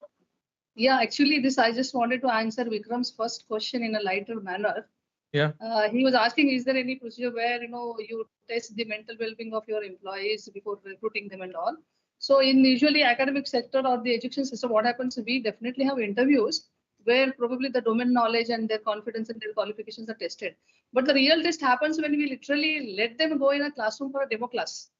Yeah, actually, I just wanted to answer Vikram's first question in a lighter manner. Yeah. He was asking, is there any procedure where you test the mental well-being of your employees before recruiting them and all? So in usually academic sector or the education system, what happens? We definitely have interviews where probably the domain knowledge and their confidence and their qualifications are tested. But the real test happens when we literally let them go in a classroom for a demo class.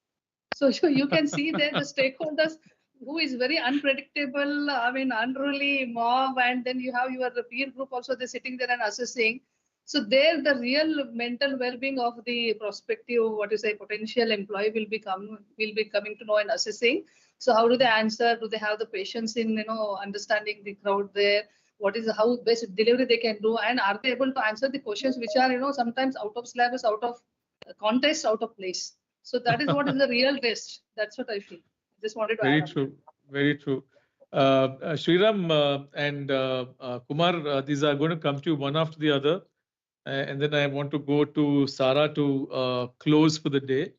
So you can see there the stakeholders who is very unpredictable, unruly mob, and then you have your peer group also, they're sitting there and assessing. So there the real mental well-being of the prospective, potential employee will be coming to know and assessing. So how do they answer? Do they have the patience in understanding the crowd there? What is how best delivery they can do, and are they able to answer the questions which are sometimes out of syllabus, out of context, out of place? So that is what is the real test. That's what I feel. Just wanted to Very add true. Very true. Sriram and Kumar, these are going to come to you one after the other. And then I want to go to Sara to close for the day.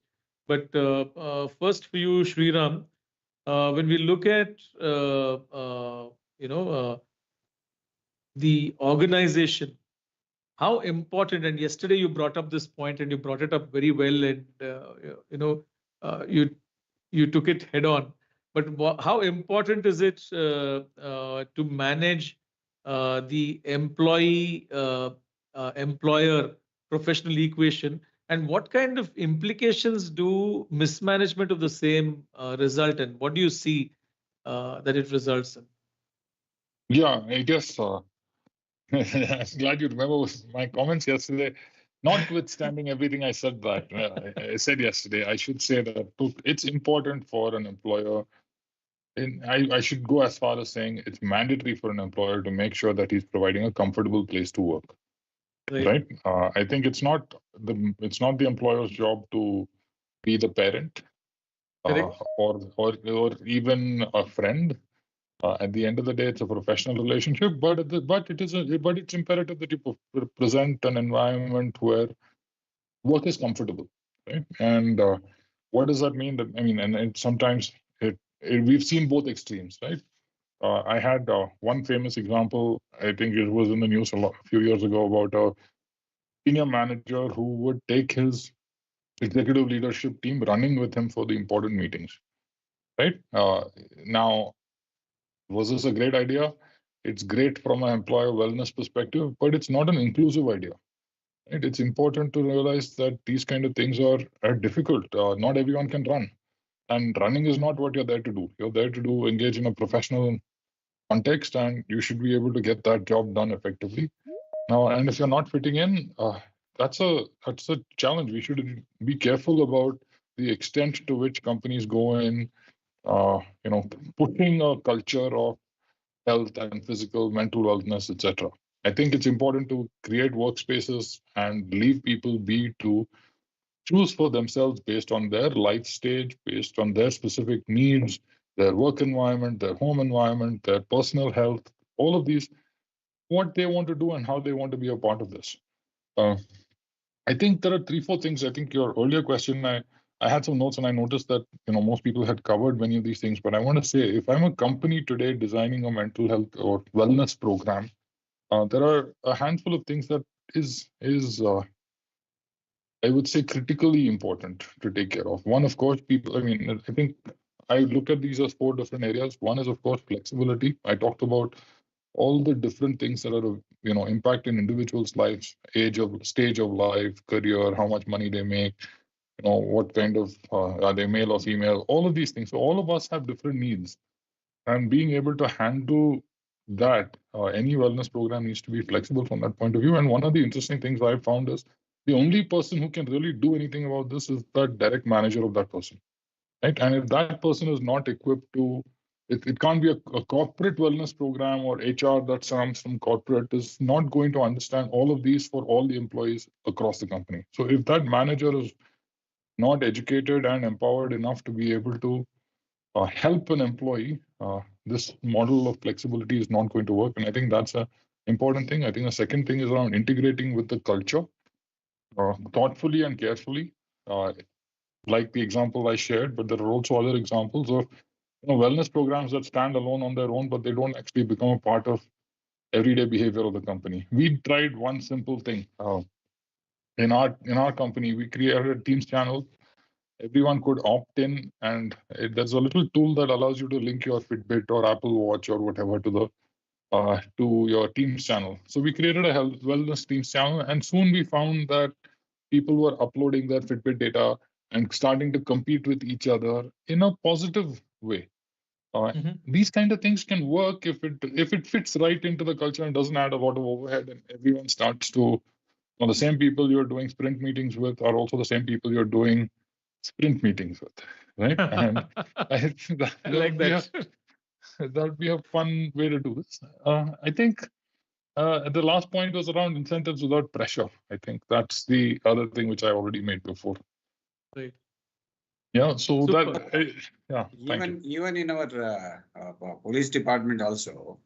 But first for you, Sriram, when we look at the organization, how important, and yesterday you brought up this point and you brought it up very well, and you took it head on. But how important is it to manage the employer professional equation, and what kind of implications do mismanagement of the same result in? What do you see that it results in? Yeah, I guess I'm glad you remember my comments yesterday. Notwithstanding everything I said I said yesterday, I should say that it's important for an employer. I should go as far as saying it's mandatory for an employer to make sure that he's providing a comfortable place to work. Right? I think it's not the employer's job to be the parent or even a friend. At the end of the day, it's a professional relationship, but it's imperative that you present an environment where work is comfortable, right? And what does that mean? And sometimes we've seen both extremes, right? I had one famous example. I think it was in the news a few years ago about a senior manager who would take his executive leadership team running with him for the important meetings, right? Now, was this a great idea? It's great from an employer wellness perspective, but it's not an inclusive idea. Right? It's important to realize that these kind of things are difficult. Not everyone can run. And running is not what you're there to do. You're there to engage in a professional context, and you should be able to get that job done effectively. Now, and if you're not fitting in, that's a challenge. We should be careful about the extent to which companies go in, pushing a culture of health and physical, mental wellness, etc. I think it's important to create workspaces and leave people be to choose for themselves based on their life stage, based on their specific needs, their work environment, their home environment, their personal health, all of these, what they want to do and how they want to be a part of this. I think there are 3-4 things. I think your earlier question, I had some notes and I noticed that most people had covered many of these things. But I want to say, if I'm a company today designing a mental health or wellness program, there are a handful of things that is I would say, critically important to take care of. One, of course, people, I mean, I think I look at these as 4 different areas. One is, of course, flexibility. I talked about all the different things that are, impacting individuals' lives, stage of life, career, how much money they make, what kind of, are they male or female, all of these things. So all of us have different needs, and being able to handle that, any wellness program needs to be flexible from that point of view. And one of the interesting things I've found is the only person who can really do anything about this is the direct manager of that person, right? And if that person is not equipped to, it can't be a corporate wellness program, or HR that comes from corporate is not going to understand all of these for all the employees across the company. So if that manager is not educated and empowered enough to be able to help an employee, this model of flexibility is not going to work. And I think that's an important thing. I think the second thing is around integrating with the culture thoughtfully and carefully, like the example I shared, but there are also other examples of wellness programs that stand alone on their own, but they don't actually become a part of everyday behavior of the company. We tried one simple thing. In our company, we created a Teams channel. Everyone could opt in, and there's a little tool that allows you to link your Fitbit or Apple Watch or whatever to your Teams channel. So we created a health wellness Teams channel, and soon we found that people were uploading their Fitbit data and starting to compete with each other in a positive way. These kind of things can work if it fits right into the culture and doesn't add a lot of overhead, and everyone starts to. The same people you're doing sprint meetings with are also the same people you're doing sprint meetings with, right? And I think that like that. that would be a fun way to do this. I think the last point was around incentives without pressure. I think that's the other thing which I already made before. Right. Yeah. So Super. that. Yeah. Even in our police department also,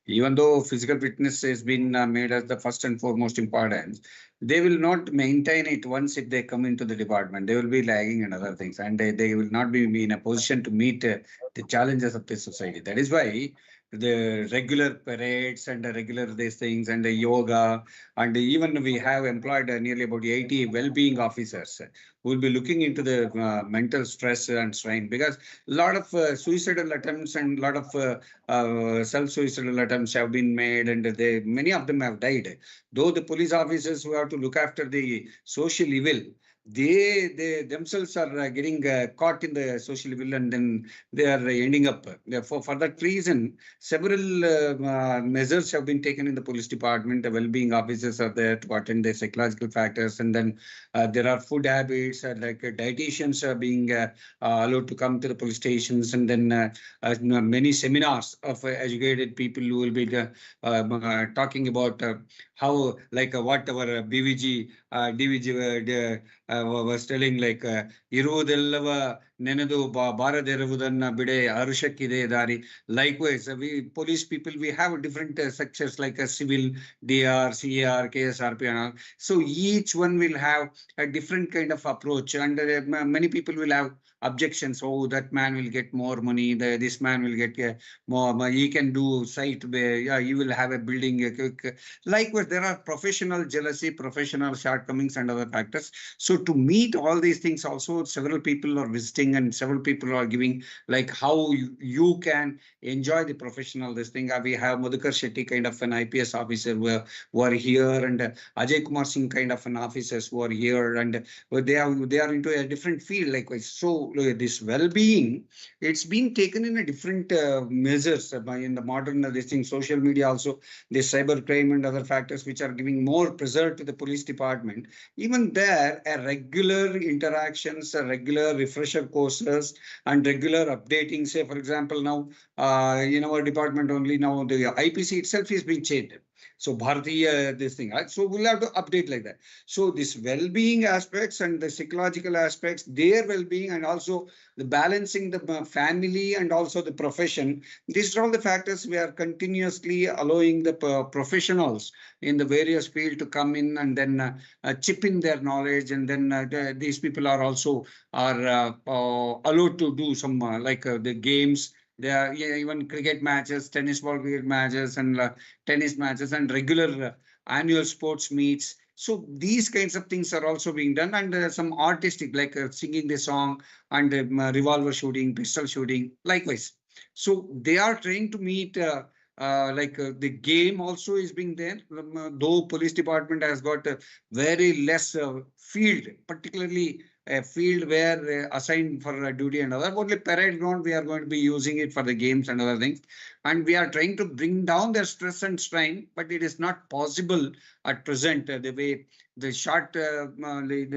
even though physical fitness has been made as the first and foremost importance, they will not maintain it once if they come into the department. They will be lagging in other things, and they will not be in a position to meet the challenges of the society. That is why the regular parades and the regular these things and the yoga, and even we have employed nearly about 80 well-being officers who will be looking into the mental stress and strain, because a lot of suicidal attempts and a lot of self-suicidal attempts have been made, and many of them have died. Though the police officers who have to look after the social evil, they themselves are getting caught in the social evil, and then they are ending up. Therefore, for that reason, several measures have been taken in the police department. The well-being officers are there to attend the psychological factors, and then there are food habits, like dietitians are being allowed to come to the police stations, and then many seminars of educated people who will be talking about how, like what our DVG was telling, like ಇರುವುದೆಲ್ಲವ ನೆನೆದು ಬಾರದಿರುವುದನ್ನ ಬಿಡೆ ಅರುಷಕ್ಕಿದೆ ದಾರಿ. Likewise, we police people, we have different sections like a civil, DR, CAR, KSRP and all. So each one will have a different kind of approach, and many people will have objections. Oh, that man will get more money. This man will get more. He can do site. Yeah, he will have a building. Likewise, there are professional jealousy, professional shortcomings, and other factors. So to meet all these things, also several people are visiting, and several people are giving like how you can enjoy the professional this thing. We have Madhukar Shetty kind of an IPS officer who are here, and Ajay Kumar Singh kind of an officers who are here, and they are into a different field. Likewise, so this well-being, it's been taken in a different measures in the modern this thing. Social media also, the cyber crime and other factors which are giving more pressure to the police department. Even there, a regular interactions, a regular refresher courses, and regular updating. Say, for example, now in our department only now the IPC itself is being changed. So Bharatiya, this thing. So we'll have to update like that. So this well-being aspects and the psychological aspects, their well-being, and also the balancing the family and also the profession. These are all the factors we are continuously allowing the professionals in the various fields to come in and then chip in their knowledge, and then these people are also allowed to do some like the games. There are even cricket matches, tennis ball cricket matches, and tennis matches, and regular annual sports meets. So these kinds of things are also being done, and some artistic, like singing the song and revolver shooting, pistol shooting, likewise. So they are trying to meet the game also is being there. Though police department has got very less field, particularly a field where assigned for duty and other. Only parade ground we are going to be using it for the games and other things. And we are trying to bring down their stress and strain, but it is not possible at present. The way the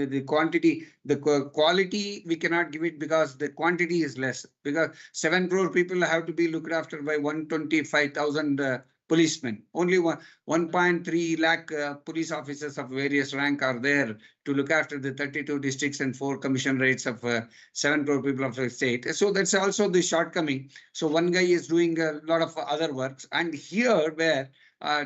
the quantity, the quality, we cannot give it because the quantity is less. Because 7 crore people have to be looked after by 125,000 policemen. Only 1.3 lakh police officers of various rank are there to look after the 32 districts and 4 commission rates of 7 crore people of the state. So that's also the shortcoming. So one guy is doing a lot of other works, and here where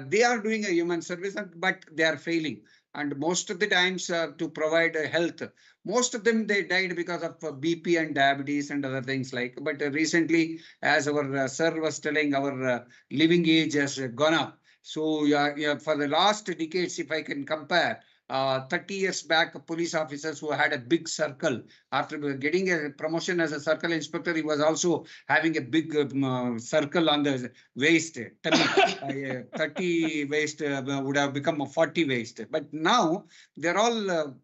they are doing a human service, but they are failing. And most of the times to provide health, most of them, they died because of BP and diabetes and other things like. But recently, as our sir was telling, our living age has gone up. So for the last decades, if I can compare, 30 years back, police officers who had a big circle, after getting a promotion as a circle inspector, he was also having a big circle on the waist. 30 waist would have become a 40 waist. But now they're all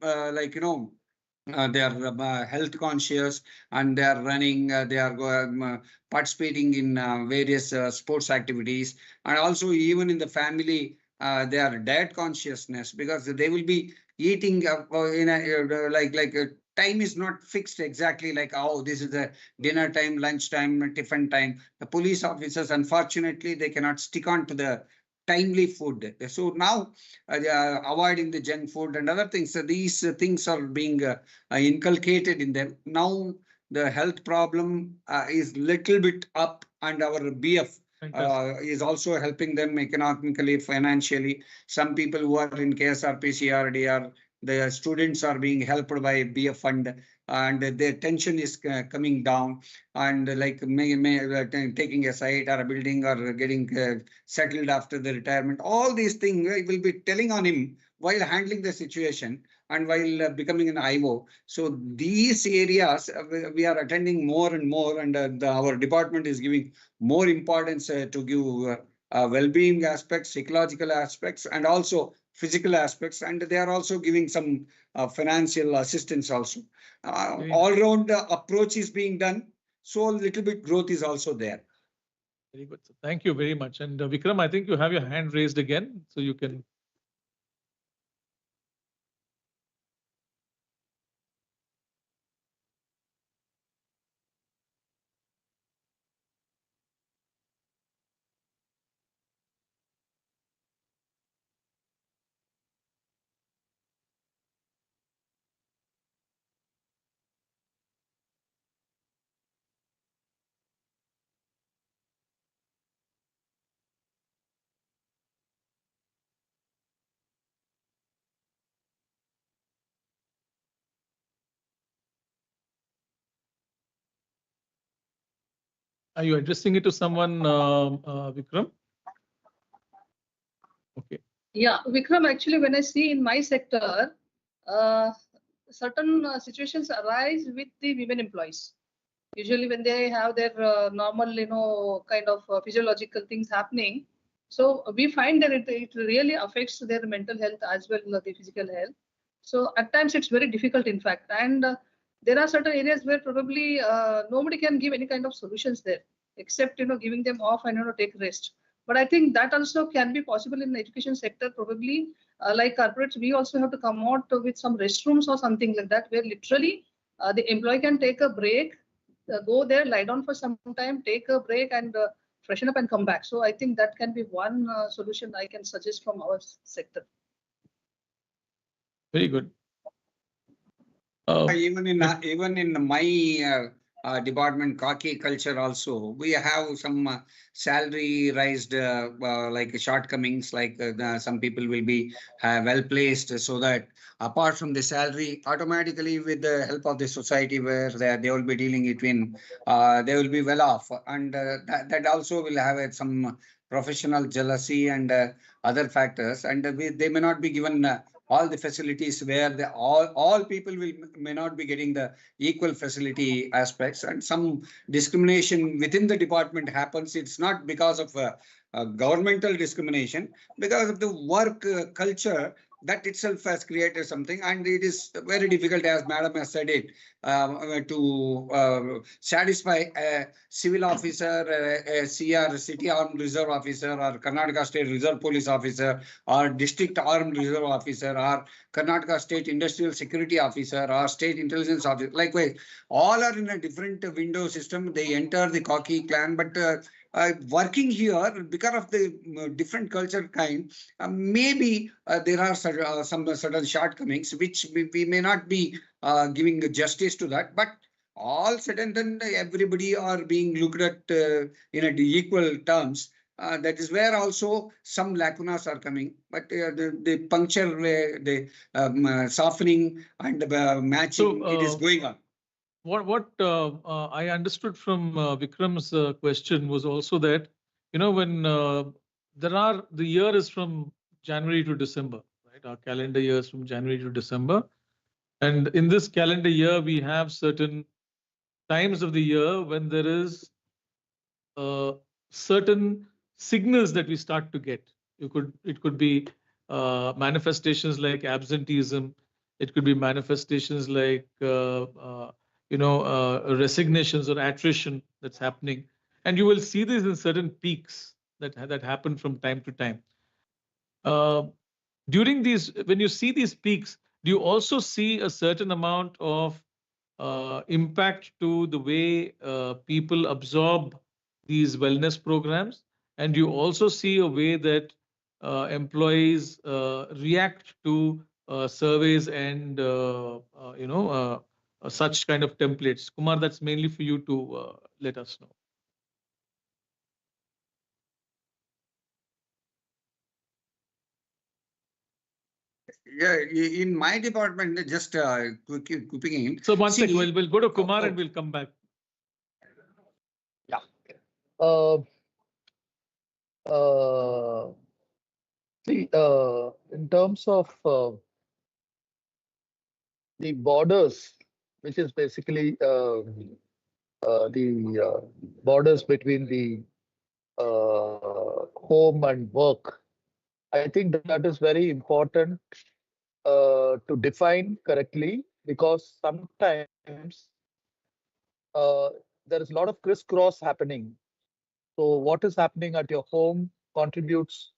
they are health conscious, and they are running, they are participating in various sports activities, and also even in the family, they are diet consciousness, because they will be eating in a time is not fixed exactly, like, oh, this is the dinner time, lunch time, tiffin time. The police officers, unfortunately, they cannot stick on to the timely food. So now they are avoiding the junk food and other things. So these things are being inculcated in them. Now the health problem is little bit up, and our BF is also helping them economically, financially. Some people who are in KSRP, CRDR, the students are being helped by BF fund, and their tension is coming down, and like taking a site or a building or getting settled after the retirement. All these things will be telling on him while handling the situation and while becoming an IO. So these areas we are attending more and more, and our department is giving more importance to give well-being aspects, psychological aspects, and also physical aspects, and they are also giving some financial assistance also. All-round approach is being done, so a little bit growth is also there. Very good. Thank you very much. And Vikram, I think you have your hand raised again, so you can. Are you addressing it to someone, Vikram? Okay. Yeah, Vikram, actually, when I see in my sector, certain situations arise with the women employees. Usually when they have their normal, kind of physiological things happening. So we find that it really affects their mental health as well as the physical health. So at times it's very difficult, in fact. And there are certain areas where probably nobody can give any kind of solutions there, except, giving them off and, take rest. But I think that also can be possible in the education sector, probably. Like corporates, we also have to come out with some restrooms or something like that, where literally the employee can take a break, go there, lie down for some time, take a break, and freshen up and come back. So I think that can be one solution I can suggest from our sector. Very good. Even in my department, khaki culture also, we have some salary raised like shortcomings, like some people will be well placed, so that apart from the salary, automatically with the help of the society where they will be dealing between, they will be well off, and that also will have some professional jealousy and other factors, and they may not be given all the facilities where all people may not be getting the equal facility aspects, and some discrimination within the department happens. It's not because of governmental discrimination, because of the work culture that itself has created something, and it is very difficult, as Madam has said it, to satisfy a civil officer, a CR, City Armed Reserve Officer, or Karnataka State Reserve Police Officer, or District Armed Reserve Officer, or Karnataka State Industrial Security Officer, or State Intelligence Officer. Likewise, all are in a different window system. They enter the Khaki clan, but working here, because of the different culture kind, maybe there are some certain shortcomings which we may not be giving justice to that. But all said and done, everybody are being looked at in a equal terms. That is where also some lacunas are coming, but the puncture, the softening and matching, it is going on. What I understood from Vikram's question was also that, when the year is from January to December, right? Our calendar year is from January to December. And in this calendar year, we have certain times of the year when there is certain signals that we start to get. It could be manifestations like absenteeism. It could be manifestations like resignations or attrition that's happening, and you will see this in certain peaks that happen from time to time. During these, when you see these peaks, do you also see a certain amount of impact to the way people absorb these wellness programs? And do you also see a way that employees react to surveys and such kind of templates? Kumar, that's mainly for you to let us know. Yeah, in my department, just quickly in. So one second, we'll go to Kumar and we'll come back. Yeah. See, in terms of the borders, which is basically the borders between the home and work, I think that is very important to define correctly, because sometimes there is a lot of crisscross happening. So what is happening at your home contributes,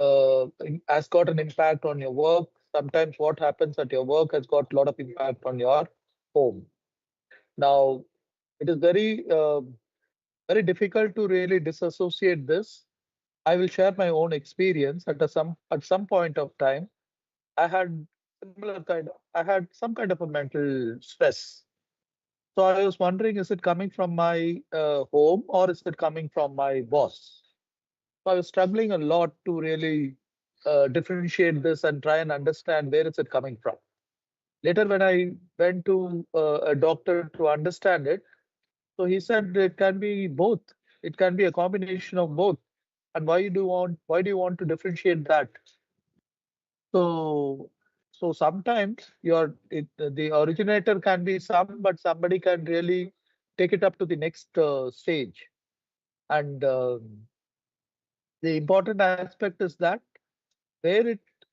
has got an impact on your work. Sometimes what happens at your work has got a lot of impact on your home. Now, it is very, very difficult to really disassociate this. I will share my own experience. At some point of time, I had some kind of a mental stress. So I was wondering, is it coming from my home or is it coming from my boss? So I was struggling a lot to really differentiate this and try and understand where is it coming from. Later, when I went to a doctor to understand it, so he said it can be both. It can be a combination of both. And why do you want to differentiate that? So sometimes the originator can be but somebody can really take it up to the next stage. And the important aspect is that where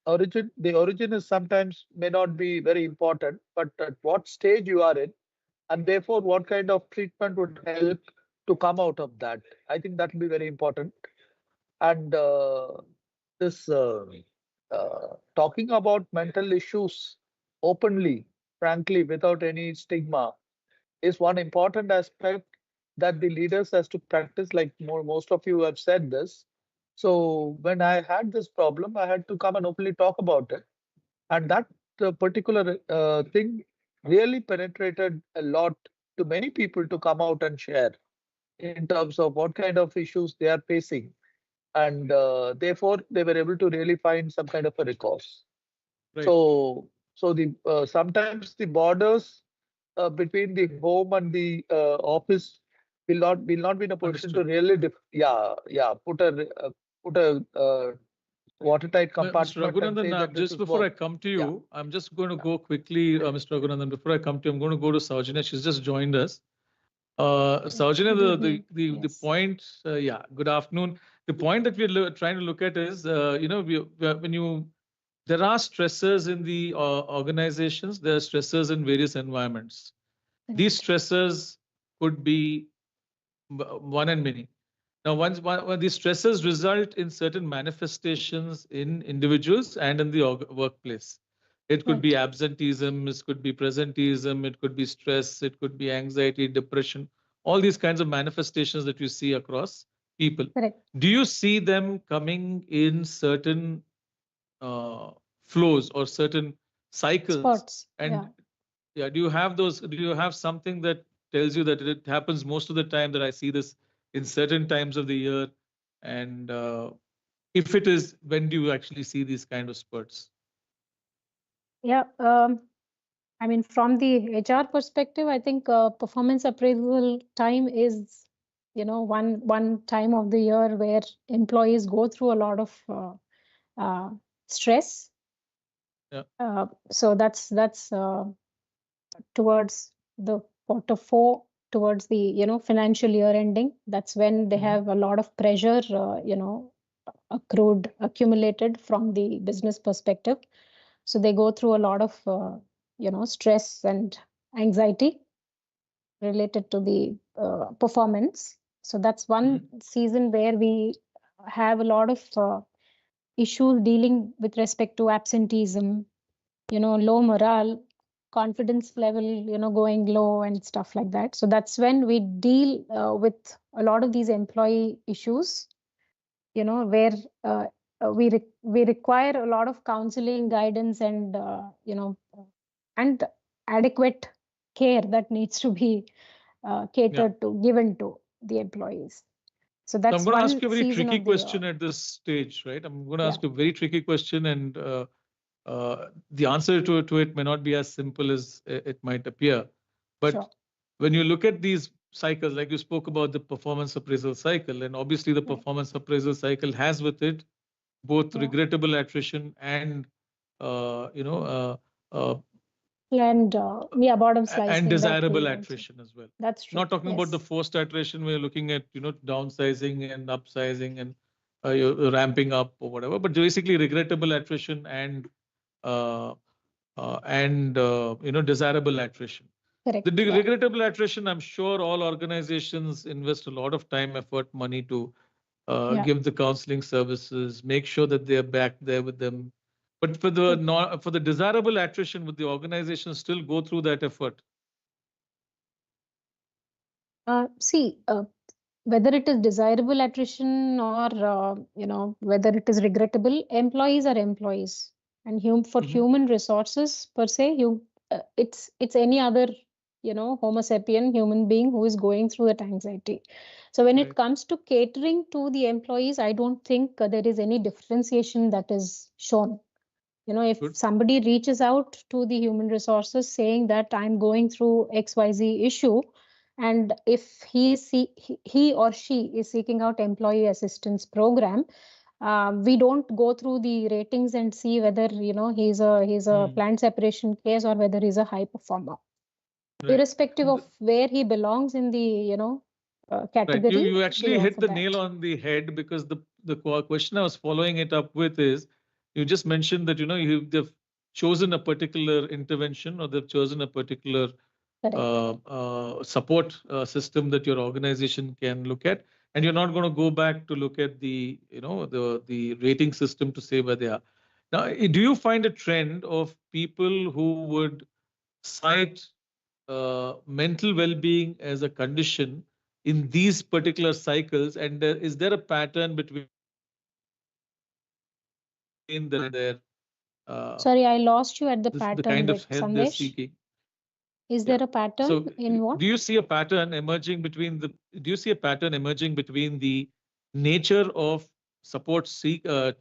the origin is sometimes may not be very important, but at what stage you are in, and therefore what kind of treatment would help to come out of that. I think that will be very important. And this talking about mental issues openly, frankly, without any stigma, is one important aspect that the leaders has to practice. Like most of you have said this. So when I had this problem, I had to come and openly talk about it. And that particular thing really penetrated a lot to many people to come out and share in terms of what kind of issues they are facing. And therefore, they were able to really find some kind of a recourse. Right. So the sometimes the borders between the home and the office will not be in a position to really put put a watertight Mr. compartment and say Raghunandan, that this just is before what. I come to Yeah. you, I'm just going to go quickly, Mr. Raghunandan. Before I come to you, I'm going to go to Saujanya. She's just joined us. Saujanya, Good the evening. Yes. point, yeah, good afternoon. The point that we're trying to look at is, there are stressors in the organizations, there are stressors in various environments. These stressors could be one and many. Now, when these stresses result in certain manifestations in individuals and in the workplace. It could be absenteeism, it could be presenteeism, it could be stress, it could be anxiety, depression, all these kinds of manifestations that you see across people. Correct. Do you see them coming in certain flows or certain cycles? Spots. And yeah, do you have those? Do you have something that tells you that it happens most of the time, that I see this in certain times of the year? And if it is, when do you actually see these kind of spurts? Yeah. I mean, from the HR perspective, I think performance appraisal time is, one time of the year where employees go through a lot of stress. Yeah. So that's towards the Q4, towards the financial year ending. That's when they have a lot of pressure, accumulated from the business perspective. So they go through a lot of stress and anxiety related to the performance. So that's one season where we have a lot of issues dealing with respect to absenteeism, low morale, confidence level, going low and stuff like that. So that's when we deal with a lot of these employee issues, where we require a lot of counseling, guidance, and and adequate care that needs to be catered to, given to the employees. So that's I'm going to ask you a very season tricky of the question year. at this stage, right? I'm going to ask a very tricky question, and the answer to it may not be as simple as it might appear. But when you look at these cycles, like you spoke about the performance appraisal cycle, and obviously the performance appraisal cycle has with it both regrettable attrition and bottom slicing and that desirable we attrition as well. That's true. Not talking about the forced attrition, we're looking at downsizing and upsizing and you're ramping up or whatever, but basically regrettable attrition and desirable attrition. Correct. The regrettable attrition, I'm sure all organizations invest a lot of time, effort, money to give the counseling services, make sure that they're back there with them. But for the desirable attrition, would the organization still go through that effort? See, whether it is desirable attrition or whether it is regrettable, employees are employees, and for human resources per se, it's any other Homo sapien human being who is going through that anxiety. So when it comes to catering to the employees, I don't think there is any differentiation that is shown. If somebody reaches out to the human resources saying that I'm going through XYZ issue, and if he or she is seeking out employee assistance program, we don't go through the ratings and see whether he's a planned separation case or whether he's a high performer. Irrespective of where he belongs in the category. Right. You actually hit the nail on the head, because the question I was following it up with is, you just mentioned that they've chosen a particular intervention, or they've chosen a particular support system that your organization can look at, and you're not going to go back to look at the the rating system to say where they are. Now, do you find a trend of people who would cite mental well-being as a condition in these particular cycles, and is there a pattern between their sorry, I lost you at the pattern. The kind of help they're seeking. Is there a pattern in what? Do you see a pattern emerging between the nature of support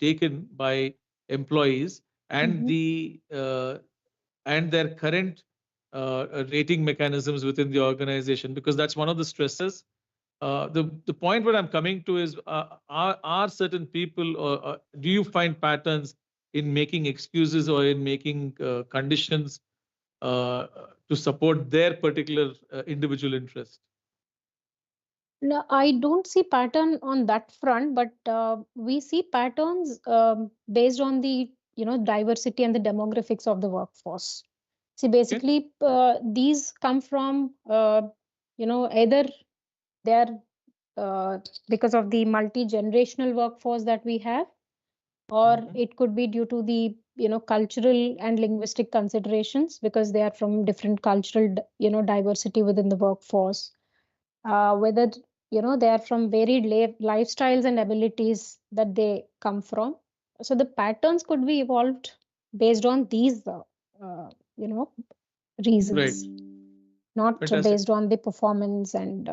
taken by employees and and their current rating mechanisms within the organization? Because that's one of the stresses The point where I'm coming to is, are certain people, do you find patterns in making excuses or in making conditions to support their particular individual interest? No, I don't see pattern on that front, but we see patterns based on the diversity and the demographics of the workforce. See, basically, these come from either they're because of the multi-generational workforce that we have, or it could be due to the cultural and linguistic considerations because they are from different cultural diversity within the workforce. Whether they are from varied lifestyles and abilities that they come from. So the patterns could be evolved based on these reasons, not based on the performance and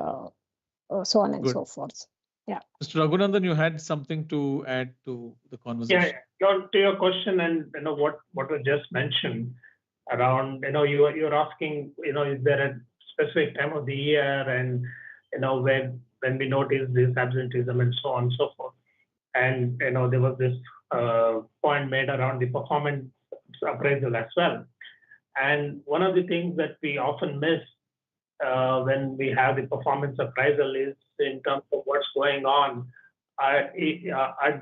so on and so forth. Yeah. Mr. Raghunandan, you had something to add to the conversation. Yeah, to your question and what was just mentioned around, you're asking, is there a specific time of the year and when we notice this absenteeism and so on and so forth. And there was this point made around the performance appraisal as well. And one of the things that we often miss when we have the performance appraisal is in terms of what's going on at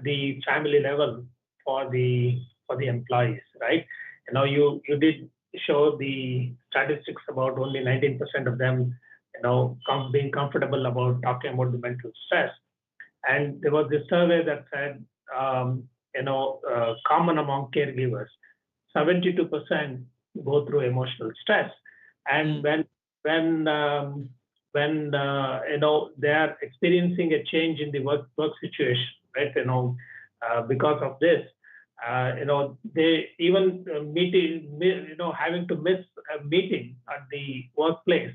the family level for the employees, right? You did show the statistics about only 19% of them being comfortable about talking about the mental stress. And there was this survey that said, common among caregivers, 72% go through emotional stress. And when they are experiencing a change in the work situation, right? Because of this, they even having to miss a meeting at the workplace,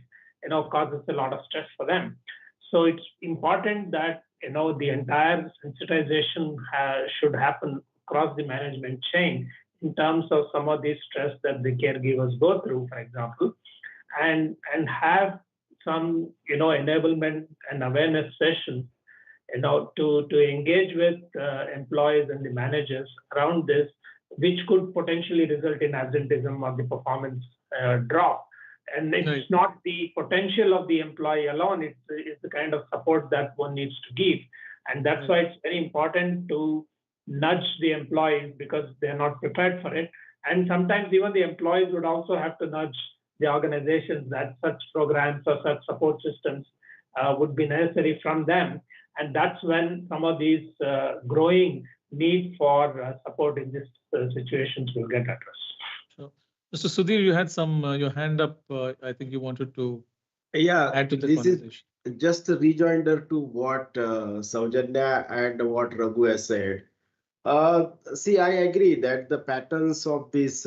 causes a lot of stress for them. So it's important that the entire sensitization should happen across the management chain in terms of some of these stress that the caregivers go through, for example, and have some enablement and awareness sessions to engage with employees and the managers around this, which could potentially result in absenteeism or the performance drop. And it's not the potential of the employee alone, it's the kind of support that one needs to give. And that's why it's very important to nudge the employees because they're not prepared for it. And sometimes even the employees would also have to nudge the organizations that such programs or such support systems would be necessary from them. And that's when some of these growing need for support in these situations will get addressed. Sure. Mr. Sudhir, you had your hand up. I think you wanted to add to the conversation. Is just a rejoinder to what Saujanya and what Raghu has said. See, I agree that the patterns of this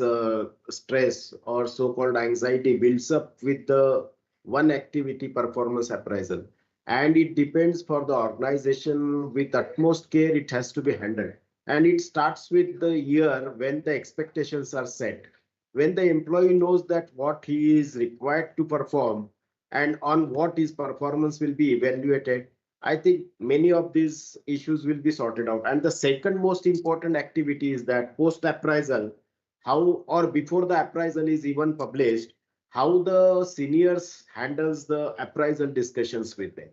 stress or so-called anxiety builds up with the one activity performance appraisal. And it depends for the organization with utmost care, it has to be handled. And it starts with the year when the expectations are set. When the employee knows that what he is required to perform and on what his performance will be evaluated, I think many of these issues will be sorted out. And the second most important activity is that post-appraisal, how or before the appraisal is even published, how the seniors handles the appraisal discussions with them.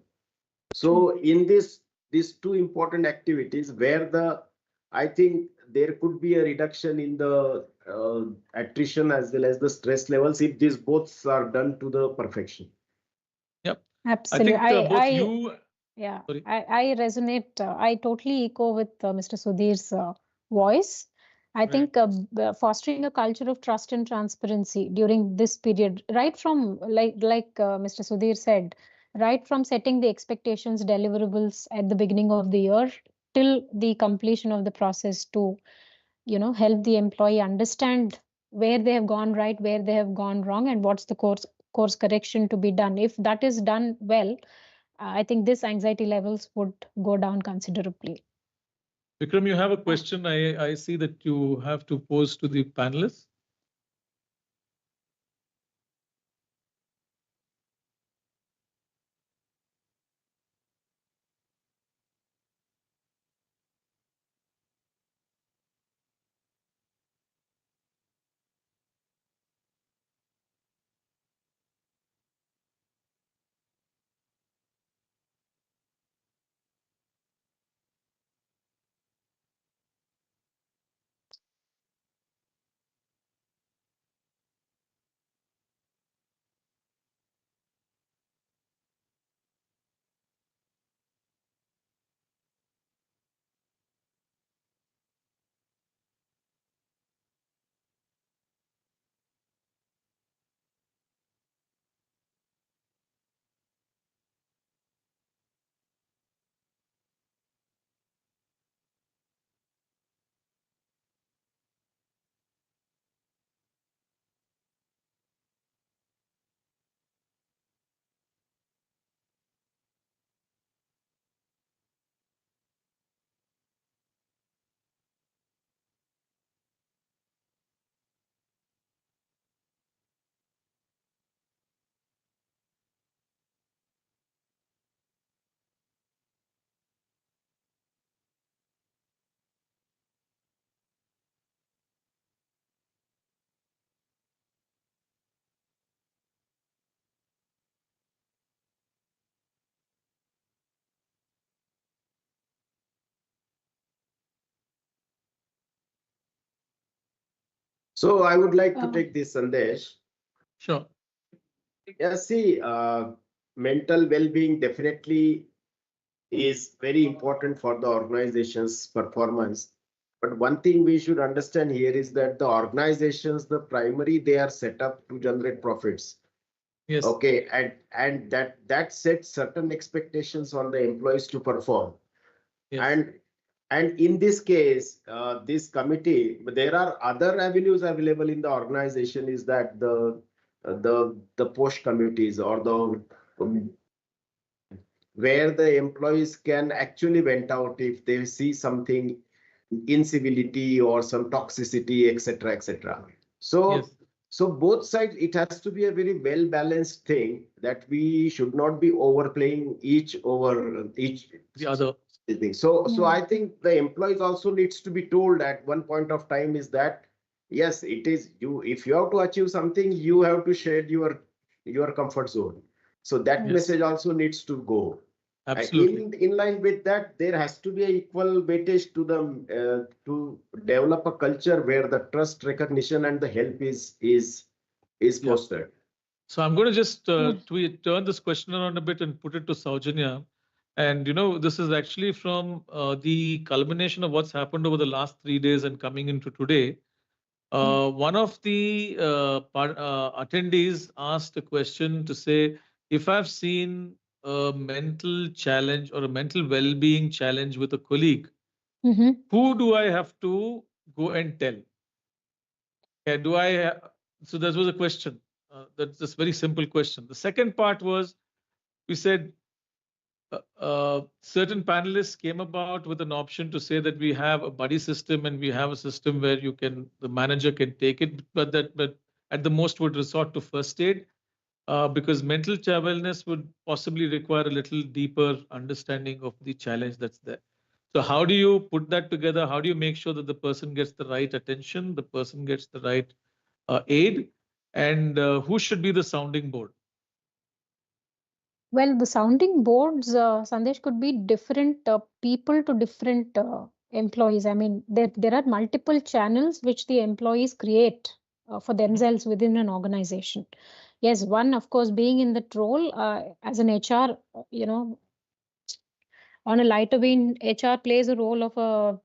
So in these two important activities where I think there could be a reduction in the attrition as well as the stress levels if these both are done to the perfection. Yep. Absolutely. I think both you... Yeah, I resonate. I totally echo with Mr. Sudhir's voice. I think fostering a culture of trust and transparency during this period, right from like Mr. Sudhir said, right from setting the expectations, deliverables at the beginning of the year till the completion of the process to, help the employee understand where they have gone right, where they have gone wrong, and what's the course correction to be done. If that is done well, I think this anxiety levels would go down considerably. Vikram, you have a question. I see that you have to pose to the panelists. So I would like to take this, Sandesh. Sure. Yeah, see, mental well-being definitely is very important for the organization's performance. But one thing we should understand here is that the organizations, the primary, they are set up to generate profits. Yes. Okay, and that sets certain expectations on the employees to perform. Yes. And in this case, this committee, there are other avenues available in the organization. Is that the post committees or the where the employees can actually vent out if they see something incivility or some toxicity, etc., etc. So, Yes. so both sides, it has to be a very well balanced thing, that we should not be overplaying each over each The other. thing. So I think the employees also needs to be told at one point of time is that yes, it is you. If you have to achieve something, you have to shed your comfort zone. So that Yes. message also needs to go. Absolutely. In line with that, there has to be an equal weightage to them to develop a culture where the trust, recognition, and the help is Yeah. fostered. So I'm going to just turn this question around a bit and put it to Saujanya. And this is actually from the culmination of what's happened over the last 3 days and coming into today. One of the attendees asked a question to say, if I've seen a mental challenge or a mental well-being challenge with a colleague, who do I have to go and tell? Okay, so that was a question. That's this very simple question. The second part was, we said certain panelists came about with an option to say that we have a buddy system and we have a system where the manager can take it, but at the most would resort to first aid because mental wellness would possibly require a little deeper understanding of the challenge that's there. So how do you put that together? How do you make sure that the person gets the right attention, the person gets the right aid, and who should be the sounding board? Well, the sounding boards, Sandesh, could be different people to different employees. I mean, there are multiple channels which the employees create for themselves within an organization. Yes, one, of course, being in that role as an HR, on a lighter vein, HR plays a role of a,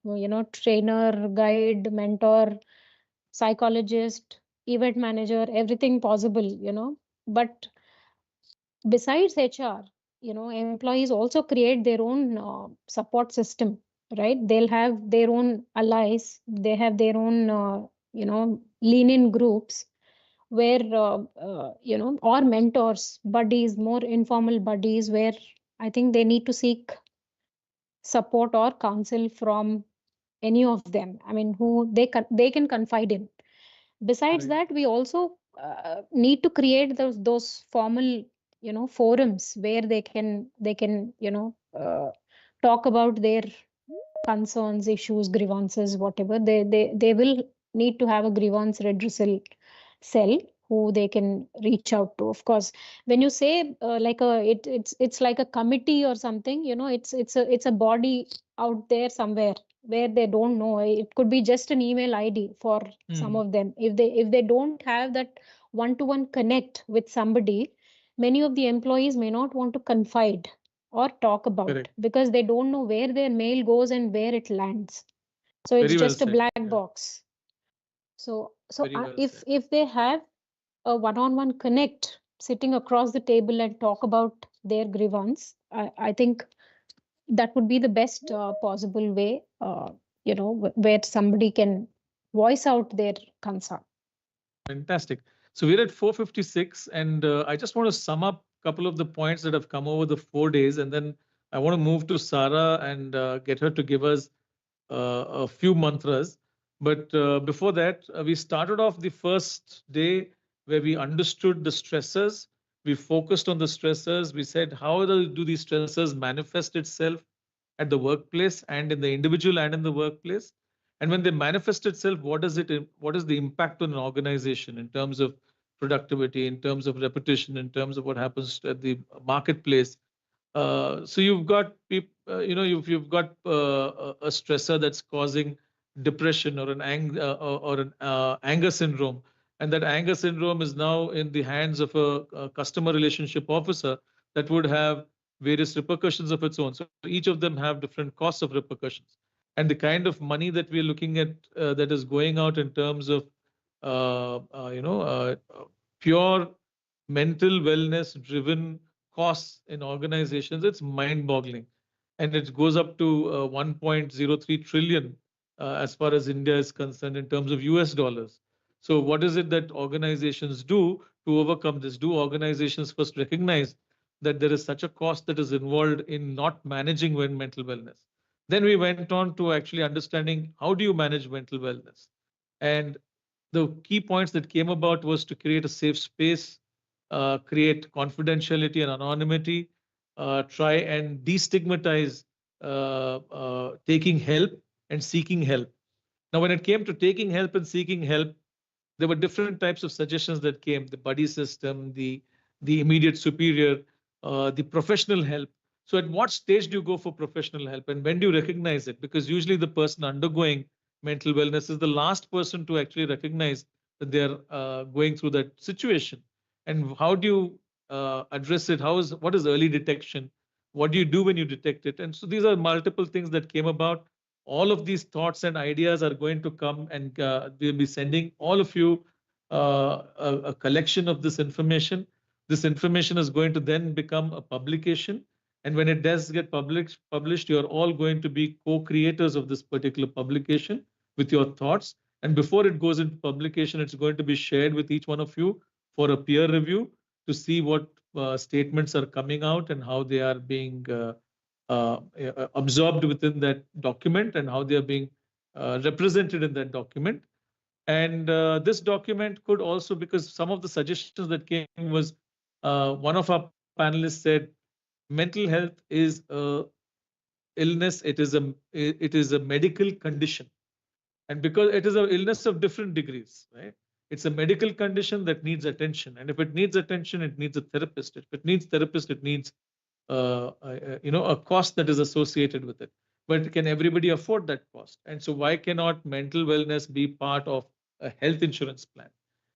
trainer, guide, mentor, psychologist, event manager, everything possible. But besides HR, employees also create their own support system, right? They'll have their own allies, they have their own, lean-in groups where, or mentors, buddies, more informal buddies, where I think they need to seek support or counsel from any of them. I mean, who they can confide in. Besides Right. that, we also need to create those formal, forums where they can talk about their concerns, issues, grievances, whatever. They will need to have a grievance redressal cell who they can reach out to. Of course, when you say it's like a committee or something, it's a body out there somewhere where they don't know. It could be just an email ID for some of them. If they don't have that one-to-one connect with somebody, many of the employees may not want to confide or talk about. Correct. Because they don't know where their mail goes and where it lands. So it's Very well just a said. black Yeah. box. So Very well said. if they have a one-on-one connect, sitting across the table and talk about their grievance, I think that would be the best possible way, where somebody can voice out their concern. Fantastic. So we're at 4:56, and I just want to sum up a couple of the points that have come over the 4 days, and then I want to move to Sarah and get her to give us a few mantras. But before that, we started off the first day where we understood the stressors. We focused on the stressors. We said, how do these stressors manifest itself at the workplace and in the individual and in the workplace? And when they manifest itself, what is the impact on an organization in terms of productivity, in terms of repetition, in terms of what happens at the marketplace? So you've got you've got a stressor that's causing depression or an anger syndrome, and that anger syndrome is now in the hands of a customer relationship officer, that would have various repercussions of its own. So each of them have different costs of repercussions. And the kind of money that we're looking at that is going out in terms of pure mental wellness driven costs in organizations, it's mind boggling. And it goes up to 1.03 trillion as far as India is concerned in terms of US dollars. So what is it that organizations do to overcome this? Do organizations first recognize that there is such a cost that is involved in not managing mental wellness? Then we went on to actually understanding how do you manage mental wellness? And the key points that came about was to create a safe space, create confidentiality and anonymity, try and destigmatize taking help and seeking help. Now, when it came to taking help and seeking help, there were different types of suggestions that came: the buddy system, the immediate superior, the professional help. So at what stage do you go for professional help, and when do you recognize it? Because usually the person undergoing mental wellness is the last person to actually recognize that they're going through that situation. And how do you address it? What is early detection? What do you do when you detect it? And so these are multiple things that came about. All of these thoughts and ideas are going to come, and we'll be sending all of you a collection of this information. This information is going to then become a publication. And when it does get published, you're all going to be co-creators of this particular publication with your thoughts. And before it goes into publication, it's going to be shared with each one of you for a peer review to see what statements are coming out and how they are being absorbed within that document and how they are being represented in that document. And this document could also, because some of the suggestions that came was, one of our panelists said, mental health is a illness. It is a medical condition, and because it is an illness of different degrees, right? It's a medical condition that needs attention, and if it needs attention, it needs a therapist. If it needs therapist, it needs a cost that is associated with it. But can everybody afford that cost? And so why cannot mental wellness be part of a health insurance plan?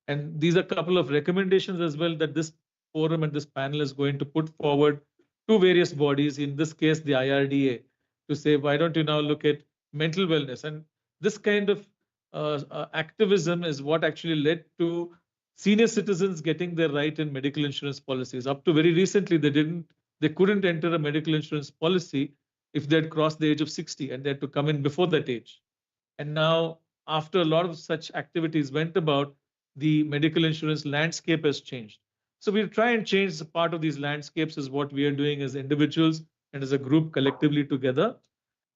And these are a couple of recommendations as well that this forum and this panel is going to put forward to various bodies, in this case, the IRDA, to say, why don't you now look at mental wellness? And this kind of activism is what actually led to senior citizens getting their right in medical insurance policies. Up to very recently, they couldn't enter a medical insurance policy if they had crossed the age of 60, and they had to come in before that age. And now, after a lot of such activities went about, the medical insurance landscape has changed. So we'll try and change part of these landscapes, is what we are doing as individuals and as a group collectively together.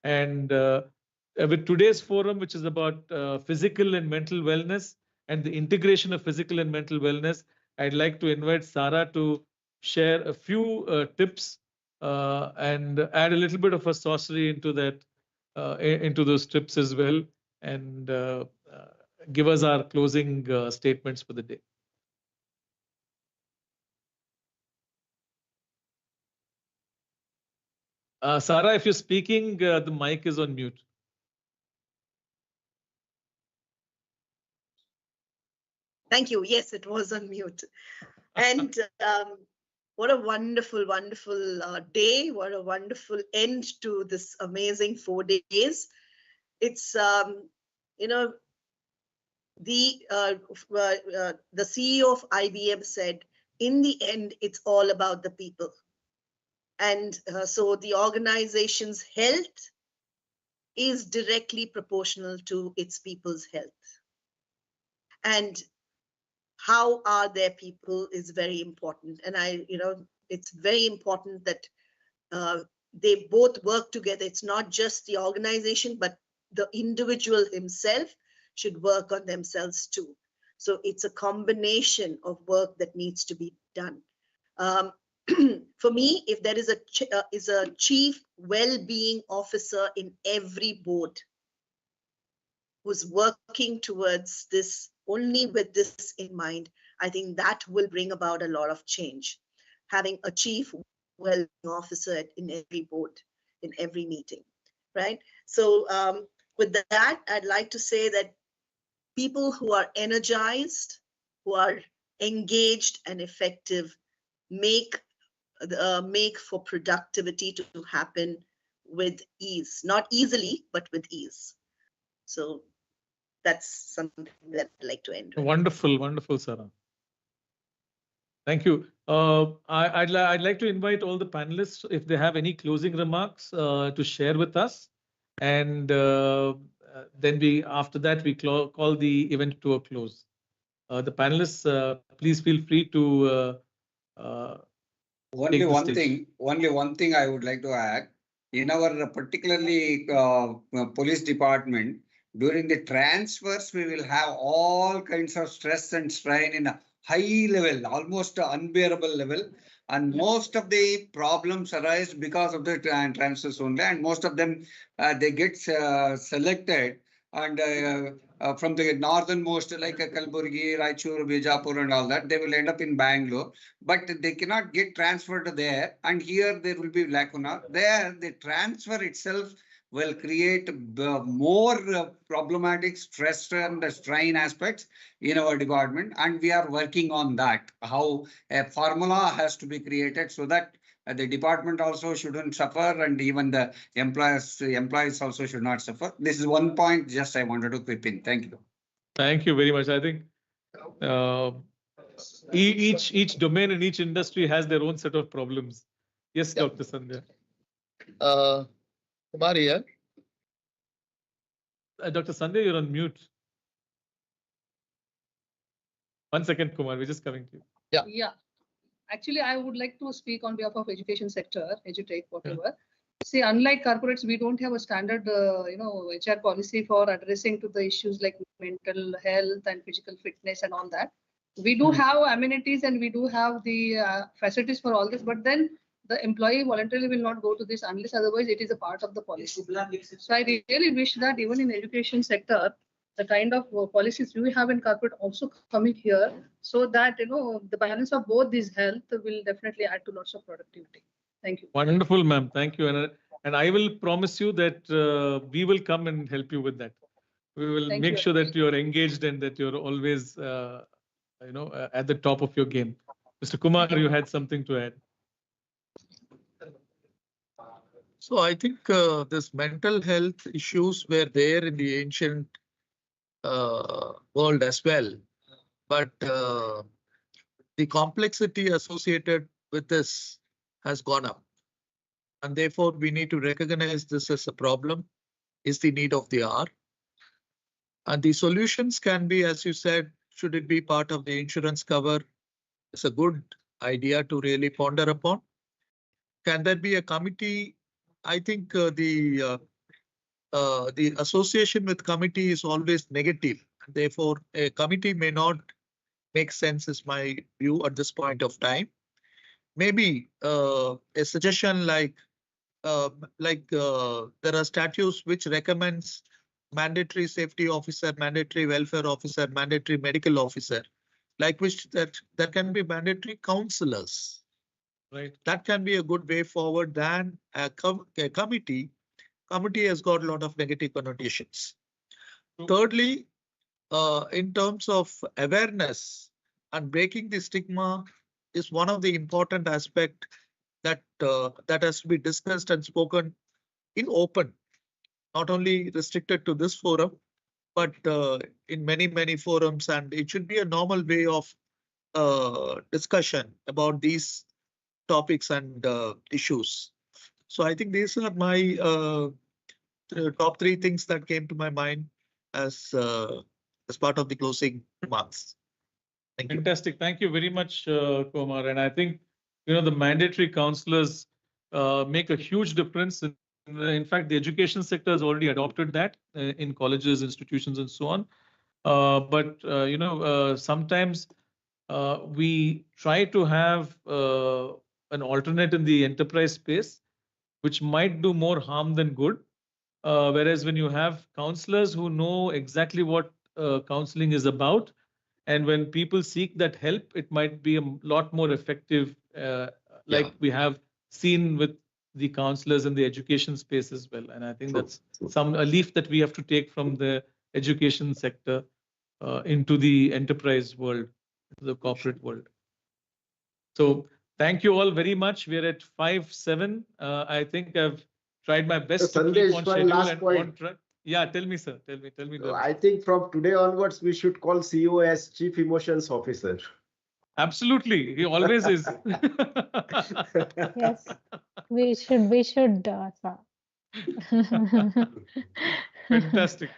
And with today's forum, which is about physical and mental wellness and the integration of physical and mental wellness, I'd like to invite Sarah to share a few tips and add a little bit of a sorcery into that, into those tips as well, and give us our closing statements for the day. Sarah, if you're speaking, the mic is on mute. Thank you. Yes, it was on mute. And what a wonderful, wonderful day. What a wonderful end to this amazing 4 days. It's, the CEO of IBM said, in the end, it's all about the people. And so the organization's health is directly proportional to its people's health. And how are their people is very important. And it's very important that they both work together. It's not just the organization, but the individual himself should work on themselves too. So it's a combination of work that needs to be done. For me, if there is a chief well-being officer in every board who's working towards this, only with this in mind, I think that will bring about a lot of change. Having a chief well-being officer in every board, in every meeting, right? So with that, I'd like to say that people who are energized, who are engaged and effective, make for productivity to happen with ease, not easily, but with ease. So that's something that I'd like to end with. Wonderful, wonderful, Sarah. Thank you. I'd like to invite all the panelists, if they have any closing remarks, to share with us. And then after that, we call the event to a close. The panelists, please feel free to Only one thing I would like to add. In our particularly police department, during the transfers, we will have all kinds of stress and strain in a high level, almost unbearable level. And most of the problems arise because of the transfers only. And most of them, they get selected and from the northernmost, like Kalburgi, Raichur, Bijapur and all that, they will end up in Bangalore. But they cannot get transferred there. And here there will be lacuna. There, the transfer itself will create more problematic stress and strain aspects in our department. And we are working on that, how a formula has to be created so that the department also shouldn't suffer, and even the employees also should not suffer. This is one point just I wanted to quip in. Thank you. Thank you very much. I think each domain and each industry has their own set of problems. Yes, Dr. Sandhya. Kumar here. Dr. Sandhya, you're on mute. 1 second, Kumar. We're just coming to you. Yeah. Actually, I would like to speak on behalf of education sector, EduTech, whatever. Yeah. See, unlike corporates, we don't have a standard, HR policy for addressing to the issues like mental health and physical fitness and all that. We do have amenities and we do have the facilities for all this, but then the employee voluntarily will not go to this unless otherwise it is a part of the policy. So I really wish that even in education sector, the kind of policies we have in corporate also coming here, so that the balance of both these health will definitely add to lots of productivity. Thank you. Wonderful, ma'am. Thank you, and I will promise you that we will come and help you with that. We will make sure that you are engaged and that you're always, at the top of your game. Mr. Kumar, you had something to add. So I think this mental health issues were there in the ancient world as well, but the complexity associated with this has gone up, and therefore we need to recognize this as a problem, is the need of the hour. And the solutions can be, as you said, should it be part of the insurance cover? It's a good idea to really ponder upon. Can there be a committee? I think the association with committee is always negative. Therefore, a committee may not make sense, is my view at this point of time. Maybe a suggestion like there are statutes which recommends mandatory safety officer, mandatory welfare officer, mandatory medical officer, like which that can be mandatory counselors. Right. That can be a good way forward than a committee. Committee has got a lot of negative connotations. Thirdly, in terms of awareness and breaking the stigma is one of the important aspects that has to be discussed and spoken in open, not only restricted to this forum, but in many forums, and it should be a normal way of discussion about these topics and issues. So I think these are my top 3 things that came to my mind as part of the closing remarks. Thank you. Fantastic. Thank you very much, Kumar. And I think the mandatory counselors make a huge difference. In fact, the education sector has already adopted that in colleges, institutions, and so on. But sometimes we try to have an alternate in the enterprise space, which might do more harm than good. Whereas when you have counselors who know exactly what counseling is about, and when people seek that help, it might be a lot more effective, we have seen with the counselors in the education space as well. And I think that's a leaf that we have to take from the education sector into the enterprise world, the corporate world. So thank you all very much. We're at 5:07. I think I've tried my best to keep on schedule and on track. Yeah, tell me, sir. Tell me. I think from today onwards, we should call CEO as Chief Emotions Officer. Absolutely. He always is. Yes, we should. Fantastic.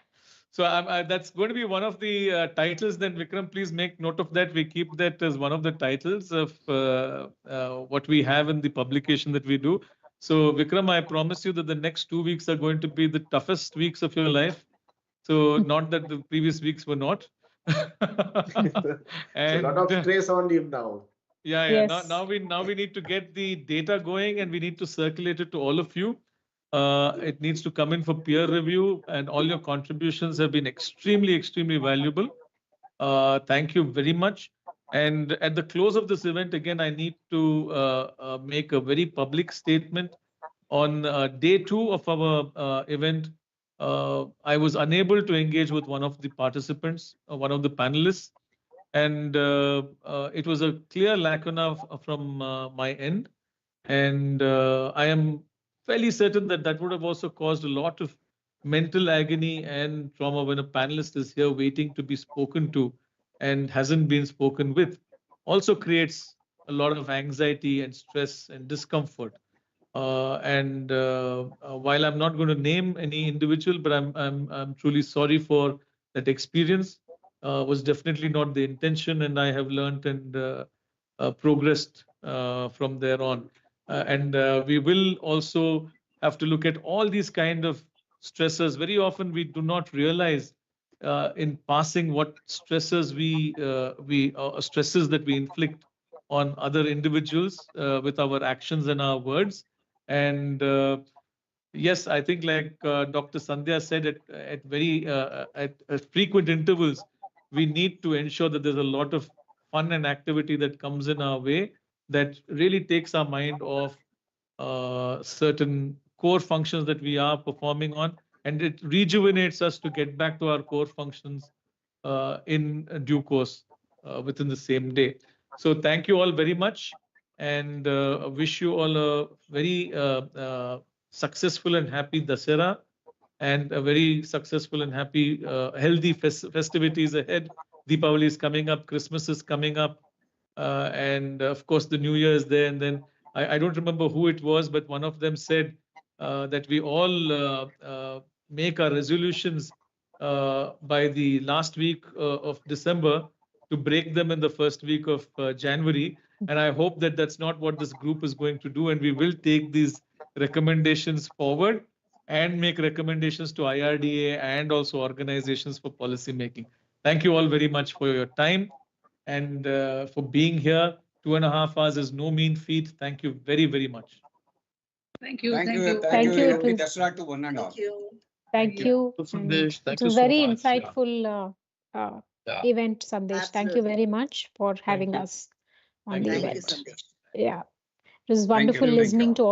So that's going to be one of the titles. Then Vikram, please make note of that. We keep that as one of the titles of what we have in the publication that we do. So Vikram, I promise you that the next 2 weeks are going to be the toughest weeks of your life. So not that the previous weeks were not. And a lot of stress on him now. Yeah. Yes. Now we need to get the data going, and we need to circulate it to all of you. It needs to come in for peer review, and all your contributions have been extremely valuable. Thank you very much. And at the close of this event, again, I need to make a very public statement. On day 2 of our event, I was unable to engage with one of the participants, one of the panelists, and it was a clear lacuna from my end. And I am fairly certain that that would have also caused a lot of mental agony and trauma when a panelist is here waiting to be spoken to and hasn't been spoken with. Also creates a lot of anxiety and stress and discomfort. And while I'm not going to name any individual, but I'm truly sorry for that experience. Was definitely not the intention, and I have learned and progressed from there on. And we will also have to look at all these kind of stressors. Very often we do not realize in passing what stresses stresses that we inflict on other individuals with our actions and our words. And yes, I think like Dr. Sandhya said, at frequent intervals, we need to ensure that there's a lot of fun and activity that comes in our way that really takes our mind off certain core functions that we are performing on, and it rejuvenates us to get back to our core functions in due course within the same day. So thank you all very much, and wish you all a very successful and happy Dasera, and a very successful and happy, healthy festivities ahead. Deepavali is coming up, Christmas is coming up, and of course the New Year is there. And then I don't remember who it was, but one of them said that we all make our resolutions by the last week of December to break them in the first week of January. And I hope that that's not what this group is going to do, and we will take these recommendations forward and make recommendations to IRDA and also organizations for policy making. Thank you all very much for your time and for being here. 2.5 hours is no mean feat. Thank you very much. Thank you. Thank you. Happy Dasara to one and all. Thank you. It was very insightful event, Sandesh. Thank you very much for having us on the event. Yeah, it was wonderful listening to all.